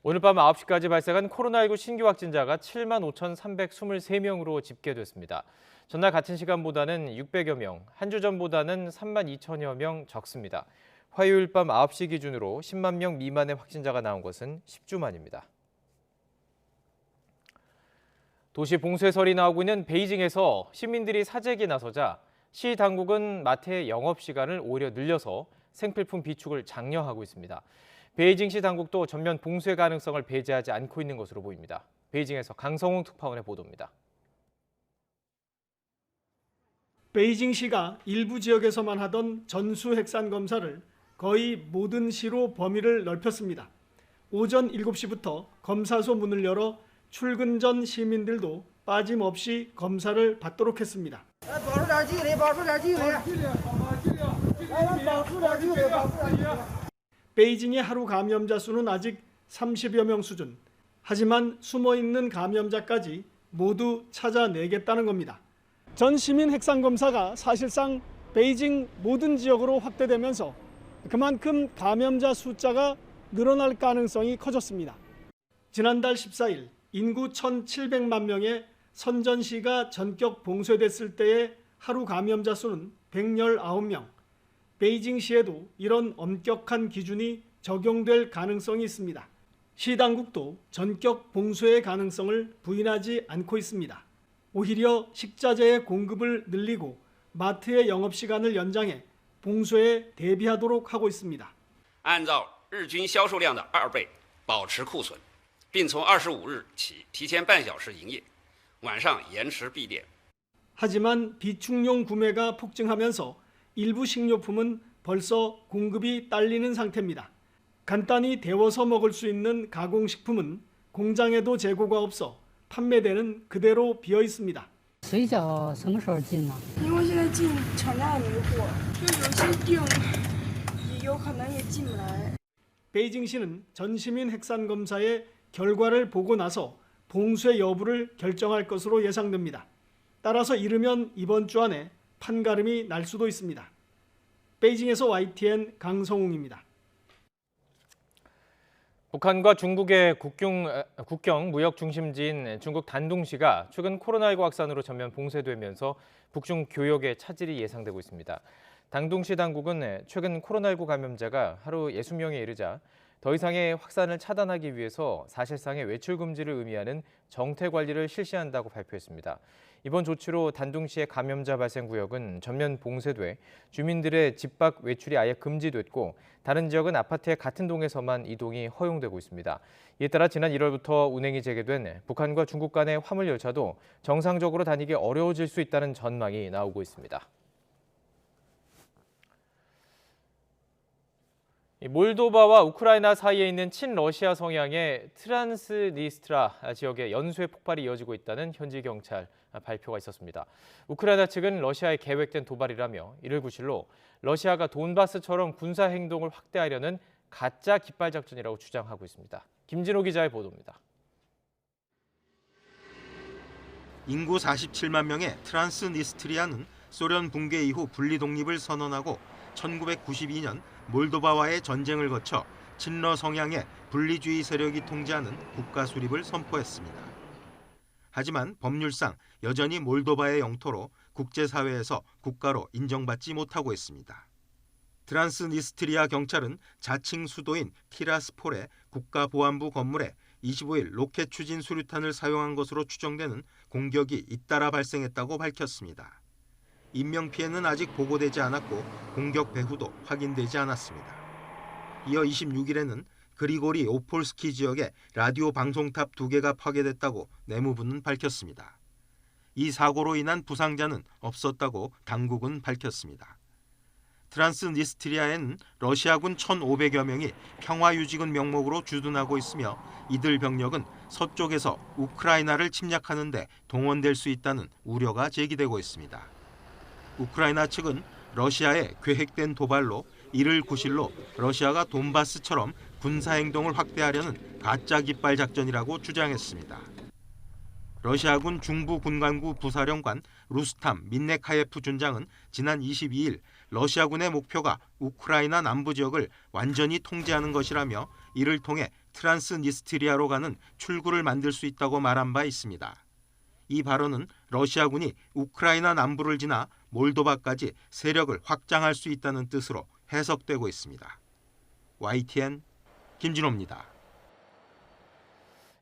Speaker 4: 오늘 밤 9시까지 발생한 코로나19 신규 확진자가 75,323명으로 집계됐습니다. 전날 같은 시간보다는 600여 명, 한 주 전보다는 32,000여 명 적습니다. 화요일 밤 9시 기준으로 10만 명 미만의 확진자가 나온 것은 10주 만입니다. 도시 봉쇄설이 나오고 있는 베이징에서 시민들이 사재기에 나서자 시 당국은 마트의 영업시간을 오히려 늘려서 생필품 비축을 장려하고 있습니다. 베이징시 당국도 전면 봉쇄 가능성을 배제하지 않고 있는 것으로 보입니다. 베이징에서 강성웅 특파원의 보도입니다.
Speaker 10: 베이징시가 일부 지역에서만 하던 전수핵산 검사를 거의 모든 시로 범위를 넓혔습니다. 오전 7시부터 검사소 문을 열어 출근 전 시민들도 빠짐없이 검사를 받도록 했습니다. 베이징의 하루 감염자 수는 아직 30여 명 수준. 하지만 숨어있는 감염자까지 모두 찾아내겠다는 겁니다. 전 시민 핵산 검사가 사실상 베이징 모든 지역으로 확대되면서 그만큼 감염자 숫자가 늘어날 가능성이 커졌습니다. 지난달 14일 인구 1,700만 명의 선전시가 전격 봉쇄됐을 때의 하루 감염자 수는 119명. 베이징시에도 이런 엄격한 기준이 적용될 가능성이 있습니다. 시 당국도 전격 봉쇄의 가능성을 부인하지 않고 있습니다. 오히려 식자재의 공급을 늘리고 마트의 영업시간을 연장해 봉쇄에 대비하도록 하고 있습니다.
Speaker 13: 按照日均销售量的2倍保持库存，并从25日起提前半小时营业，晚上延迟闭店。
Speaker 10: 하지만 비축용 구매가 폭증하면서 일부 식료품은 벌써 공급이 딸리는 상태입니다. 간단히 데워서 먹을 수 있는 가공식품은 공장에도 재고가 없어 판매대는 그대로 비어 있습니다.
Speaker 23: 水饺什么时候进呢？
Speaker 24: 因为现在进厂家也没货，就有些订也有可能也进不来。
Speaker 10: 베이징시는 전시민 핵산 검사의 결과를 보고 나서 봉쇄 여부를 결정할 것으로 예상됩니다. 따라서 이르면 이번 주 안에 판가름이 날 수도 있습니다. 베이징에서 YTN 강성웅입니다.
Speaker 4: 북한과 중국의 국경 무역 중심지인 중국 단둥시가 최근 코로나19 확산으로 전면 봉쇄되면서 북중 교역에 차질이 예상되고 있습니다. 단둥시 당국은 최근 코로나19 감염자가 하루 60명에 이르자 더 이상의 확산을 차단하기 위해서 사실상의 외출 금지를 의미하는 정태 관리를 실시한다고 발표했습니다. 이번 조치로 단둥시의 감염자 발생 구역은 전면 봉쇄돼 주민들의 집 밖 외출이 아예 금지됐고 다른 지역은 아파트의 같은 동에서만 이동이 허용되고 있습니다. 이에 따라 지난 1월부터 운행이 재개된 북한과 중국 간의 화물 열차도 정상적으로 다니기 어려워질 수 있다는 전망이 나오고 있습니다. 몰도바와 우크라이나 사이에 있는 친러시아 성향의 트란스니스트라 지역에 연쇄 폭발이 이어지고 있다는 현지 경찰 발표가 있었습니다. 우크라이나 측은 러시아의 계획된 도발이라며 이를 구실로 러시아가 돈바스처럼 군사 행동을 확대하려는 가짜 깃발 작전이라고 주장하고 있습니다. 김진호 기자의 보도입니다.
Speaker 2: 인구 47만 명의 트란스니스트리아는 소련 붕괴 이후 분리 독립을 선언하고 1992년 몰도바와의 전쟁을 거쳐 친러 성향의 분리주의 세력이 통제하는 국가 수립을 선포했습니다. 하지만 법률상 여전히 몰도바의 영토로 국제사회에서 국가로 인정받지 못하고 있습니다. 트란스니스트리아 경찰은 자칭 수도인 티라스폴의 국가보안부 건물에 25일 로켓 추진 수류탄을 사용한 것으로 추정되는 공격이 잇따라 발생했다고 밝혔습니다. 인명피해는 아직 보고되지 않았고 공격 배후도 확인되지 않았습니다. 이어 26일에는 그리고리 오폴스키 지역에 라디오 방송탑 2개가 파괴됐다고 내무부는 밝혔습니다. 이 사고로 인한 부상자는 없었다고 당국은 밝혔습니다. 트란스니스트리아에는 러시아군 1,500여 명이 평화유지군 명목으로 주둔하고 있으며 이들 병력은 서쪽에서 우크라이나를 침략하는 데 동원될 수 있다는 우려가 제기되고 있습니다. 우크라이나 측은 러시아의 계획된 도발로 이를 구실로 러시아가 돈바스처럼 군사행동을 확대하려는 가짜 깃발 작전이라고 주장했습니다. 러시아군 중부군관구 부사령관 루스탐 민네카예프 준장은 지난 22일 러시아군의 목표가 우크라이나 남부 지역을 완전히 통제하는 것이라며 이를 통해 트란스니스트리아로 가는 출구를 만들 수 있다고 말한 바 있습니다. 이 발언은 러시아군이 우크라이나 남부를 지나 몰도바까지 세력을 확장할 수 있다는 뜻으로 해석되고 있습니다. YTN 김진호입니다.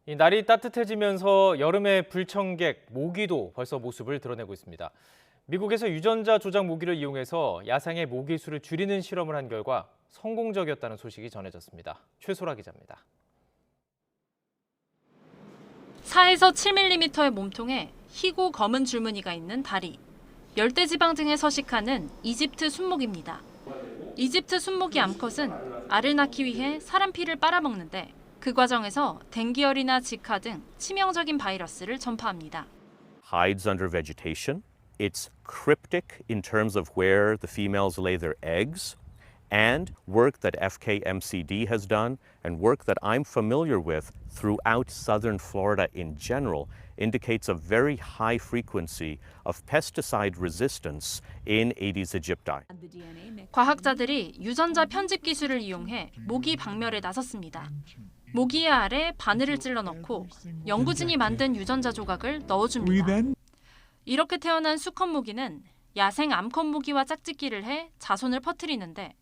Speaker 4: 이 날이 따뜻해지면서 여름의 불청객 모기도 벌써 모습을 드러내고 있습니다. 미국에서 유전자 조작 모기를 이용해서 야생의 모기 수를 줄이는 실험을 한 결과 성공적이었다는 소식이 전해졌습니다. 최소라 기자입니다.
Speaker 5: 4에서 7mm의 몸통에 희고 검은 줄무늬가 있는 다리. 열대지방 등에 서식하는 이집트 순목입니다. 이집트 순목이 암컷은 알을 낳기 위해 사람 피를 빨아먹는데 그 과정에서 댕기열이나 지카 등 치명적인 바이러스를 전파합니다.
Speaker 11: Hides under vegetation. It's cryptic in terms of where the females lay their eggs, and work that FKMCD has done and work that I'm familiar with throughout southern Florida in general indicates a very high frequency of pesticide resistance in Aedes aegypti.
Speaker 5: 과학자들이 유전자 편집 기술을 이용해 모기 박멸에 나섰습니다. 모기의 알에 바늘을 찔러 넣고 연구진이 만든 유전자 조각을 넣어줍니다. 이렇게 태어난 수컷 모기는 야생 암컷 모기와 짝짓기를 해 자손을 퍼뜨리는데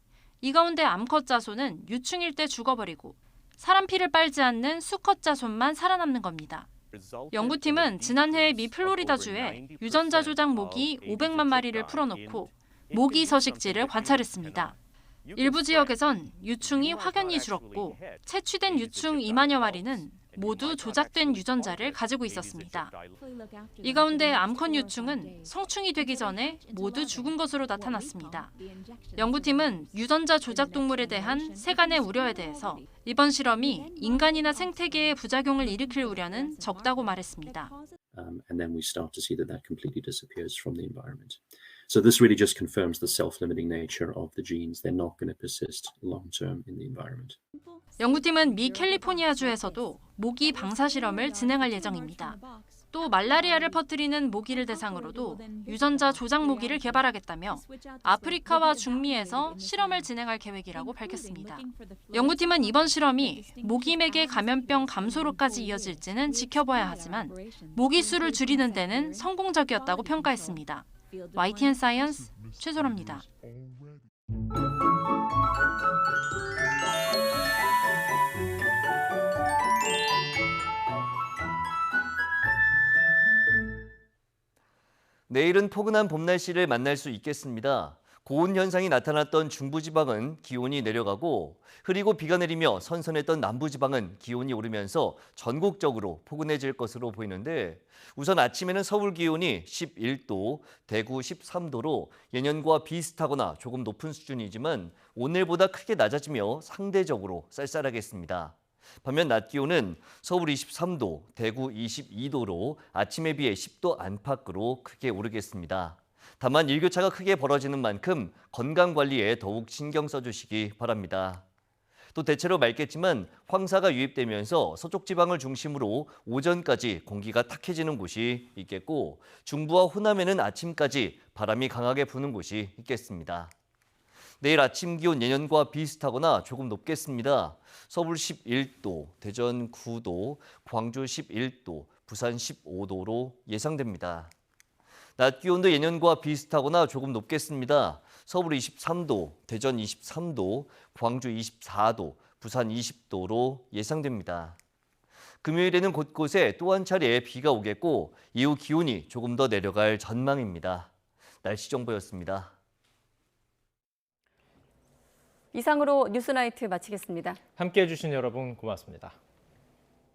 Speaker 5: 이 가운데 암컷 자손은 유충일 때 죽어버리고 사람 피를 빨지 않는 수컷 자손만 살아남는 겁니다. 연구팀은 지난해 미 플로리다주에 유전자 조작 모기 500만 마리를 풀어놓고 모기 서식지를 관찰했습니다. 일부 지역에선 유충이 확연히 줄었고 채취된 유충 2만여 마리는 모두 조작된 유전자를 가지고 있었습니다. 이 가운데 암컷 유충은 성충이 되기 전에 모두 죽은 것으로 나타났습니다. 연구팀은 유전자 조작 동물에 대한 세간의 우려에 대해서 이번 실험이 인간이나 생태계에 부작용을 일으킬 우려는 적다고 말했습니다.
Speaker 14: And then we start to see that completely disappears from the environment. So this really just confirms the self-limiting nature of the genes. They're not going to persist long-term in the environment.
Speaker 5: 연구팀은 미 캘리포니아주에서도 모기 방사 실험을 진행할 예정입니다. 또 말라리아를 퍼뜨리는 모기를 대상으로도 유전자 조작 모기를 개발하겠다며 아프리카와 중미에서 실험을 진행할 계획이라고 밝혔습니다. 연구팀은 이번 실험이 모기맥의 감염병 감소로까지 이어질지는 지켜봐야 하지만 모기 수를 줄이는 데는 성공적이었다고 평가했습니다. YTN 사이언스 최소라입니다.
Speaker 25: 내일은 포근한 봄 날씨를 만날 수 있겠습니다. 고온 현상이 나타났던 중부지방은 기온이 내려가고 흐리고 비가 내리며 선선했던 남부지방은 기온이 오르면서 전국적으로 포근해질 것으로 보이는데 우선 아침에는 서울 기온이 11도, 대구 13도로 예년과 비슷하거나 조금 높은 수준이지만 오늘보다 크게 낮아지며 상대적으로 쌀쌀하겠습니다. 반면 낮 기온은 서울 23도, 대구 22도로 아침에 비해 10도 안팎으로 크게 오르겠습니다. 다만 일교차가 크게 벌어지는 만큼 건강 관리에 더욱 신경 써주시기 바랍니다. 또 대체로 맑겠지만 황사가 유입되면서 서쪽 지방을 중심으로 오전까지 공기가 탁해지는 곳이 있겠고 중부와 호남에는 아침까지 바람이 강하게 부는 곳이 있겠습니다. 내일 아침 기온 예년과 비슷하거나 조금 높겠습니다. 서울 11도, 대전 9도, 광주 11도, 부산 15도로 예상됩니다. 낮 기온도 예년과 비슷하거나 조금 높겠습니다. 서울 23도, 대전 23도, 광주 24도, 부산 20도로 예상됩니다. 금요일에는 곳곳에 또 한 차례 비가 오겠고 이후 기온이 조금 더 내려갈 전망입니다. 날씨 정보였습니다.
Speaker 3: 이상으로 뉴스나이트 마치겠습니다.
Speaker 4: 함께해 주신 여러분 고맙습니다.